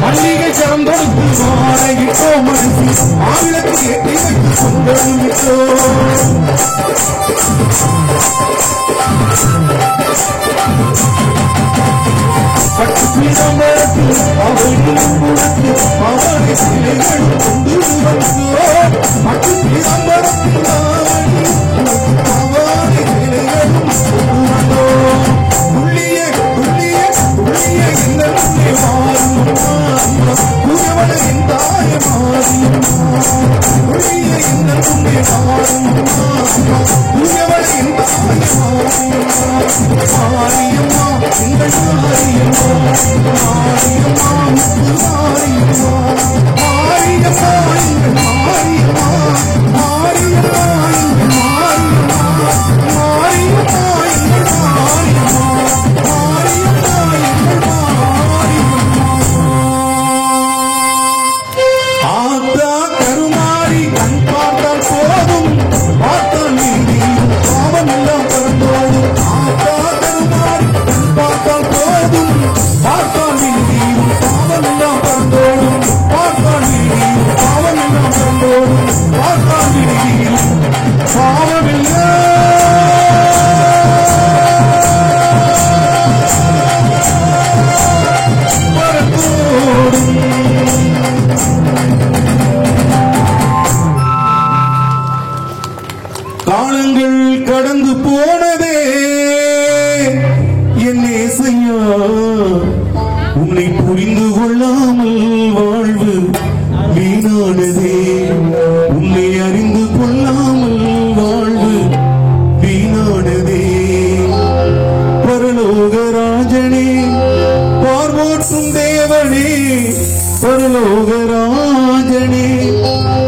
மல்லிகை கரம் தொடுத்து மாலையிட்டோ மனசு ஆவிளக்கு ஏற்றி வைத்து கொண்டோ பட்டு பீடமரத்தில் அவளிடம் கொடுத்து அவனை சிலைகள் கொண்டு வந்தோ பட்டு பீடமரத்தில் அவனை சிலைகளும் கொண்டு வந்தோ துள்ளிய துள்ளிய துள்ளிய இந்த மாறும் புயவன எந்தாய மாறும் துள்ளிய இந்த மாறும் புயவன எந்தாய மாறியம்மா எங்கள் மாரியம்மா மாரியம்மா மாரியம்மா மாரியம்மா எங்கள் மாரியம்மா மாரியம்மா எங்கள் மாரியம்மா மாரியம்மா எங்கள் மாரியம்மா மாரியம்மா எங்கள் மாரியம்மா ஆத்தா கருமாரி கண் பார்த்தால் போதும் பார்த்தால் நீதியும் பாவம் எல்லாம் பறந்தோடும் ஆத்தா கருமாரி கண் பார்த்தால் போதும் பார்த்தால் நீதியும் பாவம் எல்லாம் பறந்தோடும் பார்த்தால் நீதியும் பாவம் எல்லாம் பறந்தோடும் பார்த்தால் நீதியும் பாவமில்லை காலங்கள் கடந்து போனதே என் நேசையா உன்னை புரிந்து கொள்ளாமல் வாழ்வு வீணானதே உன்னை அறிந்து கொள்ளாமல் வாழ்வு வீணானதே பரலோக ராஜனே பார்வோற்றும் தேவனே பரலோக ராஜனே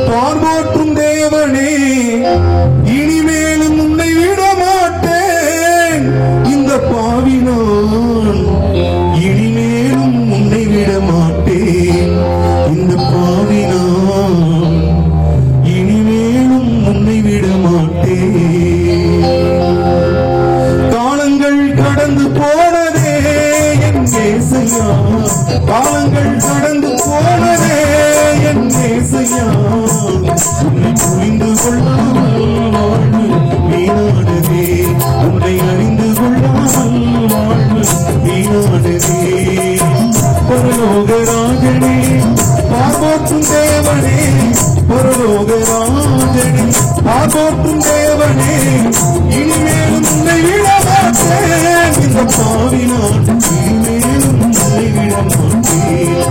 பார்வோற்றும் தேவனே இனிமேலும் உன்னை விட மாட்டேன் இந்த பாவி நான் இனிமேலும் உன்னை விட மாட்டேன் இந்த பாவி நான் இனிமேலும் உன்னை விட மாட்டேன் காலங்கள் கடந்து போனதே என் நேசையா காலங்கள் கடந்து போனதே என் நேசையா உன்னை புரிந்து கொள்ளாமல் வாழ்வு வீணானதே உன்னை அறிந்து கொள்ளாமல் வாழ்வு வீணானதே பரலோக ராஜனே பார்வோற்றும் தேவனே பரலோக ராஜனே பார்வோற்றும் தேவனே இனிமேலும் உன்னை விட மாட்டேன் இந்த பாவி நான் இனிமேலும் உன்னை விட மாட்டேன்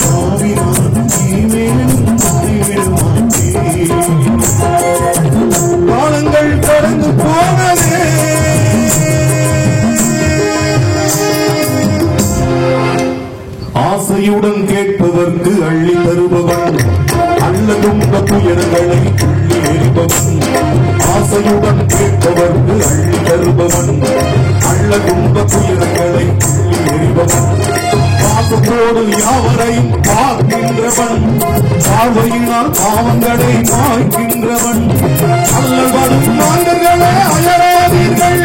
பாவி நான் இனிமேலும் உன்னை விட மாட்டேன் காலங்கள் கடந்து போனதே ஆசையுடன் கேட்பதற்கு அள்ளி தருபவன் அல்லதும்ப துயரங்களை உள்ளி எரிபவன் ஆசையுடன் கேட்பவர்க்கு அள்ளி தருபவன் அல்லதும்ப துயரங்களை உள்ளி எரிபவன் பாசத்தோடு யாவரையும் பார்க்கின்றவன் பார்வையினால் பாவங்களை மாய்க்கின்றவன் அல்லவரும் மாந்தர்களே அயராதீர்கள்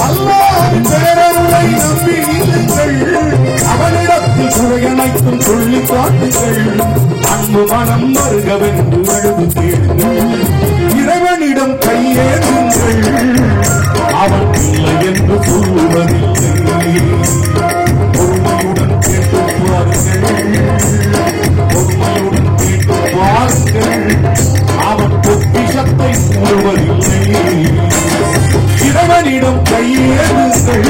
அல்லாஹ்வின் பேரருளை நம்பி நீங்கள் அவனிடத்தில் குறையனைத்தும் சொல்லி காட்டுங்கள் அன்பு மனம் வருகவென்று அழுது கேளுங்கள் இறைவனிடம் கையேறுங்கள் அவன் இல்லை என்று சொல்வதில்லை பொறுமையுடன் கேட்டு பொறுமையுடன் கேட்டு பாருங்கள் அவன் பொக்கிஷத்தை கூறுவதில்லை இறைவனிடம் கையேறுங்கள்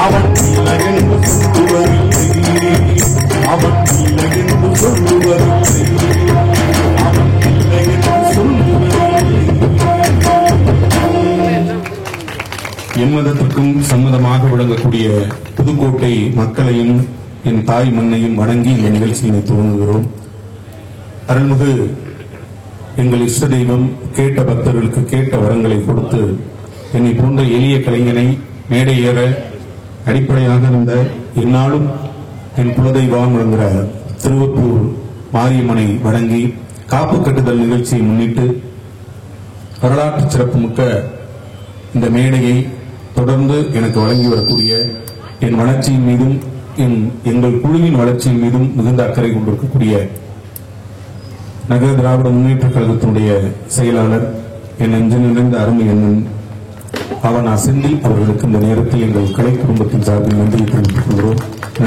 அவன் இல்லை என்று சொல்லுவதில்லை அவன் இல்லை என்று சொல்லுவதில்லை அவன் இல்லை என்று சொல்லுவதில்லை எம்மதத்திற்கும் சம்மதமாக விளங்கக்கூடிய புதுக்கோட்டை மக்களையும் என் தாய் மண்ணையும் வணங்கி இந்த நிகழ்ச்சியினை துவங்குகிறோம். அருள்மிகு எங்கள் இஷ்ட தெய்வம் கேட்ட பக்தர்களுக்கு கேட்ட வரங்களை கொடுத்து என்னை போன்ற எளிய கலைஞனை மேடை ஏற அடிப்படையாக இருந்த என்னாலும் என் குலதெய்வம் என்கிற திருவப்பூர் மாரியம்மனை வணங்கி காப்பு கட்டுதல் நிகழ்ச்சியை முன்னிட்டு வரலாற்று சிறப்புமிக்க இந்த மேடையை தொடர்ந்து எனக்கு வழங்கி வரக்கூடிய என் வளர்ச்சியின் மீதும் எங்கள் குழுவின் வளர்ச்சியின் மீதும் மிகுந்த அக்கறை கொண்டிருக்கக்கூடிய நகர திராவிட முன்னேற்ற கழகத்தினுடைய செயலாளர் என் நெஞ்சு நிறைந்த அருமை எண்ணன் அவனா செந்தில் அவர்களுக்கு இந்த நேரத்தில் எங்கள் கலை குடும்பத்தின் சார்பில் நன்றி தெரிவித்துக் கொள்கிறோம்.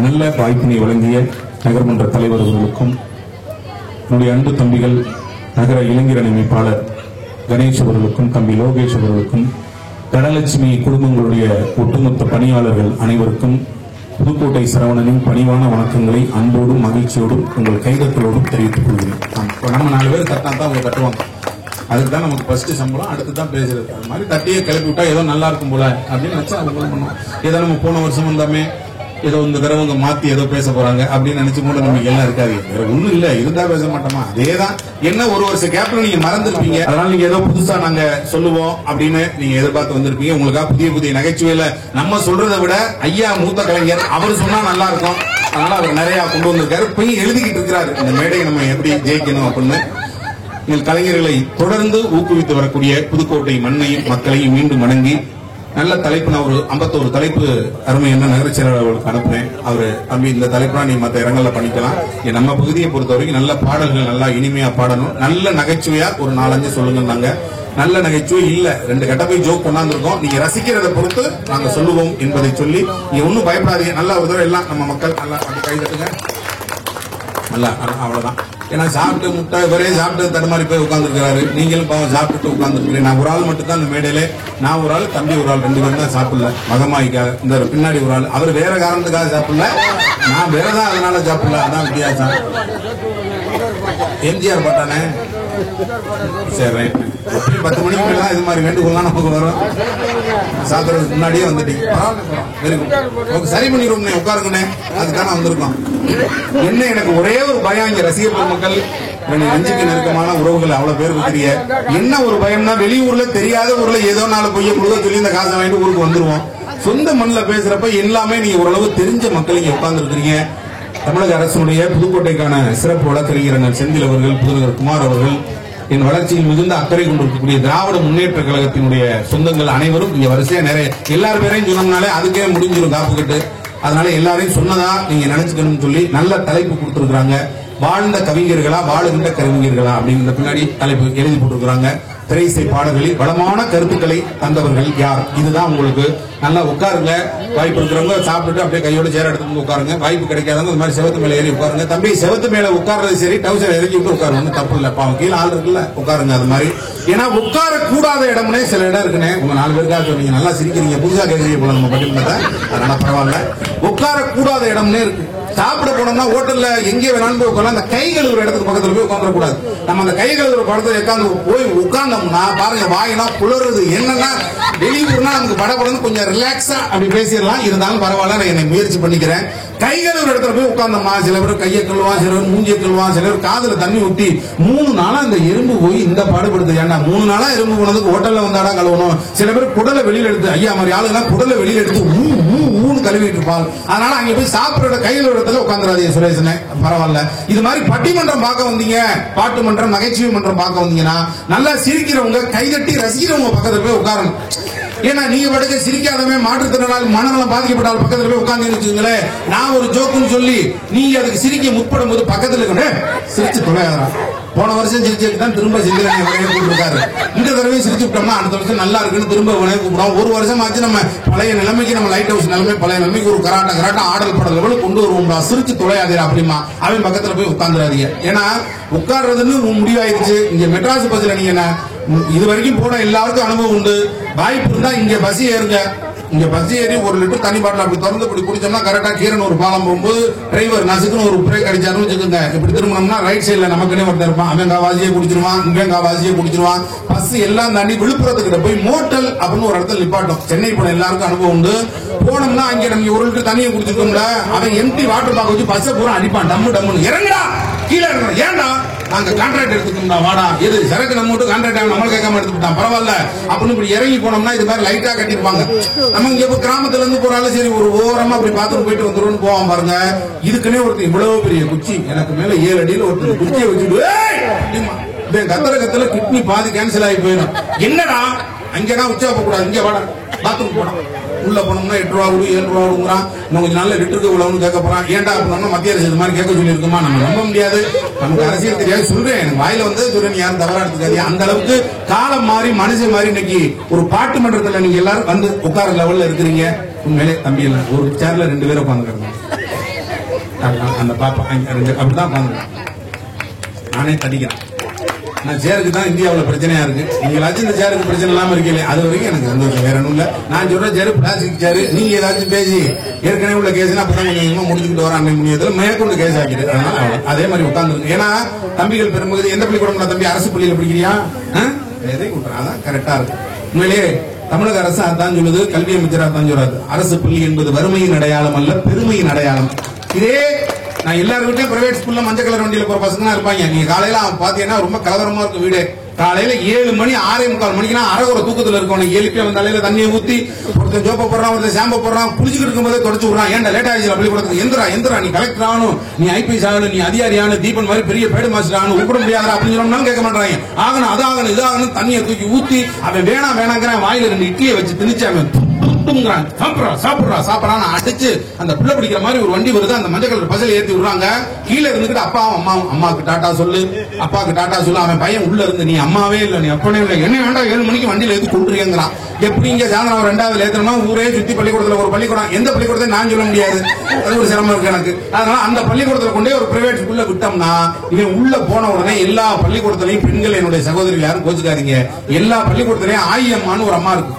நல்ல வாய்ப்பினை வழங்கிய நகர்மன்ற தலைவர் அவர்களுக்கும் என்னுடைய அன்பு தம்பிகள் நகர இளைஞர் அமைப்பாளர் கணேஷ் அவர்களுக்கும் தம்பி லோகேஷ் அவர்களுக்கும் தனலட்சுமி குடும்பங்களுடைய ஒட்டுமொத்த பணியாளர்கள் அனைவருக்கும் புதுக்கோட்டை சரவணனின் பணிவான வணக்கங்களை அன்போடும் மகிழ்ச்சியோடும் உங்கள் கைதட்டலோடும் தெரிவித்துக் கொள்கிறேன். நம்ம 4 பேர் தட்டினா தான் அவங்க தட்டுவாங்க. அதுக்குதான் நமக்கு ஃபர்ஸ்ட் சம்பளம், அடுத்து தான் பேசுறது. அது மாதிரி தட்டியே கிளப்பி விட்டா ஏதோ நல்லா இருக்கும் போல அப்படின்னு நினைச்சா அவங்க பண்ணுவோம். ஏதோ நம்ம போன வருஷம் வந்தாமே ஏதோ இந்த தடவை மாத்தி ஏதோ பேச போறாங்க அப்படின்னு நினைச்சு கூட நமக்கு எல்லாம் இருக்காது. வேற ஒண்ணும் இல்ல, இருந்தா பேச மாட்டோமா? அதேதான். என்ன ஒரு வருஷம் கேப்ல நீங்க மறந்துருப்பீங்க, அதனால நீங்க ஏதோ புதுசா நாங்க சொல்லுவோம் அப்படின்னு நீங்க எதிர்பார்த்து வந்திருப்பீங்க. உங்களுக்கா புதிய புதிய நகைச்சுவையில நம்ம சொல்றதை விட ஐயா மூத்த கலைஞர் அவர் சொன்னா நல்லா இருக்கும், அதனால அவர் நிறைய கொண்டு வந்திருக்காரு. போய் எழுதிக்கிட்டு இருக்கிறாரு இந்த மேடையை நம்ம எப்படி ஜெயிக்கணும் அப்படின்னு. எங்கள் கலைஞர்களை தொடர்ந்து ஊக்குவித்து வரக்கூடிய புதுக்கோட்டை மண்ணையும் மக்களையும் மீண்டும் வணங்கி நல்ல தலைப்பு நான் ஒரு 51 தலைப்பு அருமை என்ன நகரச் செயலாளர் அவர்களுக்கு அனுப்புனேன். அவரு தம்பி இந்த தலைப்புலாம் நீ மற்ற இடங்கள்ல பண்ணிக்கலாம், நம்ம பகுதியை பொறுத்த வரைக்கும் நல்ல பாடல்கள் நல்லா இனிமையா பாடணும், நல்ல நகைச்சுவையா ஒரு 4-5 சொல்லுங்க. நல்ல நகைச்சுவை இல்ல, 2 கட்ட போய் ஜோக் கொண்டாந்துருக்கோம், நீங்க ரசிக்கிறத பொறுத்து நாங்க சொல்லுவோம் என்பதை சொல்லி நீங்க ஒன்னும் பயப்படாதீங்க. நல்லா ஒரு தடவை எல்லாம் நம்ம மக்கள் நல்லா கை தட்டுங்க. நல்லா அவ்வளவுதான். ஏன்னா சாப்பிட்டு முட்டை ஒரே சாப்பிட்டு தடுமாறி போய் உட்கார்ந்துருக்காரு. நீங்களும் பாவம் சாப்பிட்டுட்டு உட்கார்ந்துருக்கீங்க. நான் ஒரு ஆள் மட்டும் தான் இந்த மேடையில, நான் ஒரு ஆள், தம்பி ஒரு ஆள், 2 பேரும் தான் சாப்பிடல. மகமாய்க்காக இந்த பின்னாடி ஒரு ஆள், அவர் வேற காரணத்துக்காக சாப்பிடல, நான் வேறதான் அதனால சாப்பிடல. அதான் வித்தியாசம். எம்ஜிஆர் பட்டானே. சரி ரைட். 10 மணிக்கு மேல இது மாதிரி வேண்டுகோள்லாம் நமக்கு வரும். சாப்பிட்றதுக்கு முன்னாடியே வந்துட்டீங்க. Very good. சரி பண்ணிடுவோம், உட்காருங்கண்ணே. அதுக்கான வந்திருக்கோம். என்ன எனக்கு ஒரே ஒரு பயம், இங்க ரசிகர் பெருமக்கள் நெஞ்சுக்கு நெருக்கமான உறவுகள் அவ்வளவு பேர் இருக்கிறீங்க. என்ன ஒரு பயம்னா, வெளியூர்ல தெரியாத ஊர்ல ஏதோ 4 பொய்ய முழுக சொல்லி இந்த காசை வாங்கிட்டு ஊருக்கு வந்துருவோம். சொந்த மண்ணில் பேசுறப்ப எல்லாமே நீங்க ஓரளவு தெரிஞ்ச மக்கள் இங்க உட்கார்ந்து இருக்கிறீங்க. தமிழக அரசுடைய புதுக்கோட்டைக்கான சிறப்பு வழக்கறிஞர் செந்தில் அவர்கள், புதுநகர் குமார் அவர்கள், என் வளர்ச்சியில் மிகுந்த அக்கறை கொண்டிருக்கக்கூடிய திராவிட முன்னேற்ற கழகத்தினுடைய சொந்தங்கள் அனைவரும் இங்க வரிசையா நிறைய எல்லார் பேரையும் சொன்னோம்னாலே அதுக்கே முடிஞ்சிடும் காப்பு கட்டு. அதனால எல்லாரையும் சொன்னதா நீங்க நினைச்சுக்கணும்னு சொல்லி நல்ல தலைப்பு கொடுத்திருக்காங்க. வாழ்ந்த கவிஞர்களா வாழுகின்ற கவிஞர்களா அப்படிங்கிற பின்னாடி தலைப்பு எழுதி போட்டிருக்கிறாங்க. திரையிசை பாடல்களில் வளமான கருத்துக்களை தந்தவர்கள் யார்? இதுதான் உங்களுக்கு. நல்லா உட்காருங்க. வாய்ப்பு இருக்கிறவங்க சாப்பிட்டுட்டு அப்படியே கையோட சேர எடுத்து உட்காருங்க. வாய்ப்பு கிடைக்காதவங்க இந்த மாதிரி செவத்து மேல ஏறி உட்காருங்க. தம்பி செவத்து மேல உட்கார்றது சரி, டவுசர் இறக்கி விட்டு உட்காருங்க, தப்பு இல்ல. பாவம் கீழே ஆள் இருக்குல்ல, உட்காருங்க. அது மாதிரி ஏன்னா உட்கார கூடாத இடம்னே சில இடம் இருக்குன்னு உங்க 4 பேருக்காக சொன்னீங்க. நல்லா சிரிக்கிறீங்க, புதுசா கேட்கறீங்க போல நம்ம பட்டிமன்றத்தை. அதனால பரவாயில்ல. உட்கார கூடாத இடம்னே இருக்கு. சாப்பிட போனோம்னா ஹோட்டல்ல எங்கே வேணாலும் போய் உட்காரலாம். அந்த கை கழுவுற இடத்துக்கு பக்கத்துல போய் உட்கார கூடாது. நம்ம அந்த கை கழுவுற படத்தை உட்காந்து போய் உட்கார்ந்தோம்னா பாருங்க வாயினா புலருது. என்னன்னா வெளியூர்னா நமக்கு படப்படன்னு கொஞ்சம் ரிலாக்ஸா அப்படி பேசிடலாம். இருந்தாலும் பரவாயில்ல, நான் என்னை முயற்சி பண்ணிக்கிறேன். கை கழுவுற இடத்துல போய் உட்கார்ந்தோம்மா, சில பேர் கையை கழுவான், சில பேர் மூஞ்சியை கழுவான், சில பேர் காதுல தண்ணி ஊட்டி 3 நாளா அந்த எறும்பு போய் இந்த பாடுபடுது. ஏன்னா 3 நாளா எறும்பு போனதுக்கு ஹோட்டல்ல வந்தாடா கழுவணும். சில பேர் குடலை வெளியில எடுத்து, ஐயா மாதிரி ஆளுங்க குடலை வெளியில எடுத்து ஊன்னு கழுவிட்டு இருப்பாங்க. அதனால அங்க போய் சாப்பிடுற கையில் இடத்துல உட்காந்துடாதீங்க சுரேஷனே, பரவாயில்ல. இது மாதிரி பட்டிமன்றம் பார்க்க வந்தீங்க, பாட்டு மன்றம், நகைச்சுவை மன்றம் பார்க்க வந்தீங்கன்னா நல்லா சிரிக்கிறவங்க, கைதட்டி ரசிக்கிறவங்க பக்கத்துல போய் உட்காரணும். ஏன்னா நீங்க படுக்க சிரிக்காதவன், மாற்றுத்திறனாளி, மனநலம் பாதிக்கப்பட்டால் பக்கத்துல போய் உட்கார்ந்து வச்சுக்கீங்களேன். நான் ஒரு ஜோக்குன்னு சொல்லி நீங்க அதுக்கு சிரிக்க முற்படும் போது பக்கத்துல இருக்க சிரிச்சு தொலையாதா. போன வருஷம் சிரிச்சுட்டு தான் திரும்ப சிரிக்கிறேன் கூப்பிட்டுருக்காரு. இந்த தடவை சிரிச்சு விட்டோம்னா அடுத்த வருஷம் நல்லா இருக்குன்னு திரும்ப கூப்பிடுவோம். ஒரு வருஷம் ஆச்சு நம்ம பழைய நிலைமைக்கு, நம்ம லைட் ஹவுஸ் நிலைமை பழைய நிலைமைக்கு ஒரு கராட்டம் ஆடல் பட லெவலுக்கு கொண்டு வருவோம். சிரிச்சு தொலையாதீரா அப்படிமா அவன் பக்கத்துல போய் உட்கார்ந்துடாதீங்க. ஏன்னா உட்கார்றதுன்னு முடிவாயிருச்சு. இங்க மெட்ராஸ் பஸ்ல நீங்க என்ன இது வரைக்கும் போன எல்லாருக்கும் அனுபவம் உண்டு. வாய்ப்பு இருந்தா இங்க பஸ் ஏறுங்க. இங்க பஸ் ஏறி 1 லிட்டர் தண்ணி பாட்டில் அப்படி திறந்து இப்படி குடிச்சோம்னா கரெக்டா கீரன் ஒரு பாலம் போகும்போது டிரைவர் நசுக்குன்னு ஒரு பிரேக் அடிச்சாருன்னு வச்சுக்கோங்க. இப்படி திரும்பினோம்னா ரைட் சைட்ல நமக்குன்னே ஒருத்தர் இருப்பான். அவன் காவாசியே குடிச்சிருவான், இவன் காவாசியே குடிச்சிருவான். பஸ் எல்லாம் தாண்டி விழுப்புரத்துக்கிட்ட போய் மோட்டல் அப்படின்னு ஒரு இடத்துல நிப்பாட்டும். சென்னை போன எல்லாருக்கும் அனுபவம் உண்டு. போனோம்னா அங்க நம்ம 1 லிட்டர் தண்ணியை குடிச்சிருக்கோம்ல, அவன் எம்டி வாட்டர் பாக்க வச்சு பஸ்ஸை பூரா அடிப்பான். டம்முன்னு இறங்குடா, கீழே இறங்கணும். ஏன்டா நாங்க கான்ட்ராக்ட் எடுத்துக்கோம்டா, வாடா, எது சரக்கு நம்ம மட்டும் கான்ட்ராக்ட் நம்ம கேட்காம எடுத்துக்கிட்டான், பரவாயில்ல அப்படின்னு இப்படி இறங்கி போனோம்னா இது மாதிரி லைட்டா கட்டிருப்பாங்க. நம்ம இங்க கிராமத்துல இருந்து போறாலும் சரி ஒரு ஓரமா அப்படி பார்த்துட்டு போயிட்டு வந்துடும் போவான் பாருங்க. இதுக்குன்னே ஒருத்தர் இவ்வளவு பெரிய குச்சி, எனக்கு மேல 7 அடியில் ஒருத்தர் குச்சியை வச்சுட்டு கத்தல கிட்னி பாதி கேன்சல் ஆகி போயிடும். என்னடா அங்கதான் உச்சா போக கூடாது, இங்க வாடா பாத்ரூம் போனா உள்ள போனோம்னா 8 ரூபா 7 ரூபா கொடுக்குறான். இன்னும் கொஞ்சம் நாள்ல லிட்டருக்கு இவ்வளவுன்னு கேட்க போறான். ஏன்டா அப்படின்னா மத்திய அரசு இது மாதிரி கேட்க சொல்லி இருக்குமா? நம்ம நம்ப முடியாது, நமக்கு அரசியல் தெரியாது. சொல்றேன், எனக்கு வாயில வந்து சொல்றேன், யாரும் தவறா எடுத்துக்காது. அந்த அளவுக்கு காலம் மாறி மனுஷன் மாறி இன்னைக்கு ஒரு பாட்டு மன்றத்துல நீங்க எல்லாரும் வந்து உட்கார லெவல்ல இருக்கிறீங்க. உண்மையிலே தம்பி எல்லாம் ஒரு சேர்ல 2 பேரும் உட்காந்துக்கிறாங்க. அந்த பாப்பா அப்படிதான் உட்காந்துருக்கேன். நானே தடிக்கிறேன். நான் சேருக்கு தான் இந்தியாவில் பிரச்சனையா இருக்கு. நீங்களாச்சும் இந்த சேருக்கு பிரச்சனை இல்லாம இருக்கீங்க, அது வரைக்கும் எனக்கு சந்தோஷம். வேற ஒண்ணும் இல்ல. நான் சொல்ற சேரு பிளாஸ்டிக் சேரு. நீங்க ஏதாச்சும் பேசி ஏற்கனவே உள்ள கேஸ்னா அப்பதான் கொஞ்சம் முடிச்சுக்கிட்டு வர அன்னை முடியதுல மேற்கொண்டு கேஸ் ஆக்கிட்டு, அதனால அதே மாதிரி உட்காந்துருக்கு. ஏன்னா தம்பிகள் பெரும்பகுதி எந்த பள்ளிக்கூடம் தம்பி அரசு பள்ளியில படிக்கிறியா? எதை விட்டுறான், அதான் கரெக்டா இருக்கு. உண்மையிலேயே தமிழக அரசு அதான் சொல்லுது, கல்வி அமைச்சர் அதான் சொல்றாரு, அரசு பள்ளி என்பது வறுமையின் அடையாளம் அல்ல, பெருமையின் அடையாளம். இதே நான் எல்லாருக்கிட்டையும் பிரைவேட் ஸ்கூல்ல மஞ்சள் கலர் வண்டியில போற பசங்க இருப்பாங்க. நீங்க காலையில பாத்தீங்கன்னா ரொம்ப கலவரமா இருக்கும் வீடு. காலையில 7 மணி 6:45 மணிக்குனா அரைகுற தூக்கத்துல இருக்கும். எழுப்பி அவன் தலையில தண்ணியை ஊத்தி ஒருத்தன் ஜோப்ப போடுறான், ஒருத்தன் ஷாம்பு போடுறான், குளிச்சுட்டு இருக்கும் போதே தொடச்சு விடுறான். ஏன்டா லேட் ஆயிடுச்சு பள்ளிக்கூடத்துக்கு? எந்திரா நீ கலெக்டர் ஆகணும், நீ ஐபிஎஸ் ஆகணும், நீ அதிகாரியான தீபன் மாதிரி பெரிய பேடு மாஸ்டர் ஆகணும், உட்பட முடியாதா அப்படின்னு சொன்னாலும் கேட்க மாட்டாங்க. ஆகணும் அதாகணும் இதாகணும் தண்ணியை தூக்கி ஊத்தி அவன் வேணாங்கிறான். வாயில 2 இட்லியை வச்சு திணிச்சு அவன் சாப்பிடறான் அடிச்சு அந்த புள்ள பிடிக்கிற மாதிரி ஒரு வண்டி வருது. அந்த மஞ்சள் கலர் பசல ஏத்தி விடுறாங்க. கீழே இருந்துகிட்டு அம்மாவுக்கு டாட்டா சொல்லு, அப்பாவுக்கு டாட்டா சொல்லு. அவன் பையன் உள்ள இருந்து நீ அம்மாவே இல்ல, நீ அப்பனே இல்ல, என்ன வேண்டாம் 7 மணிக்கு வண்டியில ஏத்தி கொண்டுறீங்கிறான். எப்படி இங்க சாயந்தரம் 2வது ஏத்தணும்னா ஊரே சுத்தி பள்ளிக்கூடத்துல ஒரு பள்ளிக்கூடம், எந்த பள்ளிக்கூடத்தை நான் சொல்ல முடியாது, அது ஒரு சிரமம் இருக்கு எனக்கு. அதனால அந்த பள்ளிக்கூடத்துல கொண்டே ஒரு பிரைவேட் ஸ்கூல்ல விட்டோம்னா இவன் உள்ள போன உடனே எல்லா பள்ளிக்கூடத்திலையும் பெண்கள், என்னுடைய சகோதரிகள் யாரும் கோச்சுக்காதீங்க, எல்லா பள்ளிக்கூடத்திலையும் ஆயியம்மான்னு ஒரு அம்மா இருக்கு.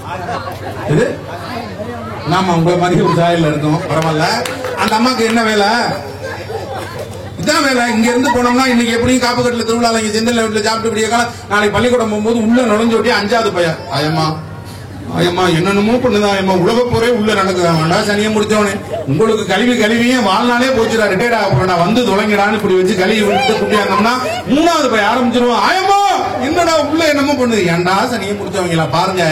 இது நாம உங்களை மாதிரி ஒரு சாயல்ல இருக்கோம், பரவாயில்ல. அந்த அம்மாக்கு என்ன வேலை? இதான் வேலை. இங்க இருந்து போனோம்னா இன்னைக்கு எப்படியும் காப்புக்கட்டுல திருவிழா இங்க செந்தில் வீட்டுல சாப்பிட்டு இப்படியே நாளைக்கு பள்ளிக்கூடம் போகும்போது உள்ள நுழைஞ்சு ஒட்டி 5வது பையன் ஆயம்மா என்னென்னமோ பண்ணுதா ஆயம்மா, உலக போரே உள்ள நடக்குதாண்டா சனியை முடிச்சவனே, உங்களுக்கு கல்வியே வாழ்நாளே போச்சுடா, ரிட்டையர்ட் ஆக போறா, வந்து தொலைங்கடான்னு இப்படி வச்சு கல்வி விட்டு குட்டியாந்தோம்னா 3வது பையன் ஆரம்பிச்சிருவோம். ஆயம்மா என்னடா உள்ள என்னமோ பண்ணுது, ஏன்டா சனியை முடிச்சவங்களா பாருங்க.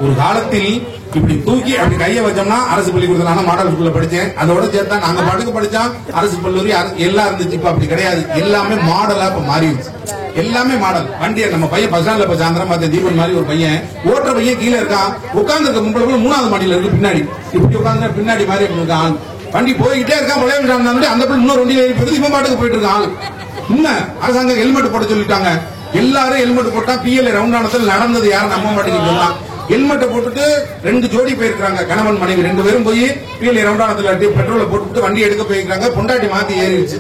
ஒரு காலத்தில் இப்படி தூக்கி அப்படி கைய வச்சோம்னா அரசு பள்ளிக்கூடத்துல மாடல் ஸ்கூல்ல படிச்சேன், அதோட சேர்த்தா நாங்க பாட்டுக்கு படிச்சோம். அரசு கல்லூரி எல்லாம் இருந்துச்சு. இப்ப அப்படி கிடையாது, எல்லாமே மாடலா இப்ப மாறிடுச்சு. எல்லாமே மாடல். வண்டியை நம்ம பையன் பஸ் ஸ்டாண்ட்ல சாயந்தரம் பார்த்த தீபன் மாதிரி ஒரு பையன் ஓட்டுற பையன் கீழே இருக்கான், உட்கார்ந்து இருக்க மும்பளை 3வது மாடியில இருக்கு, பின்னாடி இப்படி உட்கார்ந்து பின்னாடி மாதிரி இருக்கான். வண்டி போய்கிட்டே இருக்கான், விளையாண்டு அந்த இன்னொரு வண்டியில ஏறி இவன் பாட்டுக்கு போயிட்டு இருக்கான். இன்னும் அரசாங்கம் ஹெல்மெட் போட சொல்லிட்டாங்க. எல்லாரும் ஹெல்மெட் போட்டா பிஎல்ஏ ரவுண்டானத்தில் நடந்தது யாரும் நம்ம மாட்டேங்குது சொல்லலாம். ஹெல்மெட்டை போட்டுட்டு 2 ஜோடி போயிருக்காங்க, கணவன் மனைவி 2 பேரும் போய் பிஎல்ஏ ரவுண்டானத்துல பெட்ரோலை போட்டுட்டு வண்டி எடுக்க போயிருக்காங்க. பொண்டாட்டி மாத்தி ஏறிடுச்சு.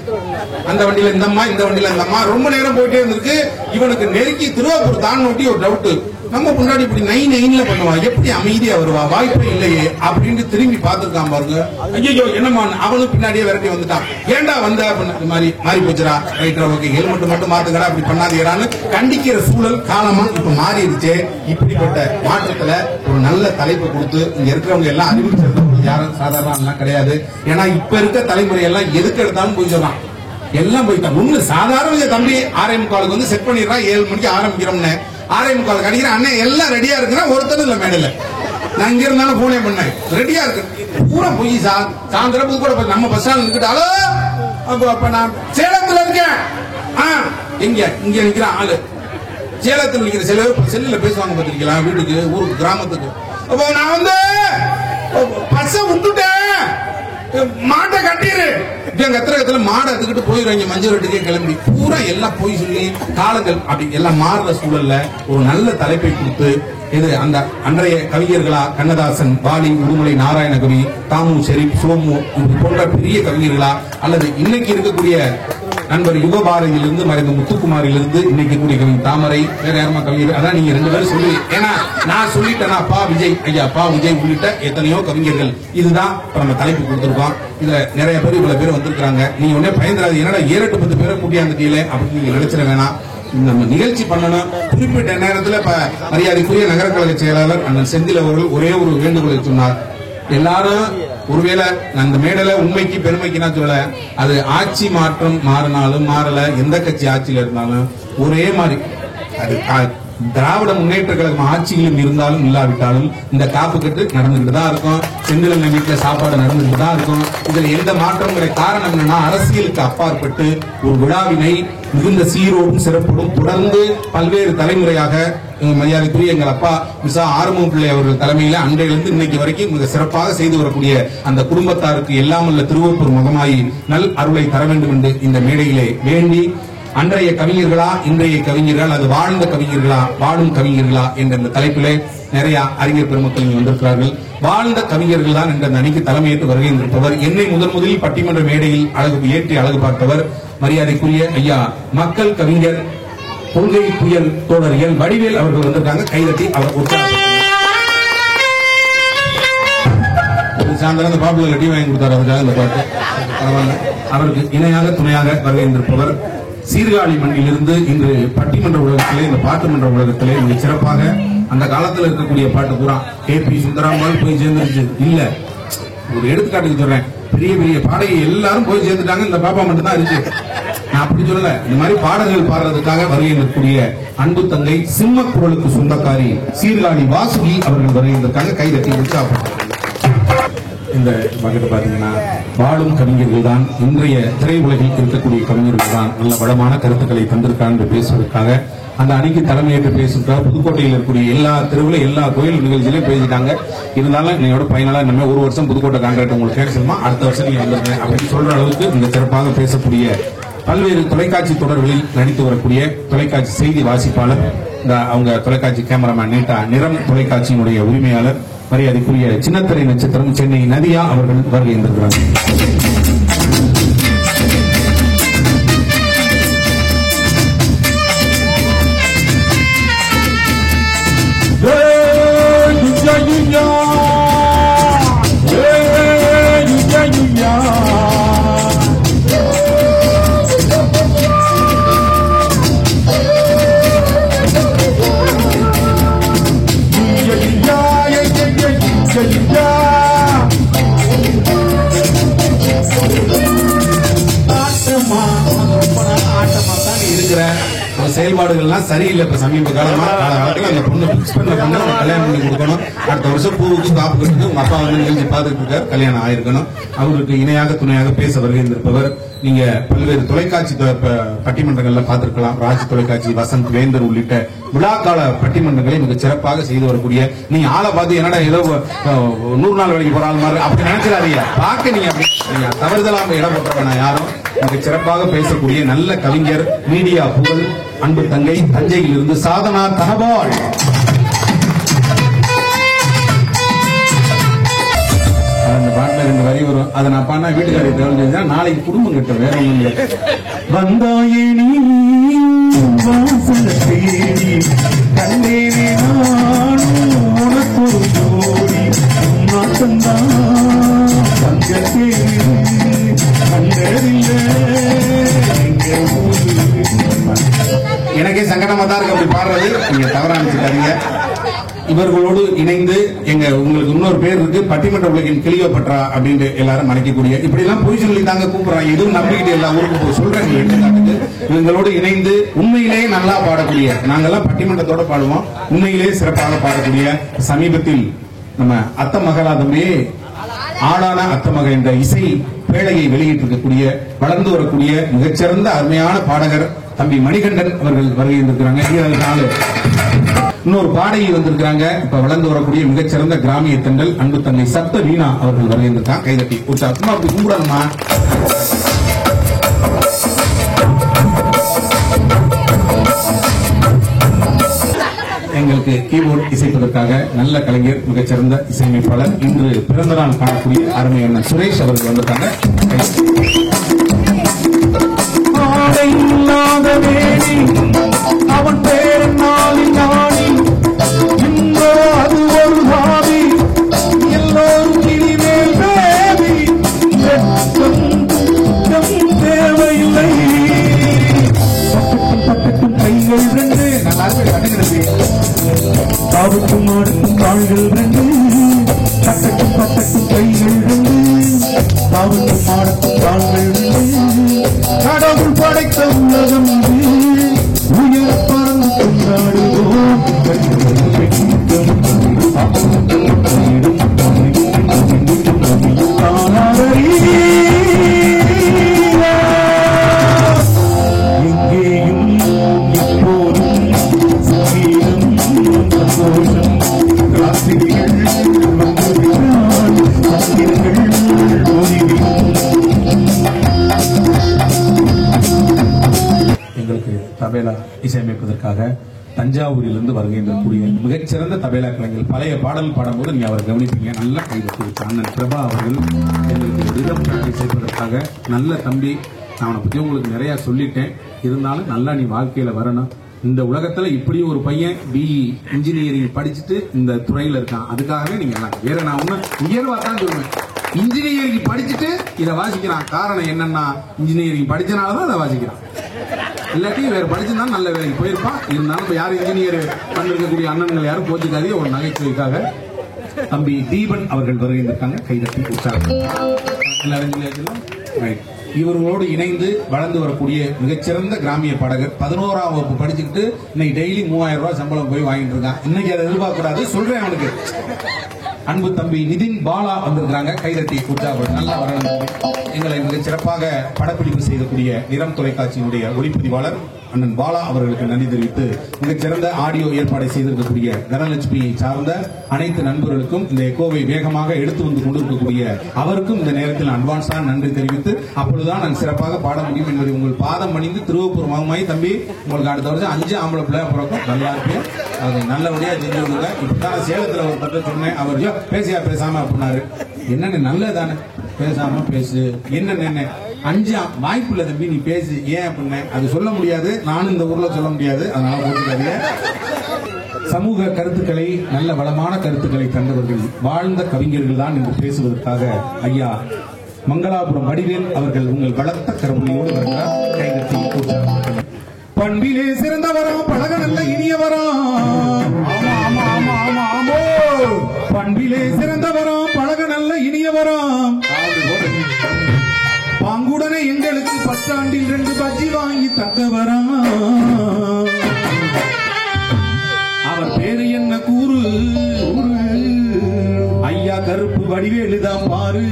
அந்த வண்டியில இந்த அம்மா, இந்த வண்டியில இந்த அம்மா. ரொம்ப நேரம் போயிட்டே இருந்திருக்கு. இவனுக்கு நெருக்கி திருவாரூர் தான் நோட்டி ஒரு டவுட், நம்ம பொண்டாட்டி இப்படி 9 பண்ணுவா, எப்படி அமைதியா வருவா, வாய்ப்பே இல்லையே அப்படின்னு திரும்பி பார்த்திருக்கான் பாருங்க. ஐயோ என்னமா, அவனும் பின்னாடியே விரட்டி வந்துட்டான். ஏண்டா வந்த அப்படின்னு மாறி போச்சுடா, ரைட்டா ஓகே ஹெல்மெட் மட்டும் மாத்துக்கடா, அப்படி பண்ணாதீங்கடான்னு கண்டிக்கிற சூழல் காலமா இப்ப மாறிடுச்சு. இப்படிப்பட்ட மாற்றத்துல ஒரு நல்ல தலைப்பு கொடுத்து இங்க இருக்கிறவங்க எல்லாம் அறிவிச்சிருந்தவங்க யாரும் சாதாரண கிடையாது. ஏன்னா இப்ப இருக்க தலைமுறை எல்லாம் எதுக்கு எடுத்தாலும் போய் சொல்லலாம், எல்லாம் போயிட்டான். ஒண்ணு சாதாரண தம்பி 6:45 வந்து செட் பண்ணிடுறான், 7 மணிக்கு ஆரம்பிக்கிறோம்னு 6:45 அடிக்கிறேன். அண்ணன் எல்லாம் ரெடியா இருக்குன்னா ஒருத்தர் இல்ல மேடல. நான் இங்க இருந்தாலும் போனே பண்ணேன், ரெடியா இருக்கு பூரா போய் சாயந்தரம் கூட நம்ம பஸ் ஸ்டாண்ட் இருக்கிட்டாலோ. அப்ப நான் சேலத்துல இருக்கேன், இங்க நிக்கிறான் ஆளு. சேலத்தில் நிக்கிற சில பேர் செல்லுல பேசுவாங்க பாத்திருக்கீங்களா, வீட்டுக்கு ஊருக்கு கிராமத்துக்கு. அப்போ நான் வந்து பஸ்ஸ விட்டுட்டேன், மாட்டை கட்டிரு கத்திரகத்துல மாடை எடுத்துக்கிட்டு போயிடுவாங்க மஞ்சள் வெட்டுக்கே கிளம்பி. பூரா எல்லாம் போய் சொல்லி காலங்கள் அப்படி எல்லாம் மாறுற சூழல்ல ஒரு நல்ல தலைப்பை கொடுத்து இது அந்த அன்றைய கவிஞர்களா கண்ணதாசன், வாலி, உடுமலை நாராயணகவி, தாமு, ஷெரீப், சோமு போன்ற பெரிய கவிஞர்களா, அல்லது இன்னைக்கு இருக்கக்கூடிய நண்பர் யுகபாரதியிலிருந்து மறைந்த முத்துக்குமாரிலிருந்து இன்னைக்கு கூடிய கவிஞர் தாமரை, வேற யாருமா கவிஞர், அதான் நீங்க 2 பேரும் சொல்லி. ஏன்னா நான் சொல்லிட்டேன்னா பா விஜய் ஐயா, பா விஜய் உள்ளிட்ட எத்தனையோ கவிஞர்கள். இதுதான் நம்ம தலைப்பு கொடுத்திருக்கோம். இதுல நிறைய பேர் இவ்வளவு பேர் வந்திருக்காங்க. நீங்க உடனே பயந்துராது, என்னடா 7-8 பேரை கூட்டியாந்துட்டீங்களே அப்படின்னு நீங்க நினைச்சிட வேணாம். நம்ம நிகழ்ச்சி பண்ணணும். குறிப்பிட்ட நேரத்தில் இப்ப மரியாதைக்குரிய நகர கழக செயலாளர் அண்ணன் செந்தில் அவர்கள் ஒரே ஒரு வேண்டுகோளை சொன்னார். எல்லாரும் ஒருவேளை அந்த மேடல உண்மைக்கு பெருமைக்கு நான் சொல்ல, அது ஆட்சி மாற்றம் மாறினாலும் மாறல, எந்த கட்சி ஆட்சியில இருந்தாலும் ஒரே மாதிரி அது திராவிட முன்னேற்ற கழகம் ஆட்சியிலும் இருந்தாலும் இல்லாவிட்டாலும் இந்த காப்பு கட்டு நடந்துகிட்டு தான் இருக்கும். செந்தில் வீட்டுல சாப்பாடு நடந்துகிட்டு தான் இருக்கும். இதுல எந்த மாற்றங்கிற காரணம் என்னன்னா, அரசியலுக்கு அப்பாற்பட்டு ஒரு விழாவினை மிகுந்த சீரோடும் சிறப்போடும் தொடர்ந்து பல்வேறு தலைமுறையாக மரியாதைக்குரிய எங்கள் அப்பா மிசா ஆறுமுகம் பிள்ளை அவர்கள் தலைமையில அன்றையிலிருந்து இன்னைக்கு வரைக்கும் மிக சிறப்பாக செய்து வரக்கூடிய அந்த குடும்பத்தாருக்கு எல்லாம் உள்ள திருவப்பூர் முகமாயி நல் அருளை தர வேண்டும் என்று இந்த மேடையிலே வேண்டி, அன்றைய கவிஞர்களா இன்றைய கவிஞர்கள், அது வாழ்ந்த கவிஞர்களா வாழும் கவிஞர்களா என்ற இந்த தலைப்பிலே நிறைய அறிஞர் பெருமக்கள் வந்திருக்கிறார்கள். வாழ்ந்த கவிஞர்கள் தான் என்ற அணிக்கு தலைமையேற்று வருகின்றவர். என்னை முதலில் பட்டிமன்ற மேடையில் ஏற்றி அழகு பார்த்தவர் மரியாதைக்குரிய ஐயா மக்கள் கவிஞர் கொள்கை புயல் தோழர் எல் வடிவேல் அவர்கள் வந்திருக்காங்க. கைதட்டி அவர் சாயந்தரம் பாப்புலர் டீ வாங்கி கொடுத்தார். அவருக்காக இந்த பாட்டு பரவாயில்ல. அவருக்கு இணையாக துணையாக வருகின்றிருப்பவர் சீர்காழி மண்ணிலிருந்து இன்று பட்டிமன்ற உலகத்திலே, இந்த பாட்டு மன்ற உலகத்திலே மிக சிறப்பாக அந்த காலத்தில் இருக்கக்கூடிய பாட்டு பூரா KP சுந்தராமல் போய் சேர்ந்துருச்சு. இல்ல, ஒரு எடுத்துக்காட்டுக்கு சொல்றேன், பெரிய பெரிய பாடகை எல்லாரும் போய் சேர்ந்துட்டாங்க, இந்த பாப்பா மட்டும் தான் இருக்கு. நான் அப்படி சொல்லல. இந்த மாதிரி பாடல்கள் பாடுறதுக்காக வருகின்றக்கூடிய அன்பு தங்கை சிம்ம குரலுக்கு சொந்தக்காரி சீர்காழி வாசுகி அவர்கள் வருகின்றிருக்காங்க. கைதட்டி உற்சாகப்படுத்த. இந்த வகையில் பாத்தீங்கன்னா வாழும் கவிஞர்கள் தான், இன்றைய திரையுலகில் இருக்கக்கூடிய கவிஞர்கள் தான் நல்ல வளமான கருத்துக்களை தந்திருக்காங்க என்று பேசுவதற்காக அந்த அணிக்கு தலைமையேற்று பேசுகிறார். புதுக்கோட்டையில் இருக்கக்கூடிய எல்லா தெருவில் எல்லா கோயில் நிகழ்ச்சியிலையும் பேசிட்டாங்க. இருந்தாலும் என்னோட பையனால நம்ம ஒரு வருஷம் புதுக்கோட்டை கான்ட்ராக்ட் உங்களுக்கு கேன்சல்மா, அடுத்த வருஷம் நீங்க வந்துருங்க அப்படின்னு சொல்ற அளவுக்கு இந்த சிறப்பாக பேசக்கூடிய பல்வேறு தொலைக்காட்சி தொடர்களில் நடித்து வரக்கூடிய தொலைக்காட்சி செய்தி வாசிப்பாளர், அவங்க தொலைக்காட்சி கேமராமேன் நீட்டா நிறம் தொலைக்காட்சியினுடைய உரிமையாளர் மரியாதைக்குரிய சின்னத்திரை நட்சத்திரம் சென்னை நதியா அவர்கள் வருகின்றார்கள். செயல்பாடுகள்லாம் சரியில்லை. இப்ப சமீப காலமா அந்த பொண்ணு பிக்ஸ் பண்ண பொண்ணு கல்யாணம் பண்ணி கொடுக்கணும். அடுத்த வருஷம் பூவுக்கு காப்பு கட்டு உங்க அப்பா வந்து நிகழ்ச்சி பார்த்துட்டு இருக்காரு, கல்யாணம் ஆயிருக்கணும். அவருக்கு இணையாக துணையாக பேச வருகின்றிருப்பவர் நீங்க பல்வேறு தொலைக்காட்சி பட்டிமன்றங்கள்ல பார்த்திருக்கலாம். ராஜ் தொலைக்காட்சி, வசந்த், வேந்தர் உள்ளிட்ட விழாக்கால பட்டிமன்றங்களை மிக சிறப்பாக செய்து வரக்கூடிய, நீங்க ஆளை பார்த்து என்னடா ஏதோ 100 நாள் வேலைக்கு போற ஆள் மாதிரி அப்படி நினைச்சிடாதீங்க. பார்க்க நீங்க அப்படி தவறுதலாம இடம் போட்டவன யாரும் மிக சிறப்பாக பேசக்கூடிய நல்ல கவிஞர், மீடியா புகழ் அன்பு தங்கை தஞ்சையில் இருந்து சாதனா தனபால். அந்த பாட்டில் 2 வரி வரும். அதை நான் பண்ணா வீட்டுக்காரி தெரிஞ்சா நாளைக்கு குடும்பம் கிட்ட வேற ஒண்ணு வந்தாயே நீ கண்ணேனே நானும் உனக்கு ஒரு ஜோடி நாட்டம்தான் எனக்கே சங்கடமா தான் இருக்கு அப்படி பாடுறது. நீங்க தவறா நினைச்சுக்காதீங்க. இவர்களோடு இணைந்து உங்களுக்கு இன்னொரு பேர் இருக்கு, பட்டிமன்ற உலகின் கிளியோபட்ரா அப்படின்னு எல்லாரும் மறைக்கக்கூடிய, இப்படி எல்லாம் பொய் சொல்லி தாங்க கூப்பிடுறாங்க. எதுவும் நம்பிக்கிட்டு எல்லா ஊருக்கும் சொல்றாங்க. எடுத்துக்காட்டுக்கு இவங்களோடு இணைந்து உண்மையிலேயே நல்லா பாடக்கூடிய, நாங்கெல்லாம் பட்டிமன்றத்தோட பாடுவோம், உண்மையிலேயே சிறப்பாக பாடக்கூடிய, சமீபத்தில் நம்ம அத்த மகளா தம்பியே ஆளான அத்தமக என்ற இசை பேழையை வெளியிட்டிருக்கக்கூடிய, வளர்ந்து வரக்கூடிய மிகச்சிறந்த அருமையான பாடகர் தம்பி மணிகண்டன் அவர்கள் வருகின்றிருக்கிறாங்க. இன்னொரு பாடகி வந்திருக்கிறாங்க. இப்ப வளர்ந்து வரக்கூடிய மிகச்சிறந்த கிராமிய தென்றல் அன்பு தங்கை சப்த வீணா அவர்கள் வருகின்றிருக்காங்க. கைதட்டி உற்சாகமா அப்படி கும்பிடணுமா? எங்களுக்கு கீபோர்ட் இசைப்பதற்காக நல்ல கலைஞர், மிகச்சிறந்த இசையமைப்பாளர், இன்று பிறந்த நாள் காணக்கூடிய அருமையான சுரேஷ் அவர்கள் வந்திருக்காங்க. அவன் பேர் நாளில் நாளி அது ஒரு பாவி எல்லோரும் இனிமேல் பேவி தேவையில்லை. பக்கட்டும் கைகள் 2 பாவுக்கும் ஆடுக்கும் கால்கள் 2 பக்கட்டும் கைகள் 2 பாவுக்கும் ஆடுக்கும் கால்கள் 2 கடவுள் படைத்த உலகம் இது உயர் பறந்து கொண்டாடுவோம் தபேலா இசையமைப்பதற்காக தஞ்சாவூரிலிருந்து வருகின்றக்கூடிய மிகச்சிறந்த தபேலா கலைஞர். பழைய பாடல் பாடும்போது நீங்க அவரை கவனிப்பீங்க. நல்ல கைது அண்ணன் பிரபா அவர்கள் எங்களுக்கு ரிதம் இசைப்பதற்காக நல்ல தம்பி. நான் அவனை பத்தி உங்களுக்கு நிறைய சொல்லிட்டேன். இருந்தாலும் நல்லா நீ வாழ்க்கையில வரணும். இந்த உலகத்துல இப்படியும் ஒரு பையன் பிஇ இன்ஜினியரிங் படிச்சுட்டு இந்த துறையில இருக்கான். அதுக்காகவே நீங்க வேற நான் ஒண்ணு உயர்வா தான் சொல்லுவேன். இன்ஜினியரிங் படிச்சுட்டு இதை வாசிக்கிறான். காரணம் என்னன்னா இன்ஜினியரிங் படிச்சனாலதான் அதை வாசிக்கிறான். இல்லாட்டி வேற படிச்சிருந்தாலும் நல்ல வேலைக்கு போயிருப்பான். இருந்தாலும் இப்ப யாரும் இன்ஜினியர் பண்ணிருக்கக்கூடிய அண்ணன்கள் யாரும் போச்சுக்காதே. ஒரு நகைச்சுவைக்காக தம்பி தீபன் அவர்கள் வருகின்றிருக்காங்க. கைதட்டி உற்சாகம் எல்லாரும் இவர்களோடு இணைந்து வளர்ந்து வரக்கூடிய மிகச்சிறந்த கிராமிய பாடகர். 11ஆம் வகுப்பு படிச்சுக்கிட்டு இன்னைக்கு டெய்லி 3000 ரூபாய் சம்பளம் போய் வாங்கிட்டு இருக்கான். இன்னைக்கு அதை எதிர்பார்க்க கூடாது சொல்றேன் அவனுக்கு. அன்பு தம்பி நிதின் பாலா வந்திருக்காங்க. கைதட்டி உற்சாகம் நல்லா வரணும். எங்களை மிகச் சிறப்பாக படப்பிடிப்பு செய்யக்கூடிய நிறம் தொலைக்காட்சியினுடைய ஒளிப்பதிவாளர் அண்ணன் பாலா அவர்களுக்கு நன்றி தெரிவித்து மிகச்சிறந்த ஆடியோ ஏற்பாடை செய்திருக்கக்கூடிய தனலட்சுமியை சார்ந்த அனைத்து நண்பர்களுக்கும் இந்த எக்கோவை வேகமாக எடுத்து வந்து கொண்டிருக்கக்கூடிய அவருக்கும் இந்த நேரத்தில் அட்வான்ஸாக நன்றி தெரிவித்து அப்பொழுதுதான் நான் சிறப்பாக பாட முடியும் என்பதை உங்கள் பாதம் பணிந்து திருவப்பூர் மகமாய் தம்பி உங்களுக்கு அடுத்த வருஷம் 5 ஆம்பளை பிள்ளை பிறக்கும். நல்லா இருப்பேன். அதை நல்லபடியா செஞ்சு விடுங்க. இப்பதான் சேலத்துல ஒரு பட்ட சொன்னேன். அவர் பேசியா பேசாம அப்படின்னாரு. என்னன்னு நல்லதானே பேசாம பேசு. என்ன 5 வாய்ப்பு இல்ல தம்பி நீ பேசு. ஏன் அப்படின்னு அது சொல்ல முடியாது. நானும் இந்த ஊர்ல சொல்ல முடியாது. அதனால போட்டுக்காதீங்க. சமூக கருத்துக்களை நல்ல வளமான கருத்துக்களை தந்தவர்கள் வாழ்ந்த கவிஞர்கள் தான் என்று பேசுவதற்காக ஐயா மங்களாபுரம் வடிவேல் அவர்கள் உங்கள் பலத்த கருணையோடு வருகிறார். கைதட்டி பண்பிலே சிறந்தவராம் பழக நல்ல இனியவராம். பண்பிலே சிறந்தவராம் பழக நல்ல இனியவராம். பாங்குடனே எங்களுக்கு 10 ஆண்டில் 2 பஜ்ஜி வாங்கி தந்தவராம். அவர் பேரு என்ன கூறு ஐயா கருப்பு வடிவேலுதான் பாரு.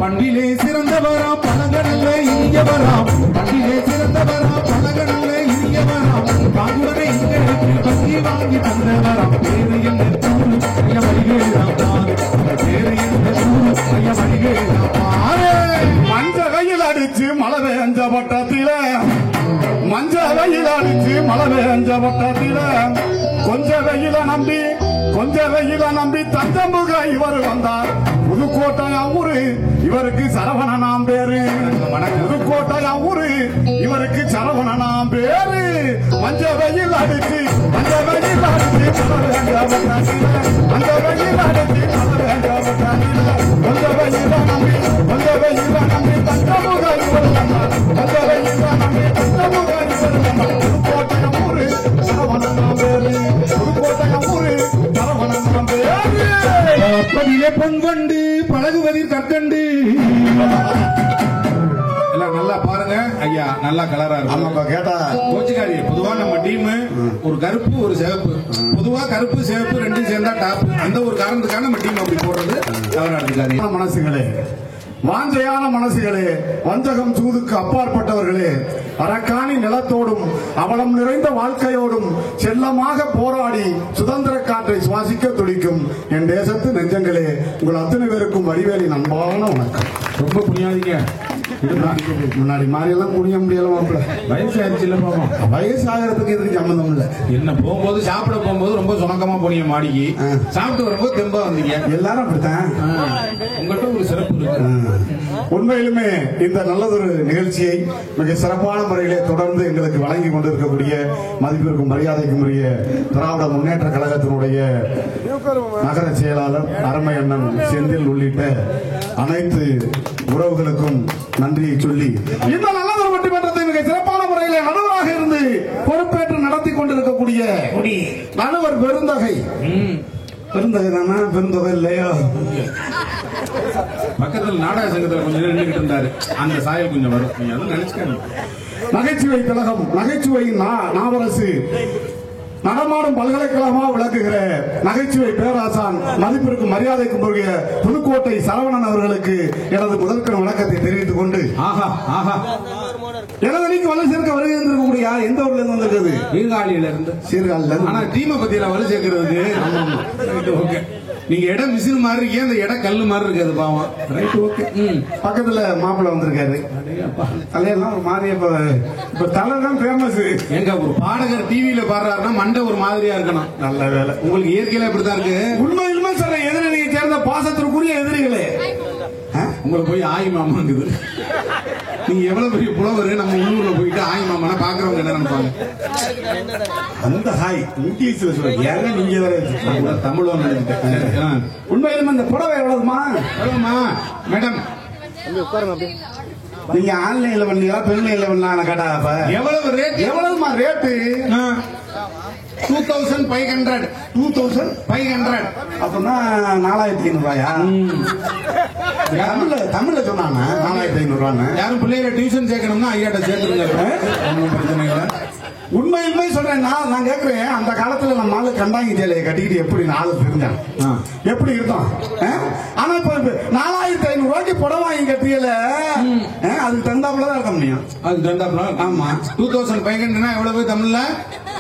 பண்பிலே சிறந்தவராம் பழக நல்ல இனியவராம். பண்பிலே சிறந்தவராம் பழக நல்ல இனியவராம். பாங்குடனே எங்களுக்கு பஜ்ஜி வாங்கி தந்தவராம். பேரு என்ன கூறு ஐயா வடிவேலுதான் பாரு. பேரு என்ன கூறு ஐயா வடிவேலுதான் பாரு. மஞ்ச கையில் அடிச்சு மழை பெஞ்ச பட்டத்தில மஞ்ச கையில் அடிச்சு மழை பெஞ்ச பட்டத்தில கொஞ்ச வெயில நம்பி தஞ்சம்புக இவர் வந்தார். புதுக்கோட்டையா ஊரு இவருக்கு சரவணனாம் பேரு. புதுக்கோட்டையா ஊரு இவருக்கு சரவணனாம் பேரு. மஞ்ச வெயில் அடிச்சு மழை பெஞ்ச பட்டத்தில மஞ்ச வெயில் அடிச்சு மழை பெஞ்ச பட்டத்தில கொஞ்ச வெயில நம்பி தஞ்சம்புக இவர் வந்தார். கொஞ்ச வெயில நம்பி தஞ்சம்புக இவர் வந்தார். புதுக்கோட்டையா ஊரு சரவணனாம் பேரு. புதுக்கோட்டையா ஊரு சரவணனாம் பேரு. அப்பதிலே பொன்வண்டு பழகுவதில் கற்கண்டு. எல்லாம் நல்லா பாருங்க ஐயா. நல்லா கலரா இருக்கு. கேட்டா கோச்சுக்காரி. பொதுவா நம்ம டீம் ஒரு கருப்பு ஒரு சிவப்பு. பொதுவா கருப்பு சிவப்பு 2 சேர்ந்தா டாப். அந்த ஒரு காரணத்துக்காக நம்ம டீம் அப்படி போடுறது தவறா இருக்காது. மனசுகளே, வாஞ்சையான மனசுகளே, வஞ்சகம் சூதுக்கு அப்பாற்பட்டவர்களே, அரக்காணி நிலத்தோடும் அவலம் நிறைந்த வாழ்க்கையோடும் செல்லமாக போராடி சுதந்திர காற்றை சுவாசிக்க துடிக்கும் என் தேசத்து நெஞ்சங்களே, உங்கள் அத்தனை பேருக்கும் வடிவேலின் அன்பான வணக்கம். ரொம்ப புரியாதீங்க. முன்னாடி மாதிரி எல்லாம் புரிய முடியல. வயசாயிருச்சு இல்ல பாப்பா. வயசு ஆகிறதுக்கு இதுக்கு சம்பந்தம் இல்ல. என்ன போகும்போது சாப்பிட போகும்போது ரொம்ப சுணக்கமா போனீங்க மாடிக்கு. சாப்பிட்டு வரும்போது தெம்பா வந்தீங்க. எல்லாரும் அப்படித்தான். உங்கள்கிட்ட ஒரு சிறப்பு இருக்கு. உண்மையிலுமே இந்த நல்லதொரு நிகழ்ச்சியை மிக சிறப்பான முறையிலே தொடர்ந்து எங்களுக்கு வழங்கி கொண்டிருக்கக்கூடிய மதிப்பிற்கும் மரியாதைக்கும் உரிய திராவிட முன்னேற்ற கழகத்தினுடைய நகர செயலாளர் அருமை அண்ணன் செந்தில் உள்ளிட்ட அனைத்து உறவுகளுக்கும் நன்றியை சொல்லி இந்த நல்லதொரு பட்டிமன்றத்தை மிக சிறப்பான முறையிலே நடுவராக இருந்து பொறுப்பேற்று நடத்தி கொண்டிருக்கக்கூடிய நடுவர் பெருந்தகை. பெருந்தகை தானா? பெருந்தொகை இல்லையோ? பக்கத்தில் நாடக சங்கத்தில் கொஞ்சம் நேரம் நின்றுகிட்டு இருந்தாரு. அந்த சாயல் கொஞ்சம் வரும். நீங்க அதை நினைச்சுக்காங்க. நகைச்சுவை கழகம், நகைச்சுவையின் நாவரசு, நடமாடும் பல்கலைக்கழகமாக விளக்குகிற நகைச்சுவை பேராசான் மதிப்பிற்கும் மரியாதைக்கும் உரிய புதுக்கோட்டை சரவணன் அவர்களுக்கு எனது முதற்கண் வணக்கத்தை தெரிவித்துக் கொண்டு எனது அணிக்கு வலு சேர்க்க வருகை இருக்கக்கூடிய யார் எந்த ஊர்ல இருந்து வந்திருக்கிறது? சீர்காழியில இருந்து. சீர்காழில இருந்து. ஆனா டீமை பத்தி வலு சேர்க்கிறது நீங்க இடம் மிஷின் மாதிரி இருக்கீங்க, அந்த இடம் கல்லு மாதிரி இருக்காது பாவம். Right, okay. பக்கத்துல மாப்பிள்ள வந்திருக்காரு. தலையெல்லாம் ஒரு மாதிரி இப்ப தலை தான் ஃபேமஸ். எங்க ஒரு பாடகர் டிவியில பாடுறாருன்னா மண்டை ஒரு மாதிரியா இருக்கணும். நல்ல வேலை. உங்களுக்கு இயற்கையில இப்படித்தான் இருக்கு. உண்மையிலுமே சொல்ற எதிரி நீங்க சேர்ந்த பாசத்திற்குரிய எதிரிகளே. உங்களுக்கு போய் ஆய் மாமாங்குது. நீங்க எவ்வளவு பெரிய புலவர், நம்ம உள்ளூர்ல போயிட்டு ஆய் மாமானா பாக்குறவங்க என்ன நினைப்பாங்க? அந்த ஹாய் இங்கிலீஷ்ல சொல்றீங்க, ஏங்க நீங்க வேற தமிழ்ல நினைச்சிட்டேன். உண்மையிலுமே இந்த புடவை எவ்வளவுமா? எவ்வளவுமா மேடம்? நீங்க ஆன்லைன்ல பண்ணீங்களா பெண்லைன்ல பண்ணா கேட்டா எவ்வளவு ரேட்? எவ்வளவுமா ரேட்டு? 2500. 2500 அப்படின்னா 4500 ரூபாயா? தமிழ்ல சொன்னாங்க 4500 ரூபான்னு. யாரும் பிள்ளைகளை டியூஷன் சேர்க்கணும்னா ஐயாட்ட சேர்த்துருங்க, ஒன்றும் பிரச்சனை இல்லை. உண்மையுமே சொல்றேன். நான் கேட்கிறேன், அந்த காலத்துல நம்ம ஆளு கண்டாங்கி சேலையை கட்டிக்கிட்டு எப்படி ஆளு தெரிஞ்சான் எப்படி இருந்தோம்? ஆனா இப்ப 4500 ரூபாய்க்கு புடவை வாங்கி கட்டியல, அதுக்கு தந்தாப்புலதான் இருக்க முடியும். அது தந்தாப்புல. ஆமா, 2500 எவ்வளவு தமிழ்ல?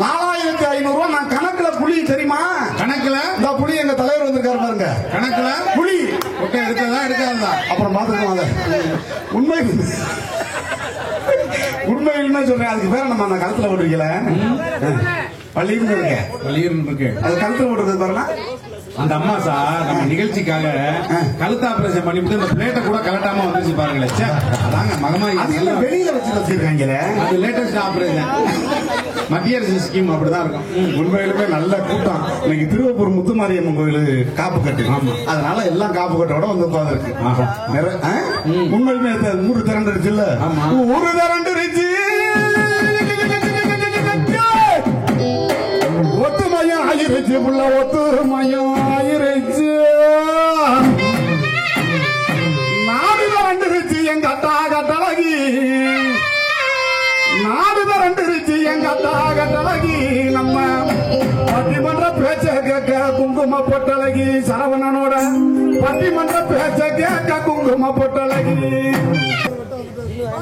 4500 ரூபாய். நான் கணக்குல புலி தெரியுமா? கணக்குல இந்த புலி எங்க தலைவர் வந்திருக்காரு பாருங்க. கணக்குல புலி ஓகே, எடுக்காதா எடுக்காதா அப்புறம் பாத்துக்கோங்க. உண்மையிலுமே சொல்றேன், அதுக்கு பேர நம்ம அந்த கழுத்துல போட்டுருக்கல பள்ளின்னு இருக்கு. அது கழுத்துல போட்டுருக்கு பாருங்க. அந்த அம்மா சார் நம்ம நிகழ்ச்சிக்காக கழுத்து ஆபரேஷன் பண்ணிவிட்டு இந்த பிளேட்டை கூட கலட்டாம வந்துச்சு பாருங்களேன். அதாங்க மகமாரி வெளியில வச்சு வச்சிருக்காங்க. அது லேட்டஸ்ட் ஆபரேஷன், மத்திய அரசு ஸ்கீம் அப்படிதான் இருக்கும். உண்மையிலுமே நல்ல கூட்டம். இன்னைக்கு திருவப்பூர் முத்துமாரியம்மன் கோயில் காப்பு கட்டு, அதனால எல்லாம் காப்பு கட்டோட வந்து உட்காந்துருக்கு. உண்மையிலுமே ஊரு திரண்டுருச்சு இல்ல? ஊரு திரண்டுருச்சு. ஒத்துமையம் ஆயிருச்சு புள்ள, ஒத்துமையம் ஆயிருச்சு. நாடு திரண்டுருச்சு எங்க அட்டா கட்டழகி, நாடு திரண்டுருச்சு எங்க அட்டா கட்டழகி. நம்ம பட்டிமன்ற பேச்ச கேட்க குங்கும பொட்டழகி, சரவணனோட பட்டிமன்ற பேச்ச கேட்க குங்கும பொட்டழகி.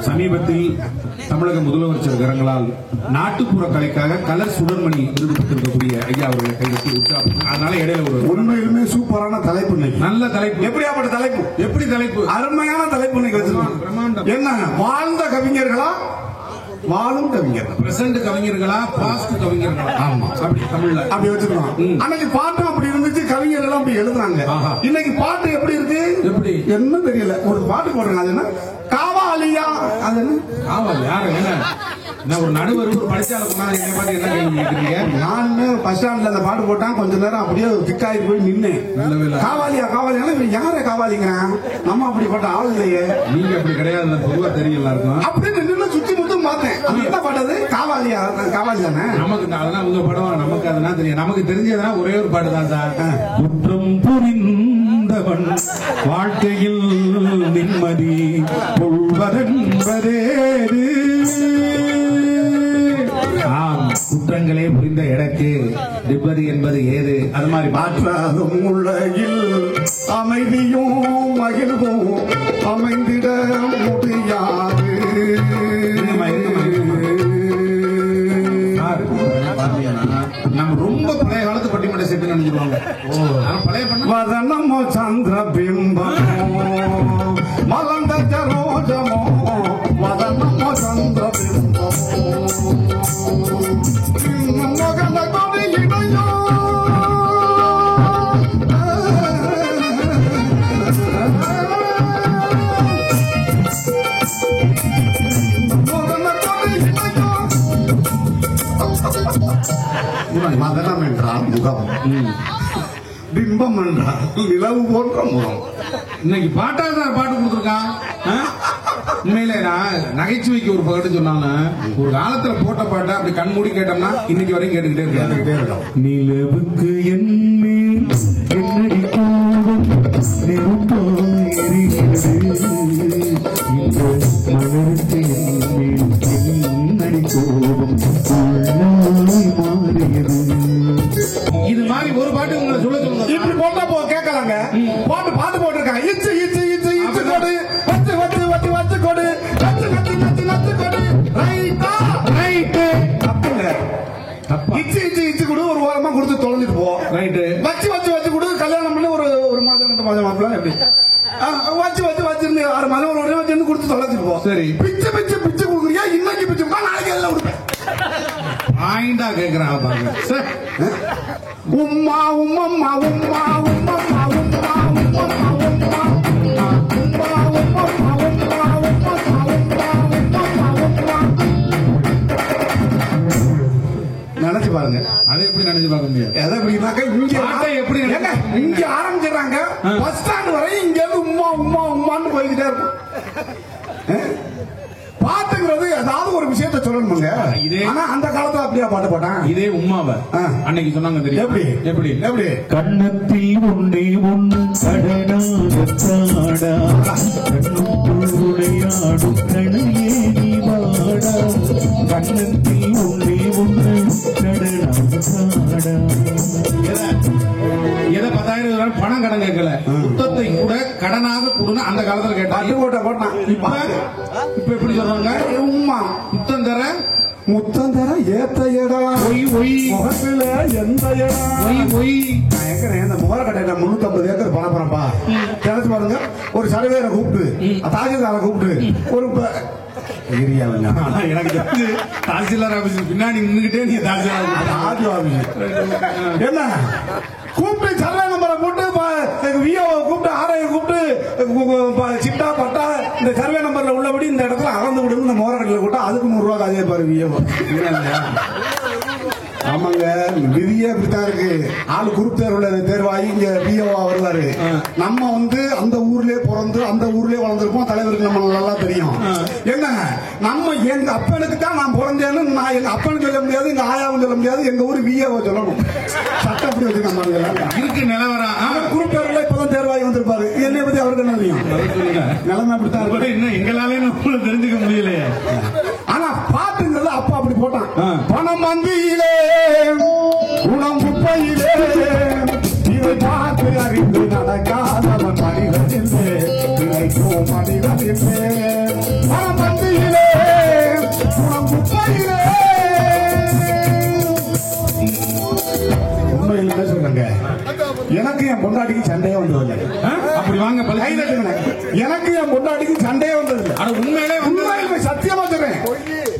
சமீபத்தில் தமிழக முதலமைச்சர் கரங்களால் நாட்டுப்புற கலைக்காக கலர் சுடர்மணி விருது பெற்றிருக்கக்கூடிய ஐயா அவர்களை கைவிட்டு உற்சாகம். அதனால இடையில ஒரு உண்மையிலுமே சூப்பரான தலைப்பு, நல்ல தலைப்பு. எப்படியாப்பட்ட தலைப்பு? எப்படி தலைப்பு? அருமையான தலைப்பு வச்சிருக்கோம். என்ன வாழ்ந்த கவிஞர்களா, வாழும் கவிஞர்கள், பிரசன்ட் கவிஞர்களா, பாஸ்ட் கவிஞர்களா? ஆமா, அப்படி தமிழ்ல அப்படி வச்சிருக்கோம். அன்னைக்கு பாட்டு அப்படி இருந்துச்சு, கவிஞர்கள் அப்படி எழுதுறாங்க. இன்னைக்கு பாட்டு எப்படி இருக்கு? எப்படி என்ன தெரியல. ஒரு பாட்டு போடுறாங்க, அது என்ன காவாலியா? அது என்ன காவாலி? யாரு? என்ன ஒரு நடுவர் ஒரு படிச்சால போனா என்ன பாட்டு என்ன கேள்வி கேட்கறீங்க? நானுமே பஸ் ஸ்டாண்ட்ல அந்த பாட்டு போட்டான், கொஞ்ச நேரம் அப்படியே திக்காய் போய் நின்னேன். காவாலியா காவாலியா யார காவாலிங்கிறான்? நம்ம அப்படிப்பட்ட ஆள் இல்லையே. நீங்க அப்படி கிடையாது, பொதுவா தெரியும் எல்லாருக்கும். அப்படி நின்று சுத்தி முத்தும் பார்த்தேன். அது என்ன பாட்டது? காவாலியா? காவாலி தானே. நமக்கு அதெல்லாம் உங்க படம், நமக்கு அதெல்லாம் தெரியும். நமக்கு தெரிஞ்சதுன்னா ஒரே ஒரு பாட்டு தான் சார். குற்றம் புரிந்தவன் வாழ்க்கையில் நிம்மதி கொள்வதென்பதேது. குற்றங்களே புரிந்த எனக்கு நிம்மதி என்பது ஏது? அது மாதிரி மாற்றாதும் உலகில் அமைதியும் மகிழ்வும் அமைந்திட முடியாது. நம்ம ரொம்ப பழைய காலத்து பட்டிமன்ற செட்டு நினைச்சிருவாங்க. பழைய வதனமோ சந்திர பிம்பமோ மலர்ந்த ஜரோஜமோ, வதனமோ சந்திர பிம்பமோ மகன கொடி இடையோ. மதனம் என்றால் முகம், பிம்பம் என்றால் நிலவு போன்ற முகம். இன்னைக்கு பாட்டா சார் பாட்டு கொடுத்துருக்கான். உண்மையில நகைச்சுவைக்கு ஒரு பாட்டு சொன்னாங்க. ஒரு காலத்துல போட்ட பாட்டை அப்படி கண்மூடி கேட்டோம்னா இன்னைக்கு வரைக்கும் கேட்டுக்கிட்டே இருக்கோம். நிலவுக்கு என்னடி கோபம் நெருப்போ எரிகிறது, மலருக்கு என்னடி கோபம் மாறியது. இது மாதிரி ஒரு பாட்டு உங்களை சொல்ல சொல்லுங்க. இப்படி போட்டா கேட்கலாங்க. பாட்டு பாட்டு போட்டிருக்காங்க. இச்சு இச்சு இச்சு இச்சு கொடு, வச்சு வச்சு வச்சு வச்சு கொடு, நச்சு நச்சு நச்சு நச்சு கொடு. ரைட்டா ரைட்டு தப்புங்க. இச்சு இச்சு இச்சு கொடு, ஒரு வாரமா கொடுத்து தொலைஞ்சிட்டு போ. ரைட்டு. வச்சு வச்சு வச்சு கொடு, கல்யாணம் பண்ணி ஒரு மாப்பிள்ள எப்படி வச்சிருந்து 6 மாதம் ஒரு உடனே வச்சிருந்து கொடுத்து தொலைச்சிருப்போம். சரி. பிச்சை கொடுக்குறியா? இன்னைக்கு பிச்சை கொடுத்தா நாளைக்கு எல்லாம் கொடுப்பேன். ஆயிண்டா கேக்குறாங்க பாருங்க. உம்மா உம்மம்மா உம்மா உம்மம்மா உம்மா உம்மம்மா உம்மா நினைச்சு பாருங்க. அதை எப்படி நினைச்சு பார்க்க முடியாது? எதை எப்படின்னாக்க எப்படி இங்க ஆரம்பிச்சிடறாங்க, பஸ் ஸ்டாண்ட் வரை இங்க இருந்து உம்மா உம்மா உம்மான்னு போய்கிட்டே இருக்கும். பாட்டுங்கிறது ஏதாவது ஒரு விஷயத்த சொல்லணுங்க. ஆனா அந்த காலத்துல அப்படியா பாட்டு போட்டான். இதே உம்மாவை அன்னைக்கு சொன்னாங்க தெரியும். எப்படி எப்படி எப்படி கண்ணத்தில் ஒன்றே ஒன்று கடனாடா உடையாடும் கணையே நீ வாடா கண்ணத்தில் ஒன்றே ஒன்று கடனாடா. எதை 10,000 பணம் கடன் கேட்கல, முத்தத்தை கூட கடனாக கொடுங்க அந்த காலத்துல கேட்டாங்க. போட்டான். இப்ப எப்படி சொல்றாங்க? உம்மா முத்தம் தர முத்தம் தர ஏத்த இடம் ஒய் ஒய் முகத்துல எந்த இடம் ஒய் ஒய். நான் ஏற்கனவே இந்த முகரக்கட்டையில 350 ஏக்கர் பணப்பறப்பா தெரிஞ்சு பாருங்க. ஒரு சர்வேரை கூப்பிட்டு தாசில்தாரை கூப்பிட்டு ஒரு ஏரியாவில் எனக்கு தெரிஞ்சு தாசில்தார் ஆபீஸ் பின்னாடி நின்றுகிட்டே நீங்க தாசில்தார் ஆர்டிஓ ஆபீஸ் என்ன கூப்பிட்டு சர்வே நம்பரை போட்டு விஓ கூப்பிட்டு ஆர்ஐ கூப்பிட்டு சிட்டா பட்டா இந்த சர்வே நம்பர்ல உள்ளபடி இந்த இடத்துல அளந்து விடுங்க இந்த மோரக்கட்டில கூட்டம் அதுக்கு 100 ரூபா அதே பாரு விஓ. ஆமாங்க, விதியே அப்படித்தான் இருக்கு. ஆளு குரூப் தேர்வாகி இங்க பிஓவா வருவாரு. நம்ம அந்த ஊர்லயே பிறந்து அந்த ஊர்லயே வளர்ந்துருப்போம். தலைவருக்கு நம்ம நல்லா தெரியும். என்ன நம்ம எங்க அப்பனுக்கு தான் நான் பிறந்தேன்னு நான் எங்க அப்பனுக்கு சொல்ல முடியாது, எங்க ஆயாவும் சொல்ல முடியாது, எங்க ஊர் விஏஓ சொல்லணும். சட்டம் அப்படி வச்சு நம்ம இருக்கு நிலவரம். குரூப் தேர்வுல இப்பதான் தேர்வாகி வந்திருப்பாரு. என்னைய பத்தி அவருக்கு என்ன தெரியும்? நிலைமை அப்படித்தான் இருக்கு. இன்னும் எங்களாலே நம்ம தெரிஞ்சுக்க முடியலையே. ஆனா பாட்டுங்கிறது அப்பா அப்படி போட்டான். பணம் மந்தியிலே குணம் குப்பையிலே இதை பார்த்து அறிந்து நடக்காதவன் மனிதனில்லே இறைக்கும் மனிதனில்லே. பணம் மந்தியிலே குணம் குப்பையிலே. உண்மையில் என்ன சொல்றாங்க? எனக்கு என் பொண்டாட்டிக்கு சண்டையே வந்ததில்லை. அப்படி வாங்க எனக்கு என் பொண்டாட்டிக்கு சண்டையே வந்ததில்லை. உண்மையிலுமே சத்தியமா சொல்றேன்.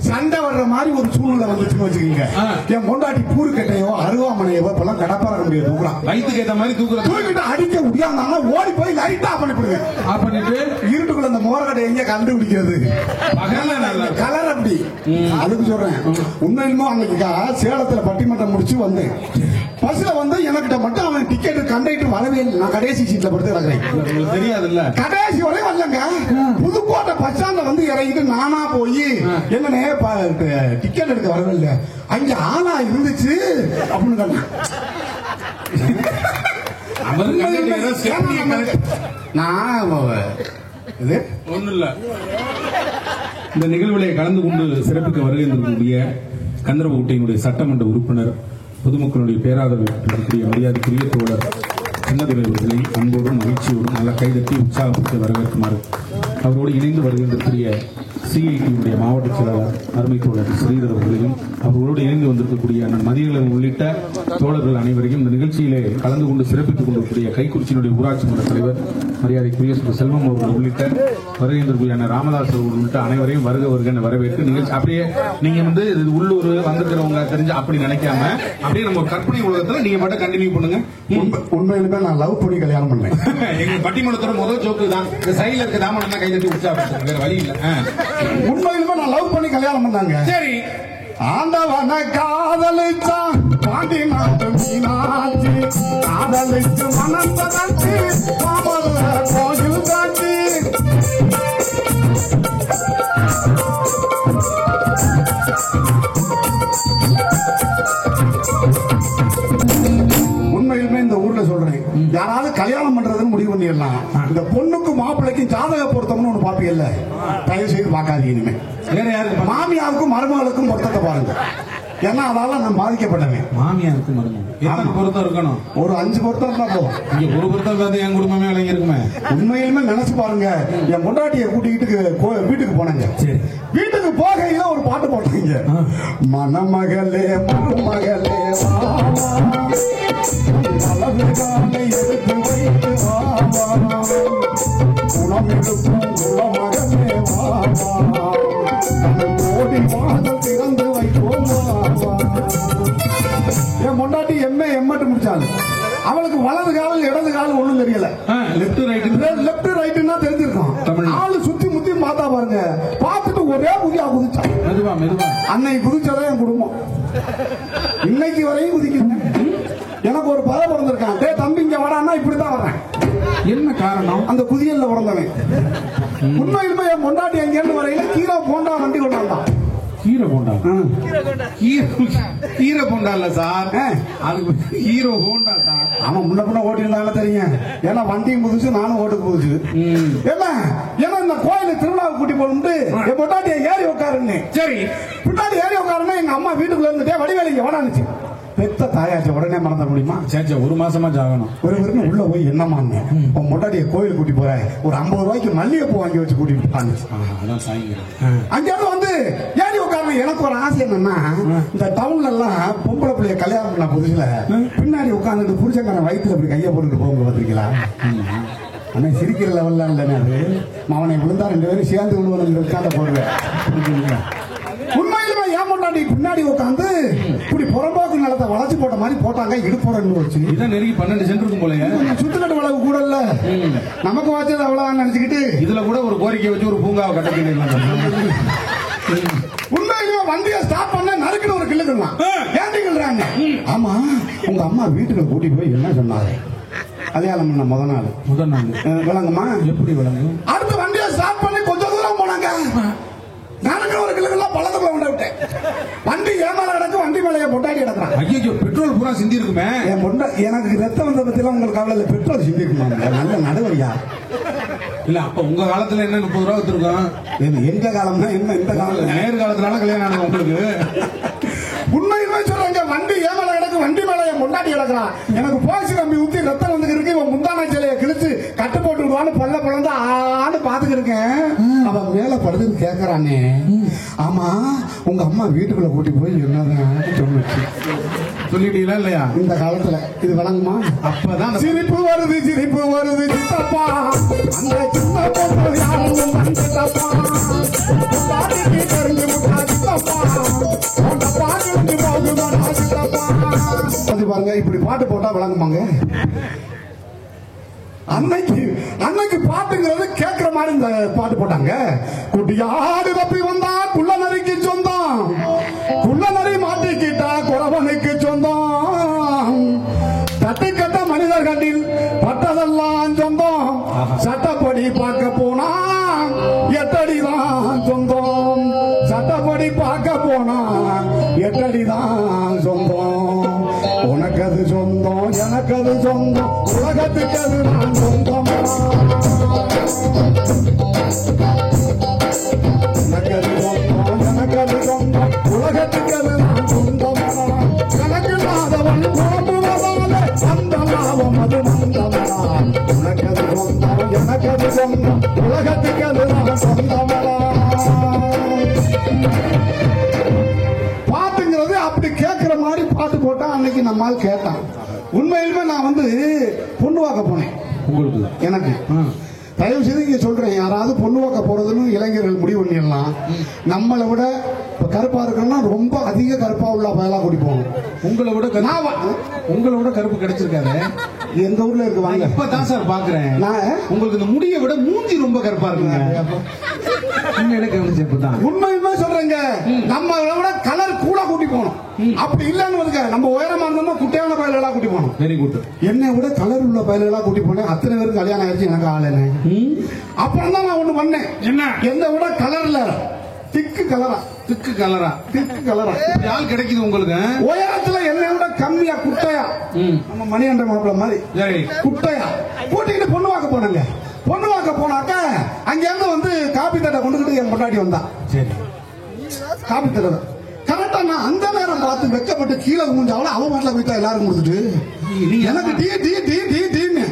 சண்டை வர்ற மாதிரி ஒரு சூழ்நிலை வந்துச்சுன்னு வச்சுக்கீங்க. என் பொண்டாட்டி பூரு கட்டையோ அருவாமனையோ இப்பெல்லாம் கடப்பாற முடியாது. வயிற்றுக்கு ஏற்ற மாதிரி தூக்கிட்டு அடிக்க முடியாம ஓடி போய் லைட் ஆஃப் பண்ணிவிடுங்க. ஆஃப் பண்ணிட்டு இருட்டுக்குள்ள அந்த மோரக்கட்டை எங்க கண்டுபிடிக்கிறது? கலர் அப்படி. அதுக்கு சொல்றேன். உண்மையிலுமே அன்னைக்கு சேலத்துல பட்டிமன்றம் முடிச்சு வந்தேன். பஸ்ல எனக்கிட்ட மட்டும் அவன் டிக்கெட் கண்டக்டர் வரவே இல்லை. நான் கடைசி சீட்ல படுத்து கிடக்கிறேன். தெரியாதுல்ல, கடைசி வரை வரலங்க. புதுக்கோட்டை பஸ் ஸ்டாண்ட்ல இறங்கிட்டு நானா போய் என்னன்னே டிக்கெட் எடுக்க வரவே இல்லை. அங்க ஆளா இருந்துச்சு அப்படின்னு நான் ஒண்ணு இல்ல. இந்த நிகழ்வுகளை கலந்து கொண்டு சிறப்புக்கு வருகின்ற கந்தரவகுட்டையினுடைய சட்டமன்ற உறுப்பினர் பொதுமக்களுடைய பேராதரவு பெற்றக்கூடிய மரியாதைக்குரிய தோழர் சின்னதுரை அவர்களை அன்போடும் மகிழ்ச்சியோடும் நல்ல கைதட்டி உற்சாகப்படுத்தி வரவேற்குமாறு அவரோடு இணைந்து வருகின்ற சிஐடியுடைய மாவட்ட செயலாளர் அருமை தோழர் ஸ்ரீதர் அவர்களையும் அவர்களோடு இணைந்து வந்திருக்கக்கூடிய அண்ணன் மதியழகன் உள்ளிட்ட தோழர்கள் அனைவரையும் இந்த நிகழ்ச்சியிலே கலந்து கொண்டு சிறப்பித்துக் கொண்டிருக்கக்கூடிய கைக்குறிச்சியினுடைய ஊராட்சி மன்ற தலைவர் மரியாதைக்குரிய செல்வம் அவர்கள் உள்ளிட்ட வருகின்ற அண்ணன் ராமதாஸ் அவர்கள் உள்ளிட்ட அனைவரையும் வருக வருக வரவேற்று நிகழ்ச்சி அப்படியே நீங்க இது உள்ளூர் வந்திருக்கிறவங்க தெரிஞ்சு அப்படி நினைக்காம அப்படியே நம்ம கற்பனை உலகத்துல நீங்க மட்டும் கண்டினியூ பண்ணுங்க. உண்மையிலுமே நான் லவ் பண்ணி கல்யாணம் பண்ணேன். எங்க பட்டிமன்றத்தோட முதல் ஜோக்கு தான் இந்த சைடுல இருக்க தாமன் தான் கைதட்டி உற்சாகம், வேற வழி இல்ல. உண்மையிலுமே நான் லவ் பண்ணி கல்யாணம் பண்ணாங்க. சரி, ஆண்டவன காதலிச்சான் பாண்டி நாட்டு மீனாட்சி காதலிச்சு மனந்தனச்சு மாமல்ல கோயில் காட்சி. உண்மையிலுமே இந்த ஊர்ல சொல்றேன், யாராவது கல்யாணம் பண்றதுன்னு முடிவு பண்ணிடலாம். இந்த பொண்ணுக்கு மாப்பிள்ளைக்கும் ஜாதக பொருத்தம்னு ஒண்ணு பாப்பீங்கல்ல, தயவு செய்து பார்க்காதீங்க. இனிமே வேற யாருக்கு மாமியாவுக்கும் மருமகளுக்கும் பொருத்தத்தை பாருங்க. ஏன்னா அதால நான் பாதிக்கப்பட்டவன். மாமியாருக்கு மருமகன் எத்தனை பொருத்தம் இருக்கணும்? ஒரு 5 பொருத்தம் இருந்தா போதும். இங்க ஒரு பொருத்தம் பார்த்து என் குடும்பமே விளங்கி இருக்குமே. உண்மையிலுமே நினைச்சு பாருங்க, என் பொண்டாட்டியை கூட்டிக்கிட்டு வீட்டுக்கு போனாங்க. சரி, வீட்டுக்கு போகையில ஒரு பாட்டு போட்டாங்க. மணமகளே மருமகளே அழகுகாலை எடுத்து வைத்து குணமிருக்கும் குலமகனே கோடி வாதம் திறந்து வைப்போம். என் பொண்டாட்டி எம்மட்டு முடிச்சாங்க. அவளுக்கு வலது காலம் இடது காலம் ஒண்ணும் தெரியல. லெப்ட் ரைட்டுன்னா தெரிஞ்சிருக்கும். ஆளு சுத்தி முத்தி பார்த்தா பாருங்க, பார்த்துட்டு ஒரே குதியா குதிச்சா. மெதுவா மெதுவா. அன்னைக்கு குதிச்சதான் என் குடும்பம் இன்னைக்கு வரையும் குதிக்குது. எனக்கு ஒரு பதம் பிறந்திருக்கான். டே தம்பி இங்க வரான்னா இப்படிதான் வர்றேன். என்ன காரணம்? அந்த குதியல்ல பிறந்தவன். உண்மையிலுமே என் பொண்டாட்டி எங்கேருந்து வரையில கீரை போண்டா வண்டி கொண்டு வந்தான். கீரை போண்டா? கீரை போண்டா இல்ல சார், அதுக்கு ஹீரோ ஹோண்டா சார். அவன் முன்ன பின்ன ஓட்டிருந்தாங்க தெரியும். ஏன்னா வண்டியும் புதுசு, நானும் ஓட்டுக்கு புதுசு. ஏன்னா இந்த கோயிலுக்கு திருவிழாவுக்கு கூட்டி போட்டு என் பொண்டாட்டியை ஏறி உட்காருன்னு. சரி, பின்னாடி ஏறி உட்காருன்னா எங்க அம்மா வீட்டுக்குள்ள இருந்துட்டே வடிவேலு இங்க வடானுச்சு. பெத்த தாயாச்சு உடனே மறந்துட முடியுமா? சேச்சா, ஒரு மாசமா ஜாகணும். ஒரு உள்ள போய் என்னமா உன் மொட்டாட்டிய கோயிலுக்கு கூட்டி போற, ஒரு 50 ரூபாய்க்கு மல்லிகைப்பூ வாங்கி வச்சு கூட்டிட்டு போனாங்க. அங்கிருந்து வந்து ஏறி உட்காரணும். எனக்கு ஒரு ஆசை என்னன்னா, இந்த டவுன்ல எல்லாம் பொம்பளை பிள்ளைய கல்யாணம் பண்ண புதுசுல பின்னாடி உட்காந்துட்டு புருஷங்காரன் வயிற்றுல அப்படி கையை போட்டுட்டு போங்க பாத்தீங்களா? ஆனா சிரிக்கிற லெவல்ல இல்லைன்னு அது அவனை விழுந்தா 2 பேரும் சேர்ந்து விழுவணும் உட்காந்த போடுவேன். உண்மையிலுமே ஏன் பொண்டாட்டி பின்னாடி உட்காந்து இப்படி புறம்போக்கு நிலத்தை வளைச்சு போட்ட மாதிரி போட்டாங்க. இடுப்போட வச்சு இதான் நெருங்கி 12 சென்ட் இருக்கும் போல. சுத்துக்கட்டு வளவு கூட இல்ல, நமக்கு வச்சது அவ்வளவுதான் நினைச்சுக்கிட்டு இதுல கூட ஒரு கோரிக்கை வச்சு ஒரு பூங்காவை கட்ட. உண்மையிலுமே வண்டியை ஸ்டார்ட் பண்ண நறுக்குன்னு ஒரு கிள்ளுக்கலாம். ஏன்டி கிள்றாங்க? ஆமா, உங்க அம்மா வீட்டுக்கு கூட்டிட்டு போய் என்ன சொன்னாரு? கல்யாணம் பண்ண முதல் நாள் விளங்குமா? எப்படி விளங்கும்? அடுத்து வண்டியை ஸ்டார்ட் பண்ணி கொஞ்சம் தூரம் போனாங்க. பழக்கத்துல கொண்டு விட்டேன். வண்டி ஏமால கிடக்கு, வண்டி மேலைய பொட்டாடி கிடக்குறான். ஐயோ, பெட்ரோல் பூரா சிந்தி இருக்குமே. என் பொண்டா எனக்கு ரத்தம் வந்த பத்திலாம் உங்களுக்கு கவலை இல்லை. பெட்ரோல் சிந்தி இருக்குமா? நல்ல நடுவரியா இல்ல. அப்ப உங்க காலத்துல என்ன 30 ரூபா வச்சிருக்கோம்? எங்க காலம்னா என்ன? இந்த காலம் நேர் காலத்துல கல்யாணம் ஆனது உங்களுக்கு. உண்மையுமே சொல்றாங்க, வண்டி ஏமால கிடக்கு, வண்டி மேல என் பொண்டாட்டி கிடக்குறான். எனக்கு போசி கம்பி ஊத்தி ரத்தம் வந்து இருக்கு. இவன் முந்தான சிலையை கிழிச்சு கட்டு போட்டு விடுவான்னு பல்ல பிறந்து ஆடு பாத்துக்கு இருக்கேன். அவன் மேல படுதுன்னு கேக்குறானே. ஆமா, உங்க அம்மா வீட்டுக்குள்ள கூட்டி போய் என்னதான் சொன்னிச்சு சொல்லிட்டீங்களா இல்லையா? இந்த காலத்துல இது வழங்குமா? அப்பதான் சிரிப்பு வருது சித்தப்பா, அந்த சின்ன பொண்ணு யாரும் வந்துட்டப்பா, பாட்டுக்கு தெரிஞ்சு முட்டா சித்தப்பா, பாட்டு போகுது சித்தப்பா. அது பாருங்க, இப்படி பாட்டு போட்டா வழங்குமாங்க? அன்னைக்கு பாட்டுங்கிறது கேட்கிற மாதிரி இந்த பாட்டு போட்டாங்க. குட்டியாடு தப்பி வந்தா குள்ள நரிக்கு சொந்தம், குள்ள நரி மாட்டிக்கிட்டா குறவனுக்கு சொந்தம், தட்டுக்கட்ட மனிதர் கண்ணில் பட்டதெல்லாம் சொந்தம், சட்டப்படி பார்க்க போனா எட்டடிதான் சொந்தம், சட்டப்படி பார்க்க போனா எட்டடிதான் சொந்தம். உனக்கு அது சொந்தம், எனக்கு அது சொந்தம், உலகத்துக்கு அது நான் சொந்தம். உனக்கு அது சொந்தம், எனக்கு அது சொந்தம், உலகத்துக்கு அது நான் சொந்தம். கணக்கில்லாதவன் குழம்புவதாலே அந்த லாபம் அது மந்தமடா. உனக்கு அது சொந்தம், எனக்கு அது சொந்தம், உலகத்துக்கு அது நான் சொந்தமடா. பாட்டுங்கிறது அப்படி கேட்கிற மாதிரி பாட்டு போட்டா அன்னைக்கு நம்மால் கேட்டான். உண்மையிலுமே நான் வந்து பொண்ணு வாக்க போனேன். உங்களுக்கு எனக்கு தயவு செய்து இங்க சொல்றேன், யாராவது பொண்ணு வாக்க போறதுன்னு இளைஞர்கள் முடிவு பண்ணிடலாம். நம்மளை விட கருப்பா இருக்கணும்னா ரொம்ப அதிக கருப்பா உள்ள பயலா கூட்டி போகணும். உங்களை விட கருப்பு கிடைச்சிருக்காரு எந்த ஊர்ல இருக்கு. வாங்க, இப்பதான் சார் பாக்குறேன். உங்களுக்கு இந்த முடியை விட மூஞ்சி ரொம்ப கருப்பா இருக்குங்க. உண்மையுமே சொல்றேங்க, நம்ம விட கலர் கூட கூட்டி போகணும். அப்படி இல்லன்னு நம்ம உயரமா இருந்தோம்னா குட்டையான பயலெல்லாம் கூட்டி போகணும். Very good. என்னை விட கலர் உள்ள பயலெல்லாம் கூட்டி போனேன். அத்தனை பேருக்கு கல்யாணம் ஆயிடுச்சு, எனக்கு ஆளு. அப்புறம் தான் நான் ஒண்ணு பண்ணேன். என்ன? எந்த விட கலர்ல திக்கு கலரா ஆள் கிடைக்குது உங்களுக்கு. உயரத்துல என்னை விட கம்மியா குட்டையா, நம்ம மணிகண்ட மாப்பிள்ள மாதிரி குட்டையா கூட்டிக்கிட்டு பொண்ணு வாக்க போனாங்க. பொண்ணு வாக்க போனாக்க அங்க இருந்து வந்து காப்பி தட்டை கொண்டுகிட்டு என் பொண்டாட்டி வந்தா. சரி, காப்பி தட்டை கரெக்டா நான் அந்த நேரம் பார்த்து வெக்கப்பட்டு கீழே கும்பிட்டாலும் அவன் வீட்டுல போயிட்டா எல்லாரும் கொடுத்துட்டு எனக்கு டீ டீ டீ டீ டீன்னு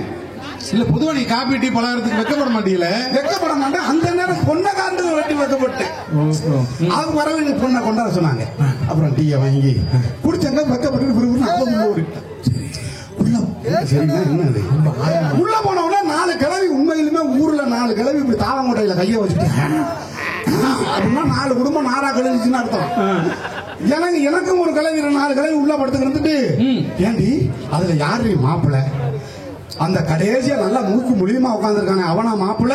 இல்ல பொதுவா நீ காபி டீ பலகாரத்துக்கு வெக்கப்பட மாட்டீங்களே? வெக்கப்பட மாட்டேன். அந்த நேரம் பொண்ணை காண்டு வெட்டி வெக்கப்பட்டேன். அது வரவே பொண்ணை கொண்டாட சொன்னாங்க. அப்புறம் டீயை வாங்கி குடிச்சாங்க. வெக்கப்பட்டு அப்ப உள்ள போன உடனே 4 கிழவி உண்மையிலுமே ஊர்ல 4 கிழவி இப்படி தாவங்கோட்டையில கைய வச்சுட்டேன் அப்படின்னா 4 குடும்பம் நாரா கழிச்சுன்னு அர்த்தம். எனக்கும் ஒரு கிழவி 4 கிழவி உள்ள படுத்துக்கிட்டு இருந்துட்டு ஏண்டி அதுல யாரு மாப்பிள்ள அந்த கடைசியா நல்லா மூக்கு மூலியமா உட்காந்துருக்கானே அவனா மாப்பிள்ள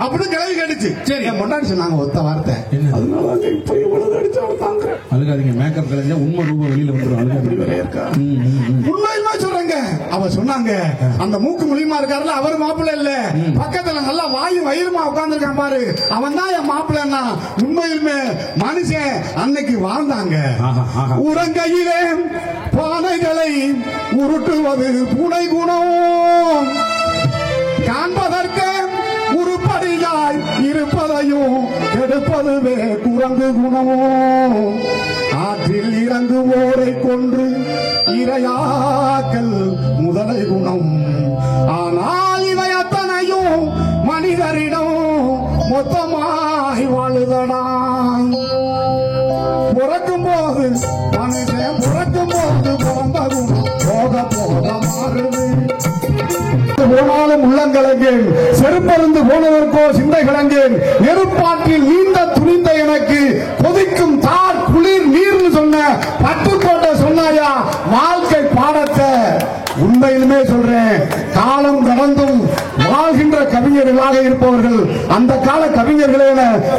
அப்படின்னு கிளவி கேட்டுச்சு. சரி என் பொண்டாட்டி சொன்னாங்க ஒத்த வார்த்தை, அழுகாதீங்க மேக்கப் கலைஞ்சா உண்மை ரூபம் வெளியில வந்துடும். உண்மையுமா சொல்றேங்க. அவ சொன்னாங்க அந்த மூக்கு மூலியமா இருக்காருல்ல அவர் மாப்பிள்ள இல்ல, பக்கத்துல நல்லா வாயு வயிறுமா உட்காந்துருக்கான் பாரு அவன் தான் என் மாப்பிள்ளன்னா. உண்மையுமே மனுஷன் அன்னைக்கு வாழ்ந்தாங்க. உரங்கையிலே பானைகளை உருட்டுவது பூனை குணம், காண்பதற்கு உருப்படியாய் இருப்பதையும் எடுப்பதுவே குரங்கு குணமும், ஆற்றில் இறங்குவோரை கொன்று இரையாக்கல் முதலை குணம். ஆனால் இவை அத்தனையும் மனிதரிடம் மொத்தமாய் வாழுதடா. பிறக்கும் போது மனுஷன் பிறக்கும் போது பிறந்த குணம் போக போக மாறுது. போனாலும் உள்ளங்கலங்கேன், செருப்பருந்து போனதற்கோ சிந்தை கிடங்கேன், நெருப்பாற்றில் நீண்ட துணிந்த எனக்கு கொதிக்கும் தார் குளிர் நீர்னு சொன்ன பட்டுக்கோட்டை சொன்னாயா வாழ்க்கை பாடத்தை. உண்மையிலுமே சொல்றேன், காலம் கடந்தும் வாழ்கின்ற கவிஞர்களாக இருப்பவர்கள் அந்த கால கவிஞர்களே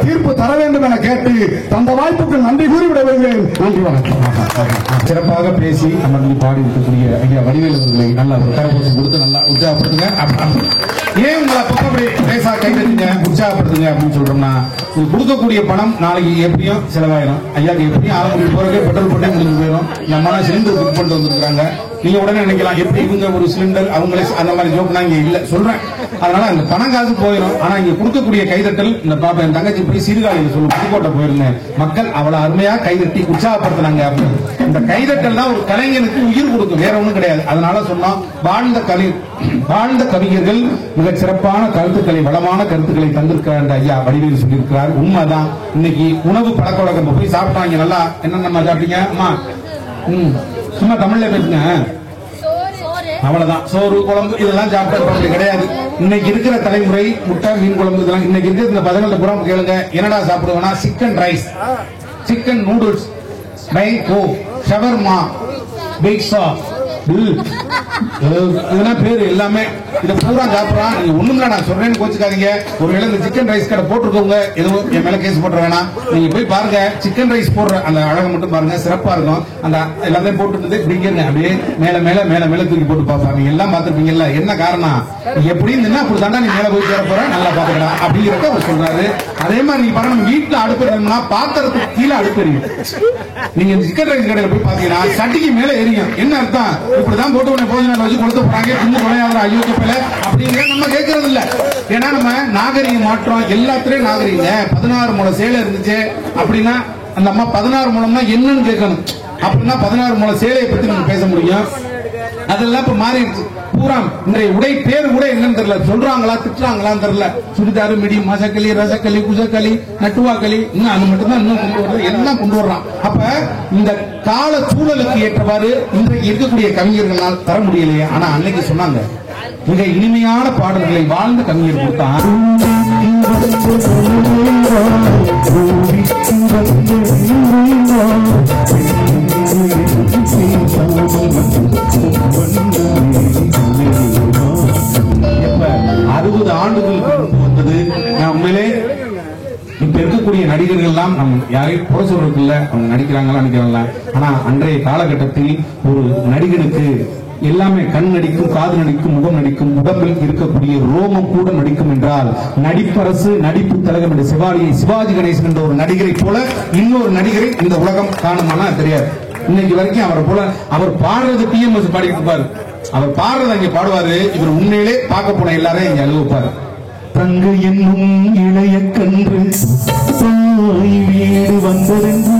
தீர்ப்பு தர வேண்டும் என கேட்டு தந்த வாய்ப்புக்கு நன்றி கூறி விட வருகிறேன். நன்றி, வணக்கம். சிறப்பாக பேசி அமர்ந்து பாடி இருக்கக்கூடிய ஐயா வடிவேலு அவர்களை நல்லா ஒரு கரப்போசம் கொடுத்து நல்லா உற்சாகப்படுத்துங்க. ஏன் உங்களை பக்கப்படி பேசா கைதட்டுங்க உற்சாகப்படுத்துங்க அப்படின்னு சொல்றோம்னா, இது கொடுக்கக்கூடிய பணம் நாளைக்கு எப்படியும் செலவாயிரும். ஐயாக்கு எப்படியும் ஆரம்பிச்சு போறதுக்கு பெட்ரோல் போட்டே முடிஞ்சு போயிடும். நம்ம சிலிண்டர் புக் பண்ணிட்டு வந்துருக்காங்க. நீங்க உடனே நினைக்கலாம் எப்படி இவங்க ஒரு சிலிண்டர் அவங்களே அந்த மாதிரி ஜோக்னா இங்க இல்ல சொல்றேன். அதனால அந்த பணம் காசு போயிடும். ஆனா இங்க கொடுக்கக்கூடிய கைதட்டல் இந்த பாப்பா என் தங்கச்சி போய் சீர்காழியில் சொல்லு புதுக்கோட்டை போயிருந்தேன், மக்கள் அவ்வளவு அருமையா கைதட்டி உற்சாகப்படுத்தினாங்க. இந்த கைதட்டல் தான் ஒரு கலைஞனுக்கு உயிர் கொடுக்கும், வேற ஒண்ணும் கிடையாது. அதனால சொன்னோம் வாழ்ந்த கவிஞர்கள் மிக சிறப்பான கருத்துக்களை வளமான கருத்துக்களை தந்திருக்கிறார் ஐயா வடிவேலு சொல்லியிருக்கிறார். உண்மைதான். இன்னைக்கு உணவு பழக்க வழக்கம் போய் சாப்பிட்டாங்க நல்லா என்னென்ன சாப்பிட்டீங்க அம்மா? சும்மா தமிழ்ல பேசுங்க. அவ்வளவுதான். சோறு குழம்பு இதெல்லாம் சாப்பிட்டது கிடையாது. இன்னைக்கு இருக்கிற தலைமுறை முட்டை மீன் குழம்பு இதெல்லாம் இன்னைக்கு இருக்கிற இந்த 15 புறம் கேளுங்க என்னடா சாப்பிடுவேன்னா chicken rice, chicken noodles, shawarma, pizza இதெல்லாம் பேரு எல்லாமே இதை பூரா சாப்பிடலாம். நீங்க ஒண்ணுங்களா நான் சொல்றேன்னு கோச்சுக்காதீங்க. ஒருவேளை இந்த சிக்கன் ரைஸ் கடை போட்டுருக்கவங்க எதுவும் என் மேல கேஸ் போட்டுற வேணாம். நீங்க போய் பாருங்க சிக்கன் ரைஸ் போடுற அந்த அழகை மட்டும் பாருங்க, சிறப்பா இருக்கும். அந்த எல்லாத்தையும் போட்டு இப்படிங்க அப்படியே மேல மேல மேல மேல தூக்கி போட்டு பார்ப்பாங்க. நீங்க எல்லாம் பாத்துருப்பீங்கல்ல. என்ன காரணம்? எப்படி இருந்தா அப்படி தாண்டா நீ மேல போய் சேர போற நல்லா பாத்துக்கலாம் அப்படிங்கிறத அவர் சொல்றாரு. அதே மாதிரி நீங்க பாருங்க வீட்டுல அடுப்பு பாத்திரத்துக்கு கீழே அடுப்பு எரியும். நீங்க சிக்கன் ரைஸ் கடையில போய் பாத்தீங்கன்னா சட்டிக்கு மேல எரியும். என்ன அர்த்தம்? இப்படிதான் போட்டு உடனே போஜனம் வச்சு கொடுத்து போறாங்க இன்னும் நுழையாத அயோக்கிய பிள்ளை அப்படிங்கிற நம்ம கேட்கறது இல்ல. ஏன்னா நம்ம நாகரிக மாற்றம் எல்லாத்திலயும் நாகரிக 16 முளை சேலை இருந்துச்சு அப்படின்னா அந்த அம்மா 16 முளம்னா என்னன்னு கேட்கணும். அப்படின்னா 16 முளை சேலையை பத்தி நம்ம பேச முடியும். அதெல்லாம் இப்ப மாறிடுச்சு. பூரா இன்றைய உடை பேரு கூட என்னன்னு தெரியல, சொல்றாங்களா திட்டுறாங்களான்னு தெரியல. சுடிதாரு மிடி மசக்களி ரசக்களி குசக்களி நட்டுவாக்களி இன்னும் அது மட்டும்தான் இன்னும் கொண்டு வர்றது எல்லாம் கொண்டு வர்றான். அப்ப இந்த கால சூழலுக்கு ஏற்றவாறு இன்றைக்கு இருக்கக்கூடிய கவிஞர்களால் தர முடியலையே. ஆனா அன்னைக்கு சொன்னாங்க மிக இனிமையான பாடல்களை வாழ்ந்த கவிஞர் கொடுத்தான். எப்ப 60 ஆண்டுகளுக்கு வந்தது. உண்மையிலே இப்ப இருக்கக்கூடிய நடிகர்கள் எல்லாம் நம்ம யாரையும் குறை சொல்றது இல்ல, அவங்க நடிக்கிறாங்களா நடிக்கிறாங்களா. ஆனா அன்றைய காலகட்டத்தில் ஒரு நடிகனுக்கு எல்லாமே கண் நடிக்கும், காது நடிக்கும், முகம் நடிக்கும், உடம்பில் இருக்கக்கூடிய ரோமம் கூட நடிக்கும் என்றால் நடிப்பரசு நடிப்பு தலகம் என்ற சிவாஜி கணேசன் என்ற ஒரு நடிகரை போல இன்னொரு நடிகரை இந்த உலகம் காணுமானா தெரியாது. இன்னைக்கு வரைக்கும் அவரை போல அவர் பாடுறது டிஎம்எஸ் பாடிட்டு இருப்பாரு. அவர் பாடுறது அங்கே பாடுவாரு. இவர் உண்மையிலே பார்க்க போன எல்லாரையும் இங்க அழுவப்பாரு. தங்கு என்னும் இளைய கன்று தாய் வீடு வந்ததென்று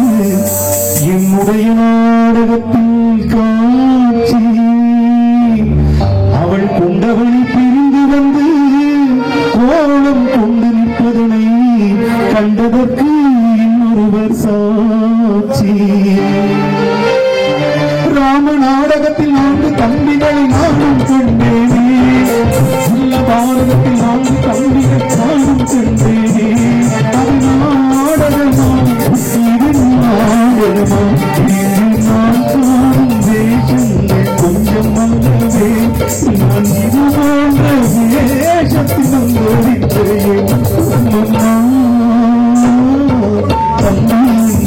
என்னுடைய நாடகத்தில் காட்சி அவள் கொண்டவனை பிரிந்து வந்து கோலம் கொண்டு நிற்பதனை கண்டதற்கு இன்னொருவர் சாட்சி. ராம நாடகத்தில் 4 தம்பிகளை நானும் கண்டேனே, உள்ள பாரதத்தில் 4 தம்பிகள் நானும் கண்டேனே. அது நாடகமா இது நாடகமா, இன்று நான் காணும் வேஷங்கள் கொஞ்சம் அல்லவே, நான் இது போன்ற வேஷத்தில் வந்தோடித்தேன் அம்மா. தம்பி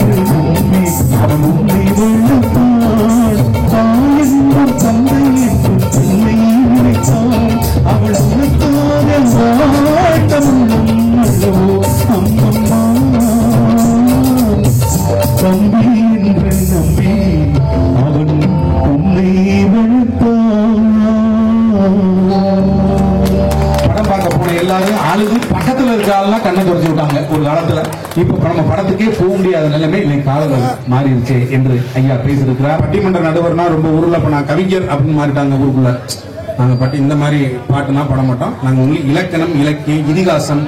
என்று நம்பி அவன் உன்னை வெள்ளத்தான், தாயென்றும் தந்தை என்றும் தன்னை நினைத்தான். அவள் அவனுக்காக வாட்டமுள்ளம் அல்லவோ அம்மம்மா. தம்பி என்று நம்பி அவன் உன்னை வெள்ளத்தான். படம் பார்க்க போன எல்லாரும் அழுது பக்கத்துல இருக்க ஆள்லாம் கண்ணை தொடச்சு விட்டாங்க ஒரு காலத்துல. இப்ப நம்ம படத்துக்கே போக முடியாத நிலைமை இன்னைக்கு காலங்கள் மாறிடுச்சு என்று ஐயா பேசியிருக்கிறார். பட்டிமன்ற நடுவர்னா ரொம்ப ஊர்ல இப்ப நான் கவிஞர் அப்படின்னு மாறிட்டாங்க ஊருக்குள்ள. நாங்க பட்டி இந்த மாதிரி பாட்டுனா பாட மாட்டோம். நாங்க உங்களுக்கு இலக்கணம், இலக்கியம், இதிகாசம்,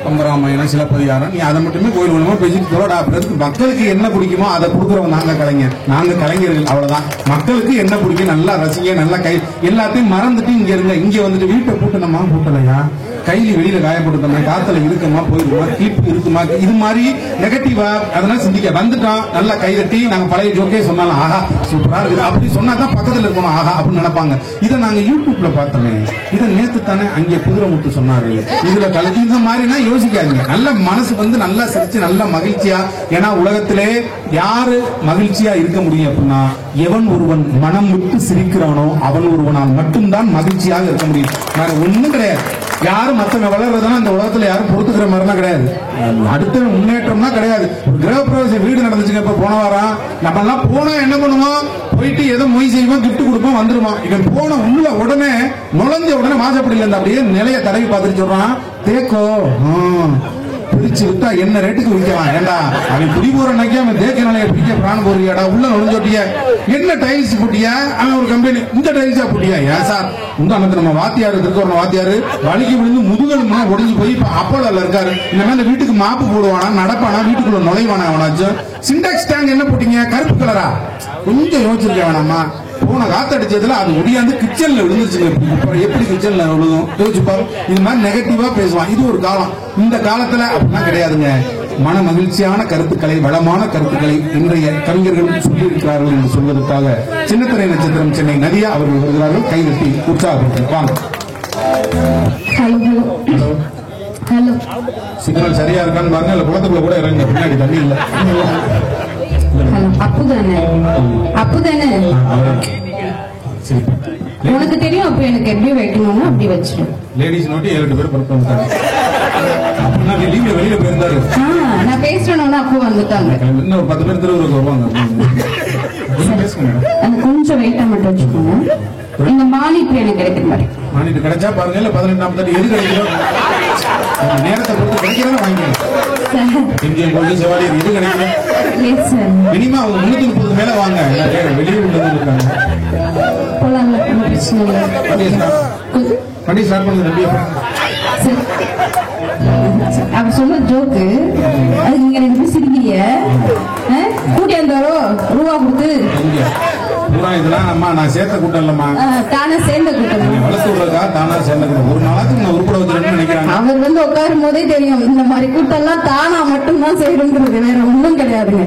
கம்பராமாயணம், சிலப்பதிகாரம், நீ அதை மட்டுமே கோயில் மூலமா பேசிட்டு போறோடா. அப்படி மக்களுக்கு என்ன பிடிக்குமோ அதை கொடுக்குறவங்க நாங்க கலைஞர், நாங்க கலைஞர்கள், அவ்வளவுதான். மக்களுக்கு என்ன பிடிக்கும் நல்லா ரசிங்க, நல்லா கை எல்லாத்தையும் மறந்துட்டு இங்க இருங்க. இங்க வந்துட்டு வீட்டை பூட்டணுமா பூட்டலையா, கையில வெளியில காயப்படுத்தமா, காத்துல இருக்குமா போயிருக்குமா, கிளிப் இருக்குமா, இது மாதிரி நெகட்டிவா அதெல்லாம் சிந்திக்க வந்துட்டோம். நல்லா கை தட்டி நாங்க பழைய ஜோக்கே சொன்னாலும் ஆஹா சூப்பரா இருக்குது அப்படி சொன்னாதான் பக்கத்துல இருக்கணும் ஆஹா அப்படின்னு நினைப்பாங்க. இதை நாங்க யூடியூப்ல பார்த்தோமே, இதை நேத்து தானே அங்கே குதிரைமுத்து சொன்னாரு, இதுல கலந்து இந்த மாதிரினா யோசிக்காதீங்க. நல்ல மனசு வந்து நல்லா சிரிச்சு நல்லா மகிழ்ச்சியா. ஏன்னா உலகத்திலே யாரு மகிழ்ச்சியா இருக்க முடியும் அப்படின்னா எவன் ஒருவன் மனம் விட்டு சிரிக்கிறானோ அவன் ஒருவனால் மட்டும்தான் மகிழ்ச்சியாக இருக்க முடியும். வேற ஒண்ணும் கிடையாது. யாரும் மத்தவங்க வளர்றதுனா இந்த உலகத்துல யாரும் பொறுத்துக்கிற மாதிரிலாம் கிடையாது. அடுத்த முன்னேற்றம்னா கிடையாது. கிரகப்பிரவேச வீடு நடந்துச்சுங்க இப்ப போன வாரம். நம்ம எல்லாம் போனா என்ன பண்ணுவோம், போயிட்டு ஏதோ மொய் செய்வோம், கிஃப்ட் கொடுப்போம், வந்துருவோம். இவன் போன உள்ள உடனே நுழைஞ்ச உடனே வாசப்படியில இருந்து அப்படியே நிலைய தடவி பார்த்துட்டு சொல்றான், தேக்கோ பிரிச்சு விட்டா என்ன ரேட்டுக்கு விற்கலாம். ஏண்டா அவன் குடி போற அன்னைக்கு அவன் தேக்க நிலையை பிடிக்க பிராணம் போறியாடா, உள்ள நுழைஞ்சோட்டிய என்ன டைல்ஸ் போட்டியா, அவன் ஒரு கம்பெனி இந்த டைல்ஸா போட்டியா. ஏன் சார் உங்க நம்ம வாத்தியாரு திருக்கோணம் வாத்தியாரு வலிக்கு விழுந்து முதுகெலும்புனா ஒடிஞ்சு போய் இப்ப அப்போல இருக்காரு. இந்த மாதிரி வீட்டுக்கு மாப்பு போடுவானா, நடப்பானா, வீட்டுக்குள்ள நுழைவானா, அவனாச்சும் சிண்டாக்ஸ் டேங்க் என்ன போட்டீங்க கருப்பு கலரா, கொஞ்சம் யோசிச்சிருக்க வேணாமா. போன காத்தடிச்சதுல அது ஒடியாந்து கிச்சன்ல விழுந்துச்சுங்க. எப்படி கிச்சன்ல விழுதும் யோசிச்சுப்பாரு. இது மாதிரி நெகட்டிவா பேசுவான். இது ஒரு காலம். இந்த காலத்துல அப்படின்னா கிடையாதுங்க. மன மகிழ்ச்சியான கருத்துக்களை, வளமான கருத்துக்களை இன்றைய கவிஞர்கள் சொல்லியிருக்கிறார்கள் என்று சொல்வதற்காக சின்னத்திரை நட்சத்திரம் சென்னை நதியா அவர்கள் வருகிறார்கள். கைதட்டி உற்சாகப்படுத்த ஹலோ சிக்னல் சரியா இருக்கான்னு பாருங்க. இல்ல குளத்துக்குள்ள கூட இறங்க, பின்னாடி தண்ணி இல்ல. ஹலோ அப்புதானே அப்புதானே உனக்கு தெரியும். அப்ப எனக்கு எப்படி வைக்கணும்னா அப்படி வச்சிடும். லேடிஸ் நோட்டி 7 பேர் பொறுப்பு வந்துட்டாங்க. அப்படின்னா வெளியில போயிருந்தாரு. நான் பேசணும்னா அப்போ வந்துட்டாங்க. இன்னும் ஒரு 10 பேர் திருவுருக்கு வருவாங்க. அது கொஞ்சம் வெயிட்டா மட்டும் வச்சுக்கோங்க. இந்த மானிட்டு எனக்கு கிடைக்கிற மாதிரி மானிட்டு கிடைச்சா பாருங்க. இல்ல 18 எது கிடைக்கிறோம் நேரத்தை பொறுத்து கிடைக்கிறத வாங்கிக்கலாம். இந்தியன் கோல்டு செவாலி எது கிடைக்கும் மினிமம் அவங்க 330 மேல வாங்க. வெளியே உள்ளது இருக்காங்க. பண்ணி ஸ்டார்ட் பண்ணுங்க. அவர் சொன்ன ஜோக்கு அது நீங்க 2 பேரும் சிரிக்கிறீங்க. கூட்டியாந்தோ ரூபா கொடுத்து இதெல்லாம் அம்மா நான் சேர்த்த கூட்டம் இல்லம்மா, தானே சேர்ந்த கூட்டம். வளர்த்து விடுறதா தானா சேர்ந்த கூட்டம். ஒரு நாளைக்கு நான் உருப்பட வச்சிருக்கேன்னு நினைக்கிறேன். அவர் வந்து உட்காரும் போதே தெரியும் இந்த மாதிரி கூட்டம் எல்லாம் தானா மட்டும்தான் செய்யணுங்கிறது, வேற ஒன்றும் கிடையாதுங்க.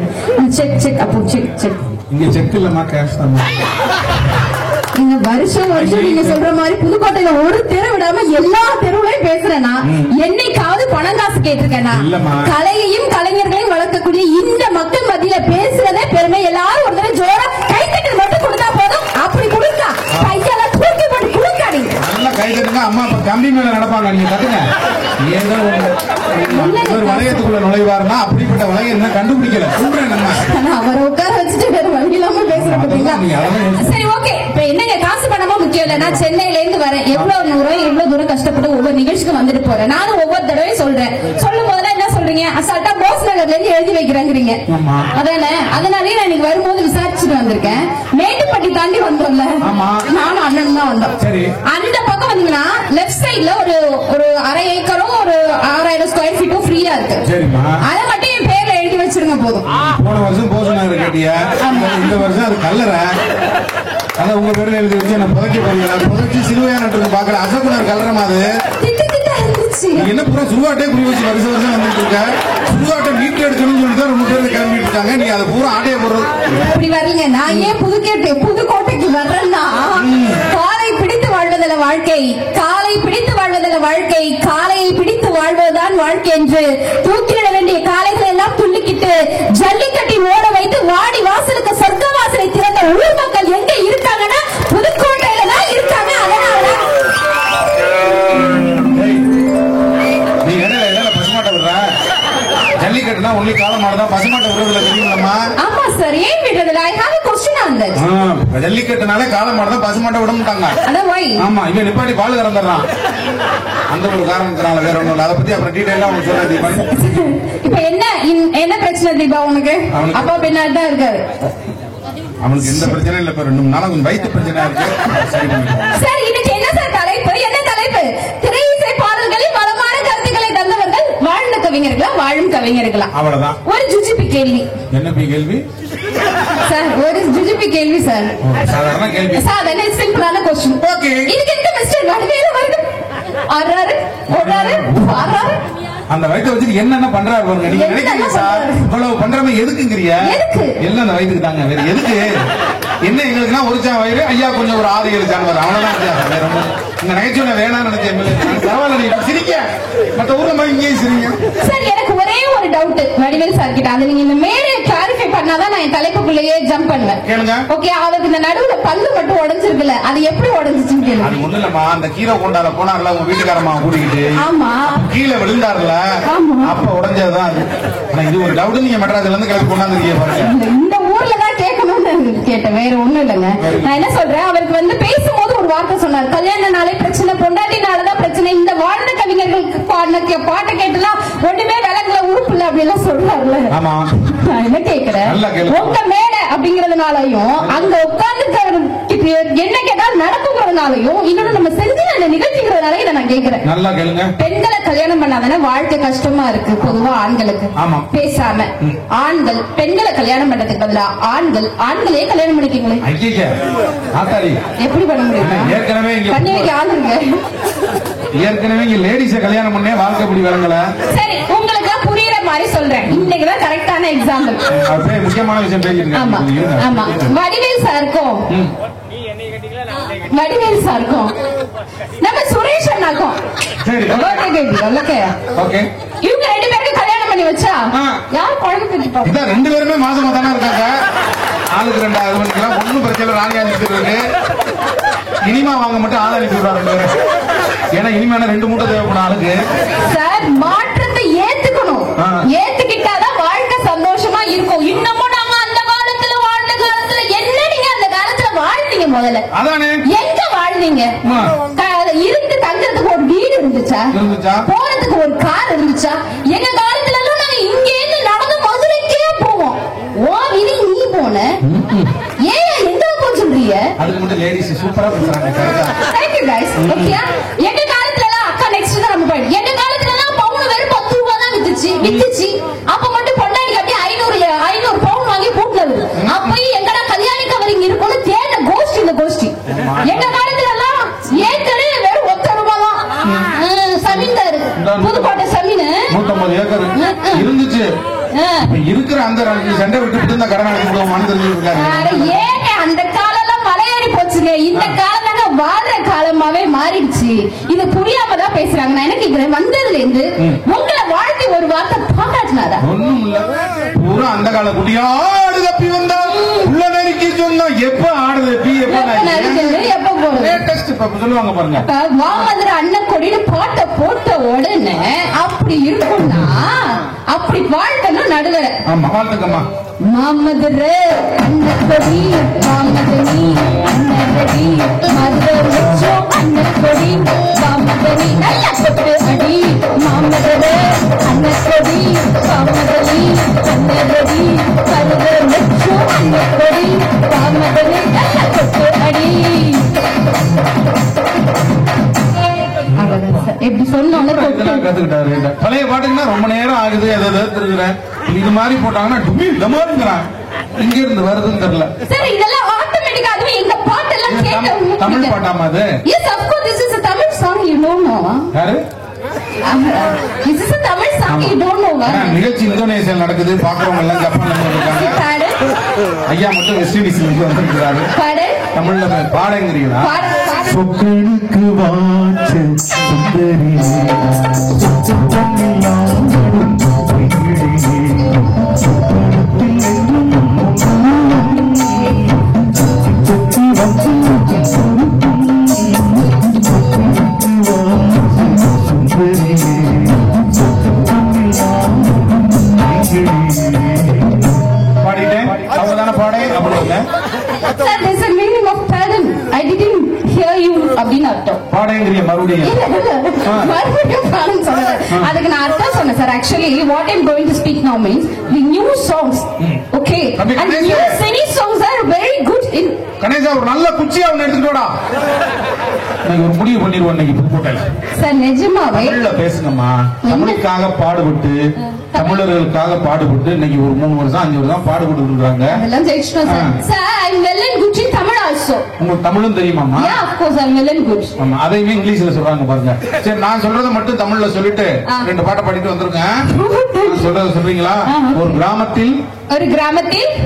செக் செக் அப்போ செக் செக். இங்க செக் இல்லம்மா, கேஷ் தான். நீங்க வருஷம் நீங்க சொல்ற மாதிரி புதுக்கோட்டையில ஒரு தெரு விடாம எல்லா தெருவுலையும் பேசுறேன்னா என்னைக்காவது பணம் காசு கேட்டிருக்கேன்னா? கலையையும் கலைஞர்களையும் வளர்க்கக்கூடிய இந்த மக்கள் மத்தியில பேசுறதே பெருமை. எல்லாரும் ஒரு தடவை ஜோரா கைத்தட்டு மட்டும் கொடுத்தா போதும். அப்படி கொடுத்தா கையால தூக்கி போட்டு கொடுக்காதீங்க. நல்லா கைத்தட்டுங்க. அம்மா இப்ப கம்பி மேல நடப்பாங்க, நீங்க கட்டுங்க. ஏதோ ஒரு வளையத்துக்குள்ள நுழைவாருன்னா அப்படிப்பட்ட வளையம் என்ன கண்டுபிடிக்கல. அவரை உட்கார வச்சுட்டு வேற வழி இல்லாம பேசுறீங்களா? சரி ஓகே. இப்ப என்னங்க காசு பணமா முக்கியம் இல்ல. நான் சென்னையில இருந்து வரேன். எவ்வளவு தூரம் கஷ்டப்பட்டு ஒவ்வொரு நிகழ்ச்சிக்கு வந்துட்டு போறேன். நானும் ஒவ்வொரு தடவை சொல்றேன். சொல்லும் போதெல்லாம் என்ன சொல்றீங்க, அசால்ட்டா போஸ் நகர்ல இருந்து எழுதி வைக்கிறாங்க. கேக்குறீங்க. அதானே, அதனாலே நான் இன்னைக்கு வரும்போது விசாரிச்சுட்டு வந்திருக்கேன். மேட்டுப்பட்டி தாண்டி வந்தோம்ல, நானும் அண்ணன் தான் வந்தோம். அந்த பக்கம் வந்தீங்கன்னா லெப்ட் சைட்ல ஒரு அரை ஏக்கரும் ஒரு 6000 ஸ்கொயர் ஃபீட்டும் ஃப்ரீயா இருக்கு. அதை மட்டும் என் பேர்ல எழுதி வச்சிருங்க போதும். போன வருஷம் போசனாரு கேட்டியா, இந்த வருஷம் அது கல்லற. அத உங்க பேர்ல எழுதி வச்சு என்ன புதைக்க போறீங்களா? புதைச்சி சிலுவையான பாக்குற அசகுனர் கல்லறமா அது. என்ன பூரா சுடுகாட்டே குறி வச்சு வருஷம் வருஷம் வந்துட்டு இருக்க. சுடுகாட்டை மீட்டு எடுக்கணும்னு சொல்லிட்டு தான் ரொம்ப பேர் கிளம்பிட்டு இருக்காங்க. நீ அதை பூரா ஆட்டையை போடுறது அப்படி வரலங்க. நான் ஏன் புதுக்கோட்டைக்கு வர்றேன்னா, காலை பிடித்து வாழ்வதில்ல வாழ்க்கை, காலை பிடித்து வாழ்வதில்ல வாழ்க்கை, காலையை பிடித்து வாழ்வதுதான் வாழ்க்கை என்று தூக்கிட வேண்டிய காலைகளை எல்லாம் துள்ளிக்கிட்டு ஜல்லிக்கட்டி ஓட வைத்து வாடி வாசலுக்கு சொர்க்க வாசலை திறந்த ஊர் மக்கள் எங்க இருக்காங்கன்னா புதுக்கோட்டையில தான் இருக்காங்க. அதனால ஜல்லிக்கட்டுனா ஒன்லி காலம் மாடுதான், பசுமாட்டை விடுறதுல தெரியுங்களா? ஆமா சார், ஏன் விடுறதுல? I have a question on that. ஜல்லிக்கட்டுனாலே காலம் மாடுதான், பசுமாட்டை விட மாட்டாங்க. அதான் வை. ஆமா, இவன் நிப்பாட்டி பால் கறந்துறான். அந்த ஒரு காரணத்தினால, வேற ஒண்ணும் இல்ல. அதை பத்தி அப்புறம் டீடைலா உங்களுக்கு சொல்றேன். இப்ப என்ன பிரச்சனை தீபா உனக்கு? அப்பா பின்னாடி தான் இருக்காரு. அவனுக்கு எந்த பிரச்சனையும் இல்ல. இப்ப 2 3 நாளா கொஞ்சம் வயிற்று பிரச்சனை இருக்கு. சார், இன்னைக்கு என்ன சார் தலைப்பு? என்ன தலைப்பு? திரை இசை பாடல்களில் வளமான கருத்துக்களை தந்தவர்கள் வாழ்ந்த கவிஞர்களா, வாழும் கவிஞர்களா? அவ்வளவுதான். ஒரு ஜுஜிபி கேள்வி. என்ன கேள்வி சார்? ஒரு ஜுஜிபி கேள்வி சார். சாதாரண கேள்வி. சாதாரண சிம்பிளான क्वेश्चन. ஓகே. இதுக்கு எந்த மிஸ்டர் நடுவேல வருது? ஆறாரு ஓடாரு ஆறாரு. அந்த வயிற்று வச்சுட்டு என்னென்ன பண்றாரு பாருங்க. நீங்க நினைக்கிறீங்க சார் இவ்வளவு பண்றமே எதுக்குங்கறிய? எல்லாம் அந்த வயிற்றுக்கு தாங்க. வேற எதுக்கு? என்ன எங்களுக்குன்னா ஒரு சா வயிறு, ஐயா கொஞ்சம் ஒரு 6 7 ஜான்வர் அவ்வளவுதான். வேற இந்த நகைச்சுவை வேணாம்னு நினைச்சேன். பரவாயில்ல, நீங்க சிரிக்க. மற்ற ஊர்ல மாதிரி இங்கேயும் சிரிங்க. சார், எனக்கு ஒரே ஒரு டவுட் வடிவேல் சார் கிட்ட. அது நீங்க இந்த மேலே கிளாரிஃபை பண்ணாதான் நான் என் தலைப்புக்குள்ளேயே ஜம்ப் பண்ணுவேன். கேளுங்க. ஓகே, அவருக்கு இந்த நடுவுல பல்லு மட்டும் உடைஞ்சிருக்குல்ல, அது எப்படி உடைஞ்சிச்சுன்னு கேளுங்க. அது ஒண்ணு இல்லம்மா, அந்த கீரை கொண்டாட போனார்ல உங்க வீட்டுக்காரமா கூட்டிக்கிட்டு, ஆமா, கீழே விழுந்தாருல, அப்ப உடைஞ்சதுதான் அது. ஆனா இது ஒரு டவுட். நீங்க மெட்ராஸ்ல இருந்து கிளம்பி கொண்டாந்துருக்கீங்க பாருங்க. இந்த ஊர்ல தான் கேட்கணும்னு கேட்டேன், வேற ஒண்ணும் இல்லைங்க. நான் என்ன சொல்றேன், அவருக்கு வந்து பேசும்போது ஒரு வார்த்தை சொன்னார், கல்யாண நாளே பிரச்சனை, பொண்டாட்டினாலதான் பிரச்சனை, இந்த வாழ்ந்த கவிஞர்களுக்கு பாட்டை கேட்டுலாம் ஒண்ணுமே விலங்குல உறுப்பு இல்ல அப்படி எல்லாம் சொல்றாருல. நான் என்ன கேக்குறேன், உங்க மேடை அப்படிங்கறதுனாலயும் அங்க உட்கார்ந்து என்ன கேட்டால் நடக்குங்கிறதுனாலையும் இன்னொன்னு நம்ம செஞ்சு அந்த நிகழ்ச்சிங்கிறதுனால இதை நான் கேக்குறேன். நல்லா கேளுங்க. பெண்களை கல்யாணம் பண்ணாதானே வாழ்க்கை கஷ்டமா இருக்கு பொதுவா ஆண்களுக்கு. பேசாம ஆண்கள் பெண்களை கல்யாணம் பண்றதுக்கு பதிலா ஆண்களே கல்யாணம் பண்ணிக்கீங்களே. எப்படி பண்ண முடியும்? பண்ணி வைக்க ஆள் இருக்கு. ஏற்கனவே இங்க லேடிஸ கல்யாணம் பண்ணே வாழ்க்கை அப்படி வரங்கள. சரி, உங்களுக்கு புரியுற மாதிரி சொல்றேன். இன்னைக்குதான் கரெக்டான எக்ஸாம்பிள். அப்படியே முக்கியமான விஷயம் பேசிருக்கேன். ஆமா ஆமா, வடிவேல் சாருக்கும் நம்ம சுரேஷ் அண்ணாக்கும் இவங்க 2 பேருக்கு கல்யாணம் பண்ணி வச்சா யார் குழந்தை பெற்றுப்பாங்க? இதான் 2 பேருமே மாசமா தானே இருக்காங்க. ஆளுக்கு 2000 மணிக்கெல்லாம் ஒன்னும் பிரச்சனை. ராணி அனுப்பிடுறது, இனிமா வாங்க மட்டும் ஆள் அனுப்பி விடுறாங்க. ஏன்னா இனிமான 2 மூட்டை தேவைப்படும் ஆளுக்கு. சார், மாற்றத்தை ஏத்துக்கணும். ஏத்துக்கிட்டாதான் வாழ்க்கை சந்தோஷமா இருக்கும். இன்னமும் நாங்க அந்த காலத்துல வாழ்ந்த காலத்துல என்ன நீங்க அந்த காலத்துல வாழ்ந்தீங்க? முதல்ல அதானே எங்க வாழ்ந்தீங்க? இருந்து தங்கறதுக்கு ஒரு வீடு இருந்துச்சா? போறதுக்கு ஒரு கார் இருந்துச்சா? எங்க காலத்துல எல்லாம் நாங்க இங்க இருந்து நடந்து மதுரைக்கே போவோம். ஓ வீடு நீ போன ஏன் எங்க போய் சொல்றீங்க? அதுக்கு மட்டும் லேடிஸ் சூப்பரா பேசுறாங்க. Thank you guys. ஓகே, எங்க காலத்துல எல்லாம் அக்கா நெக்ஸ்ட் தான் நம்ம போய். எங்க காலத்துல எல்லாம் பவுன் வெறும் 10 ரூபாய் தான் வித்துச்சு. அப்ப மட்டும் பொண்டாட்டி அப்படியே 500 பவுன் வாங்கி போட்டுது. அப்பயும் எங்கடா கல்யாணி கவரிங் இருக்கும்னு தேட கோஷ்டி. இந்த கோஷ்டி எங்க காலத்துல எல்லாம் ஏக்கரே வெறும் 1 ரூபாய் தான். சமீன்தாரு புதுக்கோட்டை சமீன் 150 ஏக்கர் இருந்துச்சு. இருக்கிற அந்த சண்டை விட்டு இந்த கடன் அனுப்பிடுவோம் தெரிஞ்சுருக்காரு. ஏங்க அந்த காலம் எல்லாம் மலையேறி போச்சுங்க. இந்த காலம் தாங்க வாழ்ற காலமாவே மாறிடுச்சு. இது புரியாம தான் பேசுறாங்க. நான் என்ன கேக்குறேன், வந்ததுல இருந்து உங்களை வாழ்க்கை ஒரு வார்த்தை பாராட்டினாரா? ஒண்ணும் இல்ல. பூரா அந்த கால குடியாடு தப்பி வந்தா உள்ள நெருக்கி சொன்னா எப்ப ஆடுது எப்ப போறது லேட்டஸ்ட் சொல்லுவாங்க பாருங்க. வாமதுர அண்ணன் கொடின்னு பாட்டை போட்ட உடனே அப்படி இருக்கும்னா அப்படி வாழ்க்கணும் நடுவர. ஆமா, வாழ்த்துக்கம்மா. மாமதுர அண்ணன் கொடி மாமதனி அண்ணடி மதுரை அண்ணன் கொடி மாமதனி நல்ல கொட்டு அடி. மாமதுர அண்ணன் கொடி மாமதனி அண்ணடி நேரம் ஆகுது அதை திருக்குறேன். இது மாதிரி போட்டாங்கன்னா டுமில் டமாருங்கிறான். இங்க இருந்து வருதுன்னு தெரியல. சரி, இதெல்லாம் ஆட்டோமேட்டிக்கா அதுவும் எங்க பாட்டெல்லாம் கேட்க தமிழ் பாட்டாமா அது? Yes of course this is a Tamil song, you know no? யாரு? This is a Tamil song, you don't know? நிகழ்ச்சி இந்தோனேசியால நடக்குது, பாக்குறவங்க எல்லாம் ஜப்பான்ல இருந்து இருக்காங்க. ஐயா மட்டும் வெஸ்ட் இண்டீஸ்ல இருந்து வந்திருக்கிறாரு. தமிழ்ல பாடங்கிறீங்களா? சொக்கனுக்கு வாச்ச சுந்தரி பாடிட்டேன். அவங்கதான பாடே அப்படிங்க. Sir, there's a meaning of pardon. I didn't hear you அப்படின்னு அர்த்தம். பாடங்கிறிய மறுபடியும் மறுபடியும் பாடம் சொல்லல. அதுக்கு நான் அர்த்தம் சொன்னேன் sir. Actually, what I'm going to speak now means the new songs. Okay. And new Cine songs are very good in. Ganesha ஒரு நல்ல குச்சியா ஒன்னு எடுத்துட்டோடா. நான் ஒரு முடிவு பண்ணிடுவோம் இன்னைக்கு புதுக்கோட்டையில. சார் நிஜமாவே தமிழ்ல பேசுங்கம்மா. தமிழுக்காக பாடுபட்டு தமிழர்களுக்காக பாடுபட்டு இன்னைக்கு ஒரு 3 வருஷம் 5 வருஷம் பாடுபட்டு இருக்காங்க. அதெல்லாம் ஜெயிச்சிட்டோம் sir. Sir I'm well and good in Tamil also. உங்களுக்கு தமிழும் தெரியுமாமா? Yeah, of course I'm well and good. ஆமா, அதையுமே இங்கிலீஷ்ல சொல்றாங்க பாருங்க. சரி, நான் சொல்றத மட்டும் தமிழ்ல சொல்லிட்டு 2 பாட்டை பாடிட்டு வந்துருங்க. சொல்றத சொல்றீங்களா? ஒரு கிராமத்தில்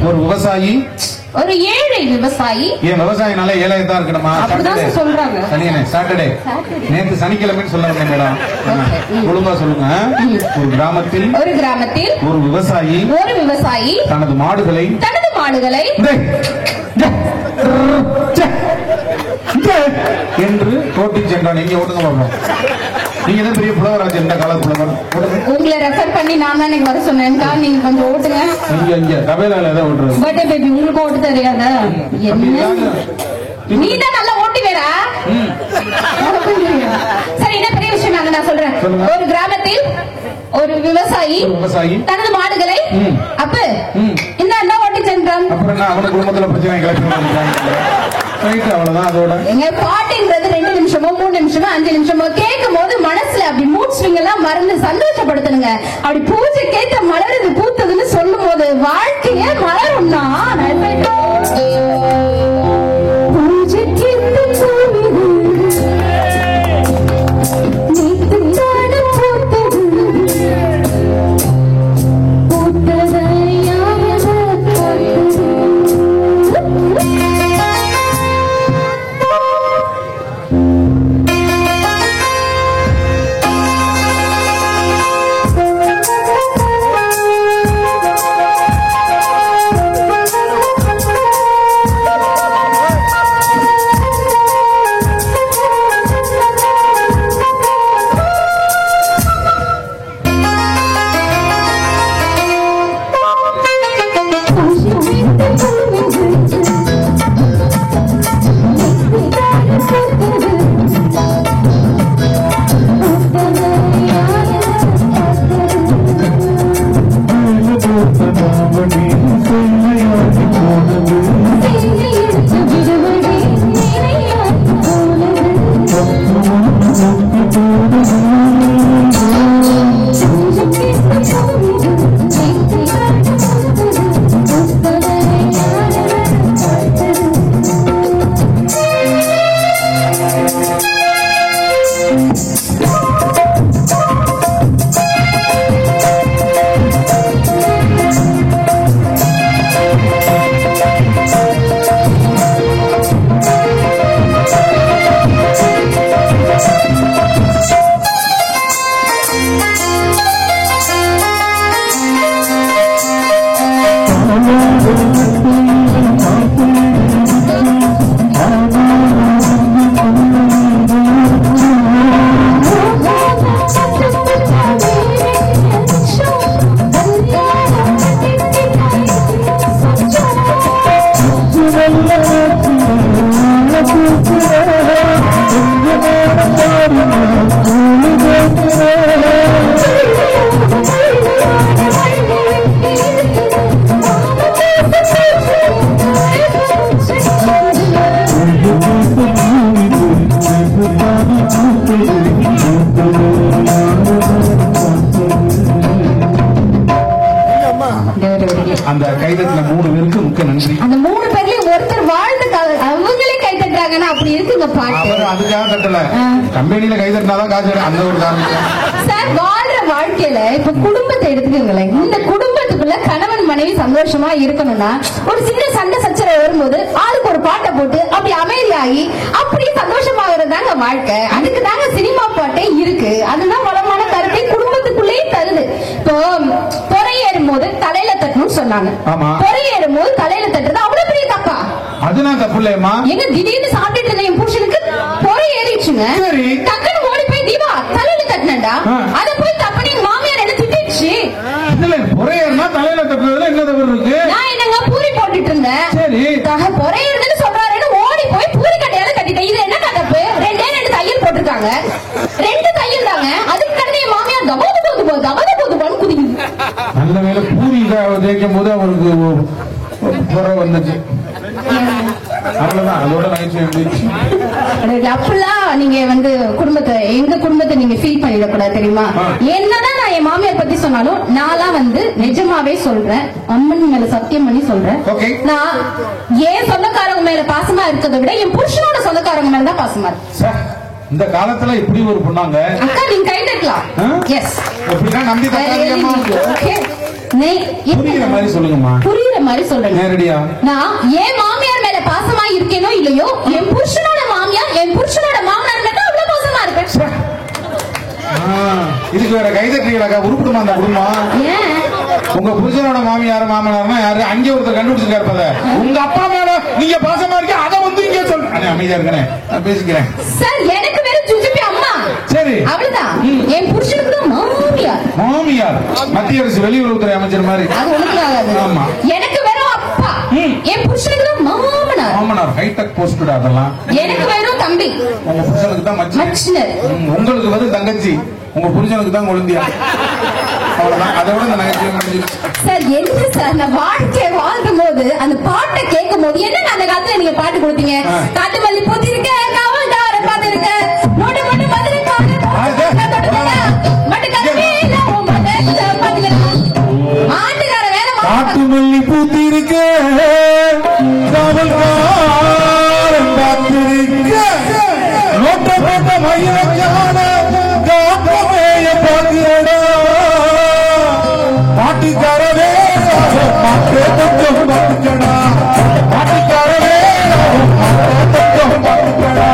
ஒரு விவசாயி, ஒரு ஏழை விவசாயி. ஏன் விவசாயினால ஏழையா தான் இருக்கணுமா? அப்படிதான் சொல்றாங்க. சாட்டர்டே நேத்து சனிக்கிழமைன்னு சொல்ல வந்தேன் மேடம். ஒழுங்கா சொல்லுங்க. ஒரு கிராமத்தில் ஒரு விவசாயி தனது மாடுகளை என்று ஓட்டி சென்றான். நீங்க ஓட்டுங்க பாப்போம். நீங்க தான் பெரிய புலவராஜ் எந்த காலத்து புலவர். உங்களை ரெஃபர் பண்ணி நான் தான் வர சொன்னேன். நீங்க கொஞ்சம் ஓட்டுங்க. இங்க தபேலால ஏதோ ஓட்டுறது. பர்த்டே பேபி உங்களுக்கு ஓட்டு தெரியாத? நீ தான் நல்லா ஓட்டி வேறா. சரி, என்ன பெரிய விஷயம் நான் சொல்றேன். ஒரு கிராமத்தில் ஒரு விவசாயி தனது மாடுகளை அப்ப இந்த ஓட்டி சென்றான். அப்புறம் அவன குடும்பத்துல பிரச்சனை கிளப்பி அவ்வளவுதான். அதோட எங்க பாட்டுன்றது 2 நிமிஷமோ 3 நிமிஷமோ 5 நிமிஷமோ கேட்கும் போது மனசுல அப்படி மூட் ஸ்விங் எல்லாம் மறந்து சந்தோஷப்படுத்தணுங்க. அப்படி பூஜை கேட்ட மலருது பூத்ததுன்னு சொல்லும் போது வாழ்க்கையே மலரும்னா அந்த கைதட்டின 3 பேருக்கு முக்கிய நன்றி. அந்த 3 பேர்லயும் ஒருத்தர் வாழ்ந்து அவங்களே கை தட்டுறாங்கன்னா அப்படி இருக்குங்க பாட்டு. அதுக்காக தட்டல, கம்பெனியில கை தட்டினாதான் காசு, அந்த ஒரு காரணம். சார் வாழ்ற வாழ்க்கையில இப்ப குடும்பத்தை எடுத்துக்கோங்களேன். இந்த குடும்பத்துக்குள்ள கணவன் மனைவி சந்தோஷமா இருக்கணும்னா ஒரு சின்ன சண்டை சச்சரவு வரும்போது ஆளுக்கு ஒரு பாட்டை போட்டு அப்படி அமைதியாகி அப்படியே சந்தோஷமாகறதாங்க வாழ்க்கை. அதுக்கு தாங்க சினிமா பாட்டே இருக்கு. அதுதான் வளமான கருத்தை குடும்பத்துக்குள்ளேயே தருது. இப்போ பொறையேறும் போது தலையில தட்டணும்னு சொன்னாங்க. பொறையேறும் போது தலையில தட்டுறது அவ்வளவு பெரிய தப்பா? அதுதான் தப்பு இல்லையம்மா. எங்க திடீர்னு சாப்பிட்டு இருந்த என் புருஷனுக்கு பொறை ஏறிடுச்சுங்க. டக்குன்னு ஓடி போய் தீபா தலையில தட்டினடா, அத போய் தப்பனி மாமியார் என்ன திட்டிடுச்சு. இதுல பொறையேறினா தலையில தட்டுறதுல என்ன தவறு இருக்கு? நான் என்னங்க பூரி போட்டுட்டு இருந்தேன். சரி பொறையேறுதுன்னு சொல்றாருன்னு ஓடி போய் பூரி கட்டையால கட்டிட்டேன். இது என்ன தப்பு? 2 தையல் போட்டிருக்காங்க, 2 தையல் தாங்க. அதுக்கு கடனை என் மாமியார் தபாது குதிக்குது. நல்ல வேலை பூரி தேய்க்கும் போது அவருக்கு புறை வந்துச்சு, அவ்வளவுதான். அதோட அப்படிலாம் நீங்க குடும்பத்தை எங்க குடும்பத்தை நீங்க ஃபீல் பண்ணிடக்கூடாது தெரியுமா? என்னதான் நான் என் மாமியார் பத்தி சொன்னாலும் நான் நிஜமாவே சொல்றேன், அம்மன் மேல சத்தியம் பண்ணி சொல்றேன். நான் ஏன் சொந்தக்காரங்க மேல பாசமா இருக்கிறத விட என் புருஷனோட சொந்தக்காரங்க மேலதான் பாசமா இருக்கு. இந்த காலத்துல இப்படி ஒரு பொண்ணாங்க அக்கா, நீங்க கை தட்டலாம். எஸ், எப்படின்னா நம்பி தட்டாதீங்கம்மா. புரியுற மாதிரி சொல்லுங்கம்மா. புரியுற மாதிரி சொல்றேன் நேரடியா. நான் என் மாமியார் மேல பாசமா இருக்கேனோ இல்லையோ, என் புருஷனோட மாமியார் என் புருஷனோட மாமனார் மேல அவ்வளவு பாசமா இருப்பேன். இதுக்கு வேற கைதட்டீங்களாக்கா? உருப்பிடுமா அந்த குடும்பம்? உங்க புருஷனோட மாமியார் மாமனார்னா யாரு? அங்கே ஒருத்தர் கண்டுபிடிச்சிருக்காரு. உங்க அப்பா மேல நீங்க பாசமா இருக்க, அதை இங்க சொல்லு. அமைதியா இருக்கேன், நான் பேசிக்கிறேன் சார். எனக்கு வேற ஜுஜுபி அம்மா. சரி, அவ்வளவுதான். என் புருஷனுக்கு தான் மாமியார். மாமியார் மத்திய அரசு வெளியுறவுத்துறை அமைச்சர் மாதிரி. அது ஒண்ணுக்கு ஆகாது. ஆமா, எனக்கு வெறும் அப்பா. என் புருஷனுக்கு தான் மாமனார். மாமனார் ஹைடெக் போஸ்ட். அதெல்லாம் எனக்கு வெறும் தம்பி. உங்க புருஷனுக்கு தான் மச்சினர். உங்களுக்கு வெறும் தங்கச்சி, உங்க புருஷனுக்கு தான் குழந்தையா. அவ்வளவுதான். அதை விட இந்த நகைச்சுவை முடிஞ்சிருச்சு. சார் என்ன சார், நான் வாழ்க்கை வாழ்க்கும் போது அந்த பாட்டை கேட்கும் போது என்ன அந்த காலத்துல நீங்க பாட்டு கொடுத்தீங்க? காட்டு மல்லி பூத்தி இருக்க, காவல்கார பாத்து இருக்க, நோட்டு போட்டு பதிலுக்காக மாட்டுக்கார வேலை. காட்டு மல்லி பூத்தி இருக்க, காவல்கார பாத்திருக்க, நோட்ட போட்ட மயிலக்கான காக்கமேய பாக்கிறடா, பாட்டிக்காரவே மாட்டே தத்துவம் பார்த்துக்கடா, பாட்டிக்காரவே மாட்டே தத்துவம் பார்த்துக்கடா,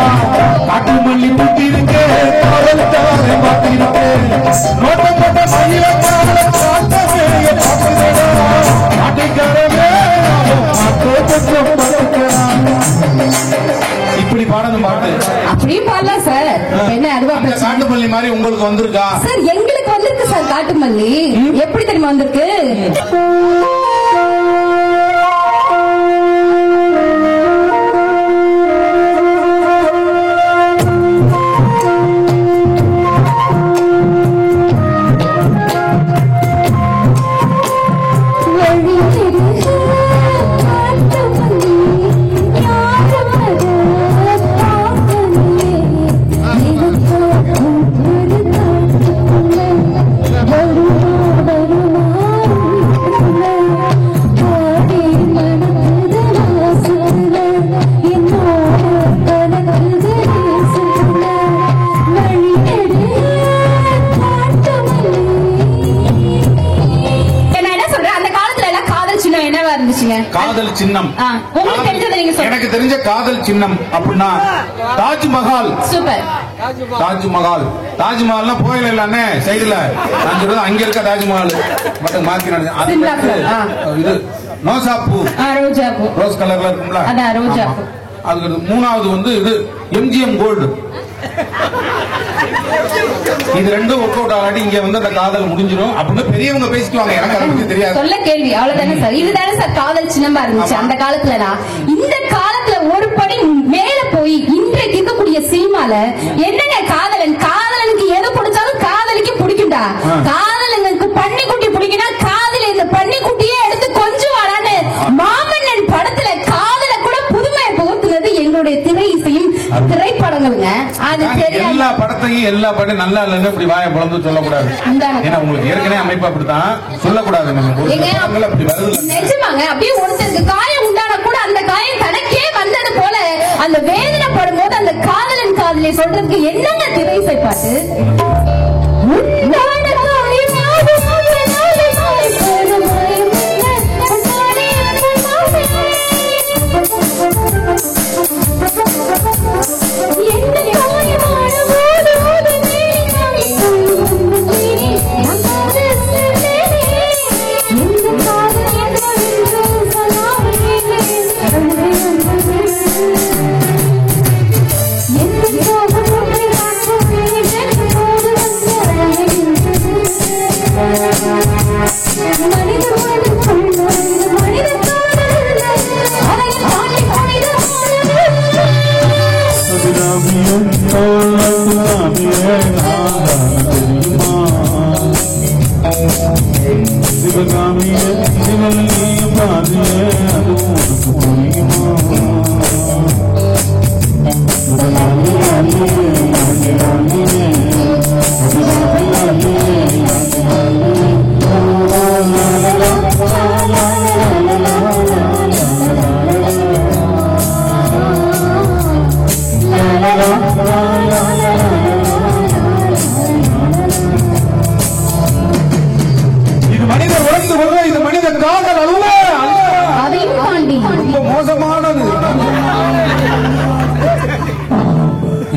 காட்டு மல்லி பூத்தி இருக்க, காவல்கார பாத்திருக்க, நோட்ட போட்ட மயிலக்கான காக்கமேய பாக்கிறடா, பாட்டிக்காரவே மாட்டே தத்துவம் பார்த்துக்கடா. இப்படி பாடணும் பாட்டு. அப்படியும் பாடலாம் சார். என்ன அதுவா காட்டுமல்லி மாதிரி உங்களுக்கு வந்திருக்கா? சார் எங்களுக்கு வந்திருக்கு சார் காட்டுமல்லி. எப்படி தெரியுமா வந்திருக்கு? காதல் சின்னம். எனக்கு தெரிஞ்ச காதல் சின்னம் அப்படின்னா தாஜ்மஹால். சூப்பர். தாஜ்மஹால். தாஜ்மஹால்னா போயில இல்ல சைடுல அங்க இருக்க தாஜ்மஹால் மட்டும் மாத்தினாங்க. இது ரோசாப்பூ, ரோஸ் கலர்ல இருக்கும்ல, அதுக்கு 3வது இது எம்ஜிஎம் கோல்டு. இது ரெண்டும் ஒர்க் அவுட் ஆகாட்டி இங்க அந்த காதல் முடிஞ்சிடும் அப்படின்னு பெரியவங்க பேசிக்குவாங்க. எனக்கு அதை பத்தி தெரியாது. சொல்ல கேள்வி அவ்வளவுதானே சார். இதுதானே சார் காதல் சின்னமா இருந்துச்சு அந்த காலத்துல. இந்த காலத்துல ஒரு படி மேல போய் இன்றைக்கு இருக்கக்கூடிய சினிமால என்னங்க காதலனுக்கு எது பிடிச்சாலும் காதலிக்கு பிடிக்கும்டா. காதலனுக்கு பன்னிக்குட்டி பிடிக்கும்னா காதல இந்த பன்னிக்குட்டியே எடுத்து கொஞ்சம் வாடான்னு மாமன்னன் படத்துல காதல கூட புதுமையை புகுத்துனது எங்களுடைய திரை இசையும் திரைப்படங்களுங்க. அது தெரியாது. எல்லா படத்தையும் எல்லா படம் நல்லா இல்லைன்னு இப்படி வாயை பிளந்து சொல்லக்கூடாது. ஏன்னா உங்களுக்கு ஏற்கனவே அமைப்பு அப்படித்தான் சொல்லக்கூடாது. அப்படி வருது நிஜமாங்க. அப்படியே ஒருத்தருக்கு காயம் உண்டான கூட அந்த காயம் தனக்கே வந்தது போல அந்த வேதனைப்படும் போது அந்த காதலன் காதலை சொல்றதுக்கு என்னங்க திரைசை பாட்டு.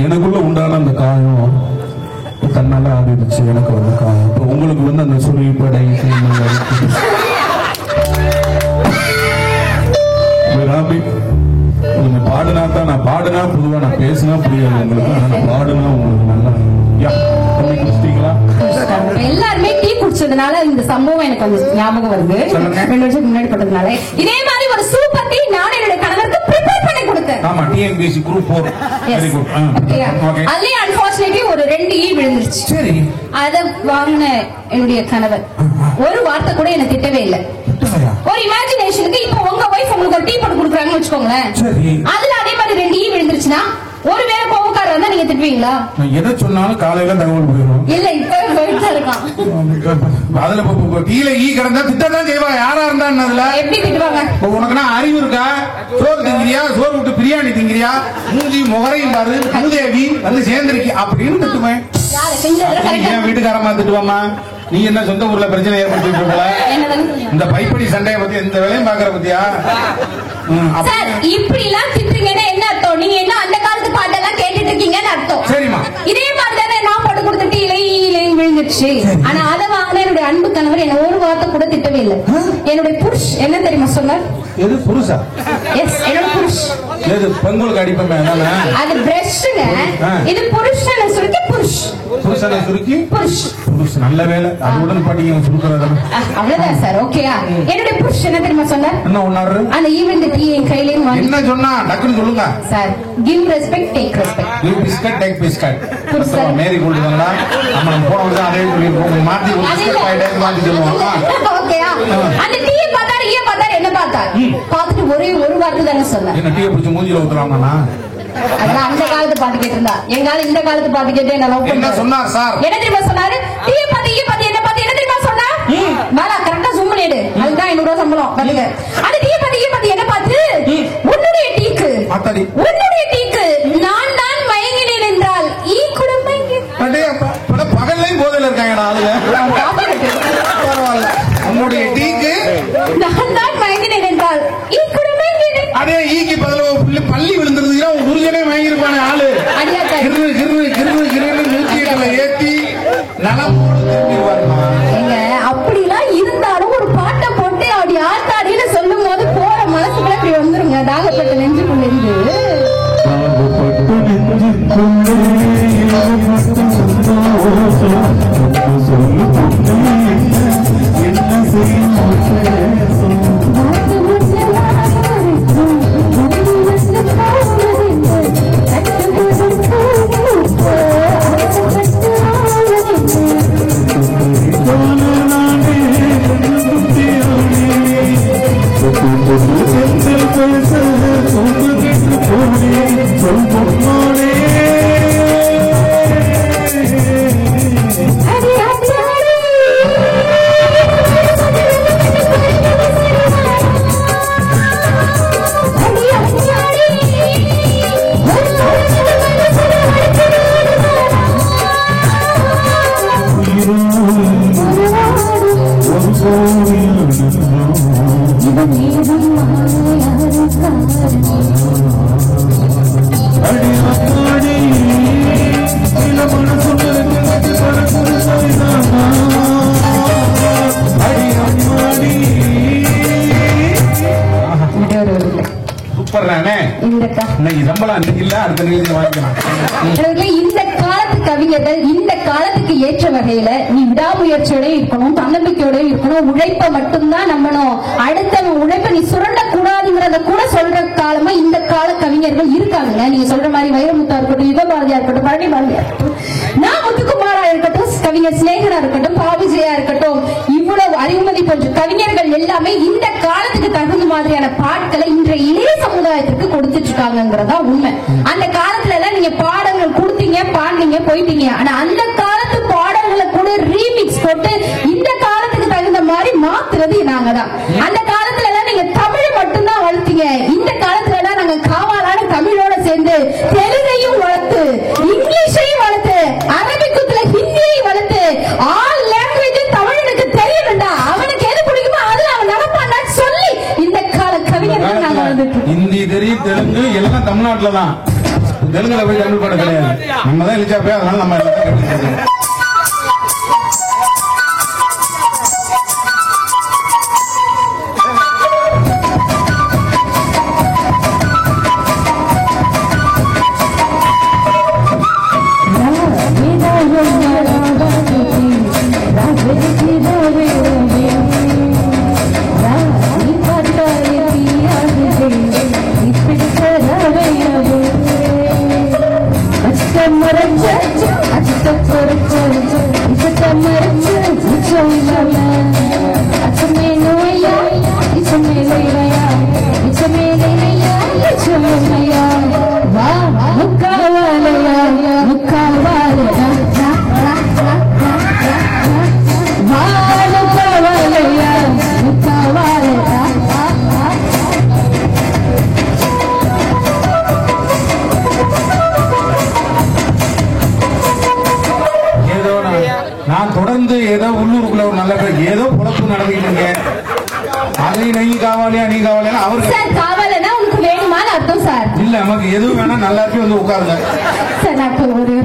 எனக்குள்ள உண்டான அந்த காயம் தன்னால ஆரம்பிச்சு எனக்கு வந்து காயம். இப்போ உங்களுக்கு வந்து அந்த சுழிப்படை நீங்க பாடுனா தான் நான் பாடுனா பொதுவா நான் பேசினா புரியாது உங்களுக்கு. நான் பாடுனா உங்களுக்கு நல்லா எல்லாருமே டீ குடிச்சதுனால இந்த சம்பவம் எனக்கு வந்து ஞாபகம் வருது. 2 வருஷம் முன்னாடி பட்டதுனால இதே மாதிரி ஒரு சூப்பர் டீ நான் என்னோட கணவருக்கு ப்ரிப்பேர் பண்ணி கொடுத்தேன். ஆமா, டிஎன்பிஎஸ்சி குரூப் 4. Very good. அதுலயே அன்பார்ச்சுனேட்லி ஒரு 2 ஈ விழுந்துருச்சு. சரி, அத வாங்கின என்னுடைய கணவர் ஒரு வார்த்தை கூட என்ன திட்டவே இல்லை. ஒரு இமேஜினேஷனுக்கு இப்ப உங்க வைஃப் உங்களுக்கு ஒரு டீ போட்டு கொடுக்குறாங்கன்னு வச்சுக்கோங்களேன். அதுல அதே மாதிரி 2 ஈ விழுந்துருச்சுன்னா ஒருவேளை கோவக்காரர் வந்தா நீங்க திட்டுவீங்களா? எதை சொன்னாலும் காலையில தகவல் போயிடும். இல்ல இப்ப போயிட்டு இருக்கான். அதுல டீல ஈ கிடந்தா திட்டதான் செய்வா. யாரா இருந்தா அதுல எப்படி திட்டுவாங்க? உனக்குன்னா அறிவு இருக்கா? சோறு திங்கிறியா? சோறு விட்டு பிரியாணி திங்கிறியா? மூஞ்சி முகரையும் பாரு, மூதேவி வந்து சேர்ந்திருக்கி அப்படின்னு திட்டுவேன். என் வீட்டுக்காரமா திட்டுவாமா? நீ என்ன சொந்த ஊர்ல பிரச்சனை ஏற்படுத்திட்டு இருக்கல? இந்த பைப்படி சண்டையை பத்தி எந்த வேலையும் பாக்குற பத்தியா? இப்படி எல்லாம் திட்டுறீங்கன்னா என்ன அர்த்தம்? நீங்க என்ன அந்த காலத்து பாட்டெல்லாம் கேட்டுட்டு இருக்கீங்கன்னு அர்த்தம். சரிமா, இதே மாதிரி தானே நான் போட்டு கொடுத்துட்டு இலை விழுந்துச்சு. ஆனா அதை வாங்கின என்னுடைய அன்பு கணவர் என்ன ஒரு வார்த்தை கூட திட்டவே இல்லை. என்னுடைய புருஷ் என்ன தெரியுமா சொன்னார்? எது புருஷா? எஸ், என்னோட புருஷ். எது பெண்களுக்கு அடிப்பமே? அது பிரஷ்ங்க. இது புருஷனை சுருக்கி புருஷ். புருஷனை சுருக்கி புருஷ். புருஷ் நல்ல வேலை. அதுடன் படிங்க சுருக்குறது. அவ்வளவுதான் சார். ஓகேயா? என்னுடைய புருஷ் என்ன தெரியுமா சொன்னார்? என்ன ஒன்னாரு? அந்த ஈவென்ட் டீ என் கையிலேயும் வாங்கி என்ன சொன்னா டக்குன்னு சொல்லுங்க சார். Give respect, take respect. Give biscuit, take biscuit. Marie கொடுத்தாங்களா? நம்ம போன வருஷம் அதே சொல்லி மாத்தி மாத்தி சொல்லுவாங்க. ஓகேயா? அந்த டீ பார்த்தாரு, ஈ பார்த்தாரு, என்ன பார்த்தாரு? பார்த்துட்டு ஒரே ஒரு வார்த்தை தானே சொன்னார். என்ன டீயை பிடிச்சி மூஞ்சில ஊத்துறாங்கன்னா? அதெல்லாம் அந்த காலத்து பாட்டு கேட்டிருந்தா. எங்கால இந்த காலத்து பாட்டு கேட்டு என்ன சொன்னார் சார்? என்ன தெரியுமா சொன்னாரு? டீயை பார்த்து ஈ பார்த்து என்ன பார்த்து என்ன தெரியுமா சொன்னா? மேல கரெக்டா ஜூம் பண்ணிடு. அதுதான் 500 ரூபாய் சம்பளம். பாருங்க, அந்த டீயை பார்த்து ஈ பார்த்து என்ன பார்த்து? உன்னுடைய டீக்கு, உன்னுடைய டீக்கு நான் தான் மயங்கினேன் என்றால் ஈ கூட பகல்லையும் போதையில இருக்காங்கடா ஆளுங்க. பரவாயில்ல, உன்னுடைய டீக்கு நான் தான் மயங்கினேன் என்றால் ஈ கூட மயங்கினேன். அதே ஈக்கு பதில் பள்ளி விழுந்துருந்தீங்கன்னா உன் குருஜனே மயங்கிருப்பானே ஆளு. கிரு கிரு கிரு கிருன்னு நிறுத்தியில ஏத்தி நலமோடு திரும்பிடுவாருமா. அப்படிலாம் இருந்தாலும் ஒரு பாட்டை போட்டு அப்படி ஆத்தாடின்னு சொல்லும் போது போற மனசுக்குள்ள இப்படி வந்துருங்க. தாகப்பட்ட நெஞ்சுக்குள்ள இருந்து இருக்கா? இன்னைக்கு சம்பளம் இன்னைக்கு இல்ல, அடுத்த நிகழ்ச்சி வாங்கிக்கலாம். இந்த காலத்து கவிஞர்கள் இந்த காலத்துக்கு ஏற்ற வகையில நீ விடாமுயற்சியோட இருக்கணும், தன்னம்பிக்கையோட இருக்கணும், உழைப்ப மட்டும்தான் நம்பணும், அடுத்த உழைப்ப நீ சுரண்ட கூடாதுங்கிறத கூட சொல்ற காலமா இந்த கால கவிஞர்கள் இருக்காங்க. நீங்க சொல்ற மாதிரி வைரமுத்தா இருக்கட்டும், யுகபாரதியா இருக்கட்டும், பழனி பாரதியா இருக்கட்டும், நான் முத்துக்குமாரா இருக்கட்டும், கவிஞர் சிநேகனா இருக்கட்டும், பாவிஜயா இருக்கட்டும், இவ்வளவு அறிவுமதி போன்ற கவிஞர்கள் எல்லாமே இந்த காலத்துக்கு தகுந்த மாதிரியான பாட்களை இன்றைய இளைய சமுதாயத்திற்கு கொடுத்துட்டு இருக்காங்கிறதா உண்மை. அந்த காலத்துல எல்லாம் நீங்க பாடல்கள் கொடுத்தீங்க, பாடுனீங்க, போயிட்டீங்க. ஆனா அந்த காலத்து பாடல்களை கூட ரீமிக்ஸ் போட்டு இந்த காலத்துக்கு தகுந்த மாதிரி மாத்துறது நாங்க தான். அந்த காலத்துல எல்லாம் நீங்க தமிழ் மட்டும்தான் வளர்த்தீங்க, இந்த காலத்துல எல்லாம் நாங்க காவாலான தமிழோட சேர்ந்து தெலுங்கையும் வளர்த்து, இங்கிலீஷையும் வளர்த்து, அரபிக்குத்துல ஹிந்தியையும் வளர்த்து, ஆல் லாங்குவேஜ் தமிழனுக்கு தெரியணும்டா, அவனுக்கு எது பிடிக்குமோ அதுல அவன் நடப்பான்னு சொல்லி இந்த கால கவிஞர்கள் நாங்க வந்துட்டு ஹிந்தி தெரியும், தெலுங்கு எல்லாம் தமிழ்நாட்டுல தான். தெலுங்குல போய் தமிழ் பாடம் கிடையாது. நம்ம தான் இழிச்சா போய், அதனால நம்ம எல்லாத்தையும் ஏதோ உள்ளூருக்குள்ள ஒரு நல்ல பேர் ஏதோ பொழப்பு நடந்துக்கிட்டு அதையும் நீ காவாலியா நீ காவாலியா அவருக்கு காவாலனா உனக்கு வேணுமான்னு அர்த்தம் சார். இல்ல நமக்கு எதுவும் வேணா நல்லா இருக்கு வந்து உட்காருங்க சார். நான்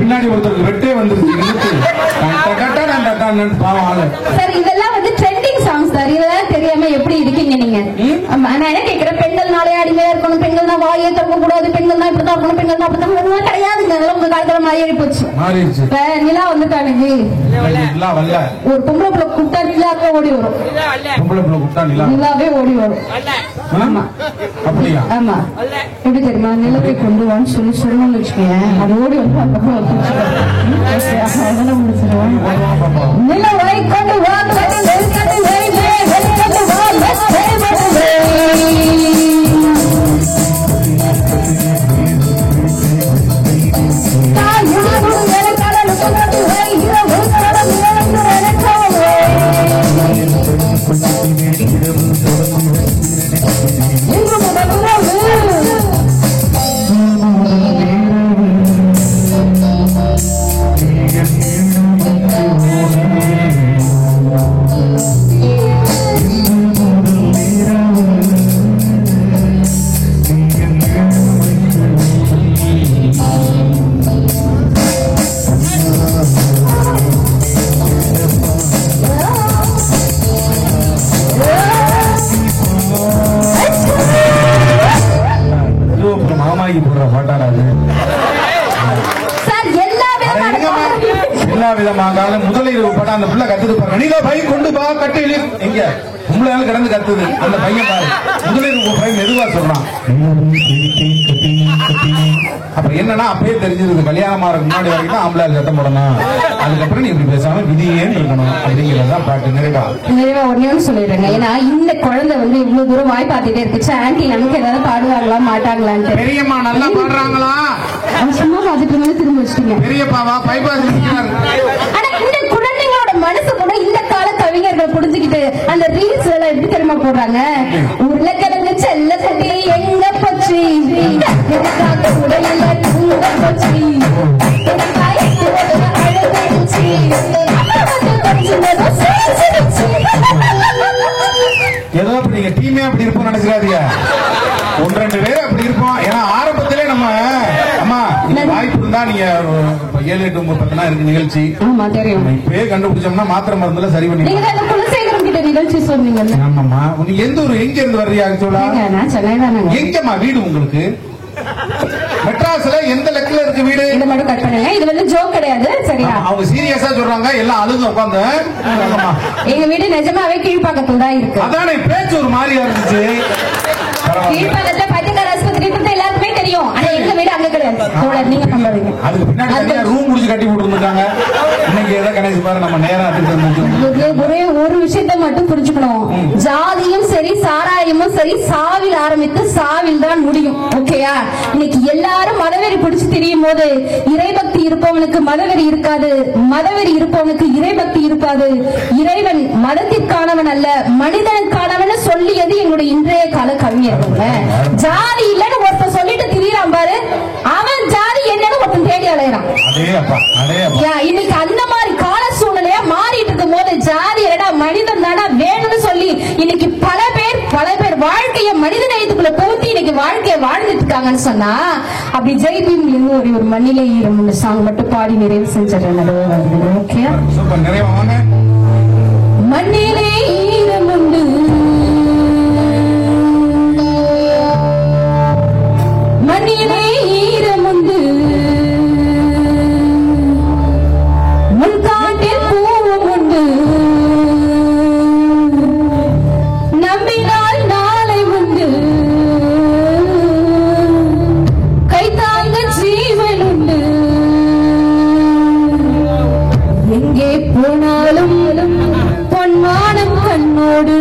பின்னாடி ஒருத்தருக்கு வெட்டே வந்துருச்சு பாவம் ஆளு சார். இதெல்லாம் வந்து ட்ரெண்டிங் சாங்ஸ் சார். இதெல்லாம் தெரியாம எப்படி இருக்கீங்க நீங்க? நான் என்ன கேட்கிறேன், பெண்கள் நாளே அடிமையா இருக்கணும், பெண்கள் தான் வாயை திறக்க கூடாது, பெண்கள் தான் இப்படிதான் இருக்கணும், பெண்கள் தான் அப்படிதான் கிடையாதுங்க. அதெல்லாம் உங்க காலத்துல மாறி போச்சு. இப்ப நிலா வந்துட்டானுங்க, ஒரு பொம்பளை பிள்ளை கூப்பிட்டா நிலாவே ஓடி வரும். பொம்பளை பிள்ளை கூப்பிட்டா நிலாவே ஓடி வரும். ஆமா அப்படியா? ஆமா. எப்படி தெரியுமா? நிலவை கொண்டு வான்னு சொல்லி சொல்லணும்னு வச்சுக்கோங்க, அது ஓடி வந்து அந்த அதெல்லாம் முடிச்சிருவோம். நிலவை கொண்டு வா முதலிரவு படம் அந்த பிள்ளை கத்துது பாருங்க. நீங்க பை கொண்டு பா கட்டில எங்க உங்களால கிடந்து கத்துது அந்த பையன் பாரு. முதலிரவு பையன் மெதுவா சொல்றான். அப்ப என்னன்னா அப்பயே தெரிஞ்சது கல்யாணமா இருக்கு முன்னாடி வரைக்கும் ஆம்பளை சத்தம் போடணும், அதுக்கப்புறம் நீ இப்படி பேசாம விதியே இருக்கணும் அப்படிங்கறதான் பாட்டு. நிறைவா ஒன்னே சொல்லிடுறேங்க. ஏன்னா இந்த குழந்தை வந்து இவ்வளவு தூரம் வாய் பார்த்துட்டே இருக்கு. ஆண்டி நமக்கு ஏதாவது பாடுவாங்களா மாட்டாங்களான்னு. பெரியம்மா நல்லா பாடுறாங்களா? சும்மா பார்த்துட்டு திரும்ப வச்சுட்டீங்க. பெரியப்பாவா பைபாஸ் ஆனா இந்த குழந்தைங்களோட மனசு கூட இந்த கால கவிஞர்கள் புரிஞ்சுக்கிட்டு அந்த ரீல்ஸ் எல்லாம் எப்படி தெரியுமா போடுறாங்க? உருளைக்கிழங்கு செல்ல கட்டி எங்க போச்சு, உடையில தூங்க போச்சு, ஏதோ நீங்க டீமே அப்படி இருப்போம் நினைச்சிடாதீங்க. ஒன்று ரெண்டு பேர் அப்படி இருப்போம். ஏன்னா ஆரம்பத்திலே நம்ம அம்மா வாய்ப்பு இருந்தா நீங்க 7, 8, 9 இருக்கு நிகழ்ச்சி. இப்பவே கண்டுபிடிச்சோம்னா மாத்திரை மருந்துல சரி பண்ணி நிகழ்ச்சி சொன்னீங்க. ஆமாம்மா. நீங்க எந்த ஊர், எங்க இருந்து வர்றீங்க? எங்கம்மா வீடு உங்களுக்கு? மெட்ராஸ்ல எந்த லெக்கில் இருக்கு வீடு? இதை மட்டும் கட் பண்ணுங்க. இது வந்து ஜோக் கிடையாது, சரியா? அவங்க சீரியஸா சொல்றாங்க, எல்லாம் அழுது உட்காந்து. எங்க வீடு நிஜமாவே கீழ்பாக்கத்துல தான் இருக்கு. அதானே பேச்சு ஒரு மாதிரியா இருந்துச்சு. கீழ்பாக்கத்துல பைத்தியக்கார ஆஸ்பத்திரி எல்லாருக்குமே தெரியும். ஆனா எங்க வீடு அங்க கிடையாது. நீங்க பண்றீங்க. அதுக்கு பின்னாடி ரூம் முடிச்சு கட்டி போட்டுருந்தாங்க. இன்னைக்கு எதை கணேஷ் பாரு, நம்ம நேரா ஒரே ஒரு விஷயத்தை மட்டும் புரிஞ்சுக்கணும். ஜாதியும் சரி சாராயமும் சரி சாவில் ஆரம்பித்து சாவில் தான் முடியும். ஓகேயா? இன்னைக்கு எல்லாரும் மதவெறி பிடிச்சு திரியும் போது இறைபக்தி இருப்பவனுக்கு மதவெறி இருக்காது, மதவெறி இருப்பவனுக்கு இறைபக்தி இருக்காது. இறைவன் மதத்திற்கானவன் அல்ல, மனிதனுக்கானவன் சொல்லியது எங்களுடைய இன்றைய கால கவிஞர்கள். ஜாதி இல்லன்னு ஒருத்தர் சொல்லிட்டு திரியான் பாரு, அவன் ஜாதி என்னன்னு ஒருத்தன் தேடி அலையறான். இன்னைக்கு அந்த மாதிரி கால சூழ்நிலையா மாறிட்டு இருக்கும் போது ஜாதி என்னடா மனிதன் தானா வேணும்னு சொல்லி இன்னைக்கு பல பேர் வாழ்க்கைய மனித நேயத்துக்குள்ள புகுத்தி இன்னைக்கு வாழ்க்கைய வாழ்ந்துட்டு இருக்காங்கன்னு சொன்னா, அப்படி ஜெய்பீம் ஒரு மண்ணிலே ஈரம் சாங் மட்டும் பாடி நிறைவு செஞ்சிடறேன். ஓகே, மண்ணிலே ஈரம் உண்டு, மண்ணிலே ஈரம் உண்டு, முன்காட்டில் பூவும் உண்டு, நம்பினால் நாளை உண்டு, கைத்தாங்க ஜீவன் உண்டு, எங்கே போனாலும் பொன்மானம் கண்ணோடு,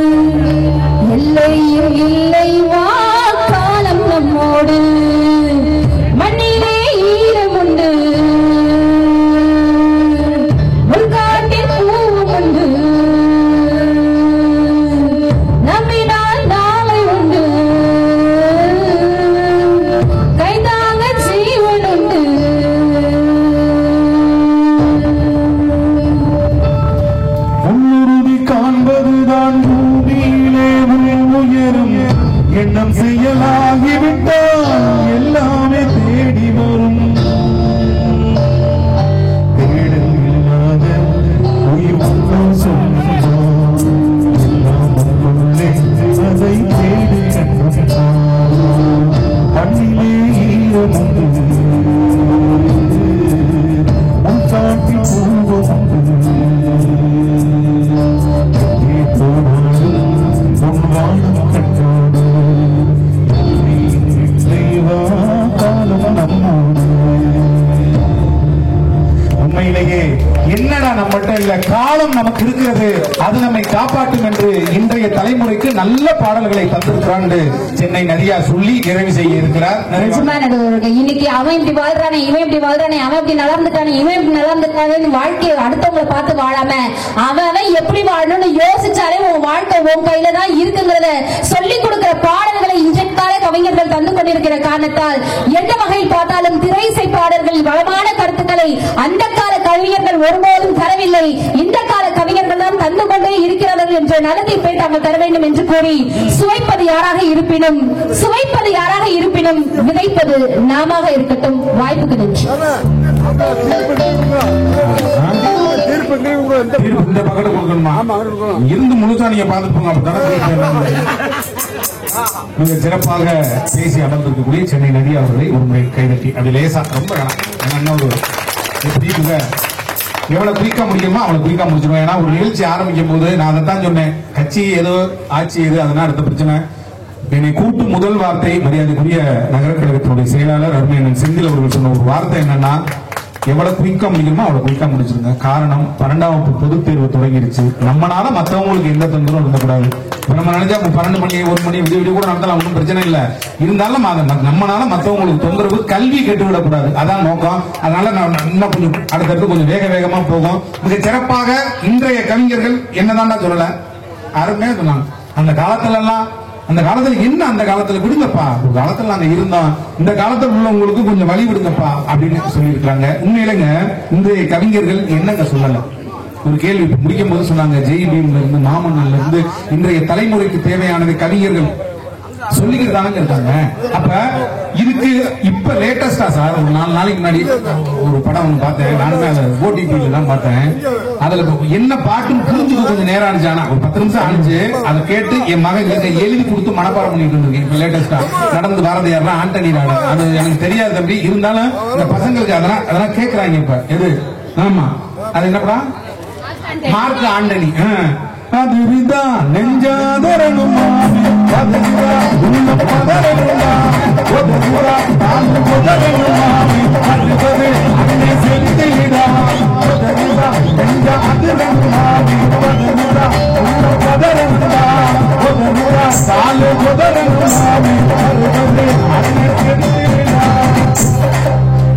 எல்லையும் இல்லை வா காலம் நம்மோடு, மண்ணிலே ஈரம் உண்டு, முன்காட்டில் பூவும் உண்டு, நம்பினால் நாளை உண்டு, கைதாங்க ஜீவன் உண்டு. முன்னுறுதி காண்பதுதான் பூமியிலே உயரும் எண்ணம் செயலாகிவிட்டால் எல்லாமே தேடி வரும். தேடல் இல்லாத உயிர் சொல்லுவான், எல்லாம் உள்ளே அதை தேடி கண்டான். மண்ணிலே ஈரமுண்டு, முன்காட்டி பூவும் உண்மையிலேயே என்னடா நம்மகிட்ட இல்ல, காலம் நமக்கு இருக்கிறது, அது நம்மை காப்பாற்றும் என்று இன்றைய தலைமுறைக்கு நல்ல பாடல்களை தந்திருக்கிறான் சென்னை நதியா சொல்லி நிறைவு செய்ய இருக்கிறார். இன்னைக்கு அவன் இப்படி வாழ்றானே, இவன் இப்படி வாழ்றானே, அவன் இப்படி நடந்துட்டானே, இவன் இப்படி நடந்துட்டானே, வாழ்க்கையை அடுத்தவங்களை பார்த்து வாழாம அவன் எப்படி வாழணும்னு யோசிச்சாலே உன் வாழ்க்கை உன் கையில தான் இருக்குங்கிறத சொல்லிக் கொடுக்கிற பாடல்களை இன்றைக்கால கவிஞர்கள் தந்து கொண்டிருக்கிற காரணத்தால் எந்த வகையில் பார்த்தாலும் திரைசை பாடல்கள் வளமான கருத்துக்களை அந்த கால கவிஞர்கள் ஒருபோதும் தரவில்லை, இந்த கால கவிஞர்கள் தான் தந்து கொண்டே இருக்கிறார்கள் என்ற நலத்தை தாங்கள் தர வேண்டும் என்று கூறி, சுவைப்பது யாராக இருப்பினும் விதைப்பது நாம இருக்கட்டும். வாய்ப்புக்கு நன்றி. இந்த பக்கத்து கொடுக்கணுமா இருந்து முழுசா நீங்க பார்த்துட்டு மிக சிறப்பாக பேசி அமர்ந்திருக்கக்கூடிய சென்னை நதி அவர்களை ஒரு முறை கைதட்டி அப்படி லேசா ரொம்ப எவ்வளவு குயிக்கா முடியுமோ அவ்வளவு குயிக்கா முடிச்சிடும். ஏன்னா ஒரு நிகழ்ச்சி ஆரம்பிக்கும் போது நான் அதைத்தான் சொன்னேன், கட்சி ஏதோ ஆட்சி எது அதெல்லாம் அடுத்த பிரச்சனை. என்னை கூட்டு முதல் வார்த்தை மரியாதைக்குரிய நகர கழகத்தினுடைய செயலாளர் அருமையண்ணன் செந்தில் அவர்கள் சொன்ன ஒரு வார்த்தை என்னன்னா, எவ்வளவு குயிக்கா முடிக்கணுமோ அவ்வளவு குயிக்கா முடிச்சிருங்க. காரணம் 12ஆம் வகுப்பு பொதுத் தேர்வு தொடங்கிருச்சு. நம்மளால மற்றவங்களுக்கு எந்த தொந்தரவும் இருந்தக்கூடாது. நம்ம நினைச்சா 12 மணி 1 மணி விடிய கூட நடத்தலாம், ஒன்றும் பிரச்சனை இல்லை. இருந்தாலும் நம்மளால மற்றவங்களுக்கு தொந்தரவு கல்வி கெட்டுவிடக்கூடாது, அதான் நோக்கம். அதனால நான் இன்னும் கொஞ்சம் அடுத்தடுத்து கொஞ்சம் வேகமா போகும். மிக சிறப்பாக இன்றைய கவிஞர்கள் என்னதான்டா சொல்லல, அருமையா சொன்னாங்க. அந்த காலத்துல என்ன, அந்த காலத்துல விடுங்கப்பா, ஒரு காலத்துல நாங்க இருந்தோம், இந்த காலத்துல உள்ளவங்களுக்கு கொஞ்சம் வழி விடுங்கப்பா அப்படின்னு சொல்லியிருக்காங்க. உண்மையிலங்க இன்றைய கவிஞர்கள் என்னங்க சொல்லல. ஒரு கேள்வி முடிக்கும் போது சொன்னாங்க, ஜெய்பீம்ல இருந்து மாமன்னன்ல இருந்து இன்றைய தலைமுறைக்கு தேவையானது கவிஞர்கள் சொல்லிக்கிறதாங்க இருக்காங்க. அப்ப இதுக்கு இப்ப லேட்டஸ்டா சார் ஒரு 4 நாளைக்கு முன்னாடி ஒரு படம் ஒன்று பார்த்தேன். நானுமே அதை ஓடிடில தான் பார்த்தேன். அதுல என்ன பாட்டுன்னு புரிஞ்சுக்க கொஞ்சம் நேரம் ஆனிச்சு. ஆனா ஒரு 10 நிமிஷம் ஆனிச்சு. அதை கேட்டு என் மகன் எழுதி கொடுத்து மனப்பாடம் பண்ணிட்டு இருந்திருக்கேன். இப்ப லேட்டஸ்டா நடந்து பாரதியார்னா ஆண்டனி ராடா, அது எனக்கு தெரியாது தம்பி. இருந்தாலும் இந்த பசங்களுக்கு அதெல்லாம் கேட்கறாங்க. இப்ப எது ஆமா அது என்னப்பா மார்க் ஆண்டனி. அதுதான் நெஞ்சாதரணும்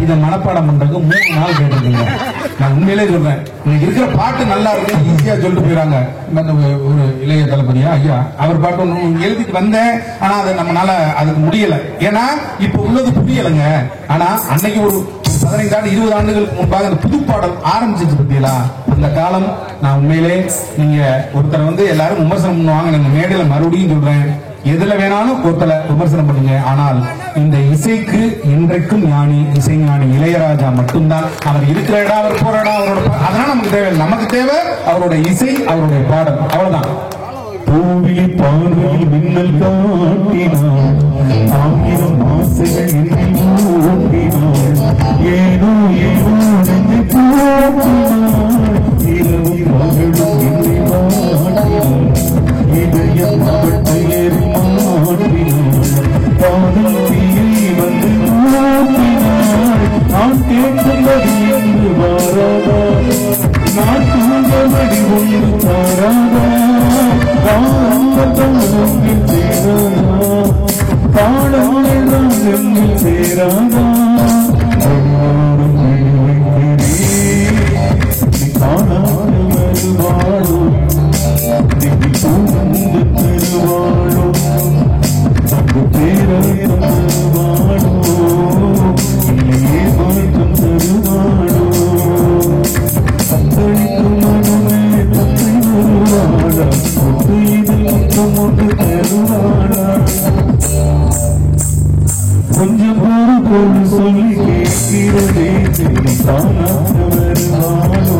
இத மனப்பாடம் பண்றதுக்கு 3 நாள் கேட்டிருக்கீங்க. நான் உண்மையிலே சொல்றேன், இன்னைக்கு இருக்கிற பாட்டு நல்லா இருக்கு, ஈஸியா சொல்லிட்டு போயிறாங்க. ஒரு இளைய தளபதியா ஐயா அவர் பாட்டு ஒண்ணு எழுதிட்டு வந்தேன். ஆனா அது நம்மளால அதுக்கு முடியல. ஏன்னா இப்ப உள்ளது புரியலைங்க. ஆனா அன்னைக்கு ஒரு 15 ஆண்டு 20 ஆண்டுகளுக்கு முன்பாக அந்த புது பாடல் ஆரம்பிச்சிச்சு பத்தியலா அந்த காலம். நான் உண்மையிலே நீங்க ஒருத்தர் எல்லாரும் விமர்சனம் பண்ணுவாங்க. நான் மேடையில மறுபடியும் சொல்றேன், எதுல வேணாலும் ஒருத்தர விமர்சனம் பண்ணுங்க. ஆனால் இந்த இசைக்கு இன்றைக்கும் ஞானி இசைஞானி இளையராஜா மட்டும்தான். அவர் இருக்கிற இடம், அவர் போற இடம், அவரோட அதெல்லாம் நமக்கு தேவை. நமக்கு தேவை அவரோட இசை, அவருடைய பாடல், அவ்வளவுதான். பூவில் பார்வையில் மின்னல் காட்டினான், ஆயிரம் ஆசைகள் என்னில் ஊட்டினான், ஏனோ ஏனோ நெஞ்சை போட்டினான், இரவும் மகளும் என்னை மாட்டினான், இதயம் அவட்டை ஏறி மாட்டினான், பாதம் தீயை வந்து மாட்டினான், நான் கேட்கும்படி என்று வாராதா, நான் தூங்கபடி ஒன்று தாராதா, பாடங்கள் சேராதா, காணாமல் வருவாளும் தூங்கு பெறுவாளும் தங்கு பேரம் தருவாளோ இல்லையே மாற்றம் தருவாளோ, தத்தளிக்கும் மனமே தத்தை வருவாளா, ஒன்று இதில் முத்தம் ஒன்று தருவாளா, கொஞ்சம் பொறு சொல்லி கேட்கிறதே காணாத வருவாளோ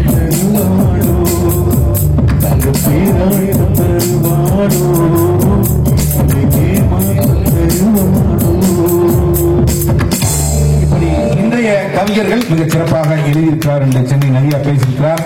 தருவாளோ தங்க பேராயிரம் தருவாளோ தருவாளோ. இப்படி இன்றைய கவிஞர்கள் மிகச் சிறப்பாக எழுதியிருக்கிறார் என்று சென்னை நதியா பேசியிருக்கிறார்.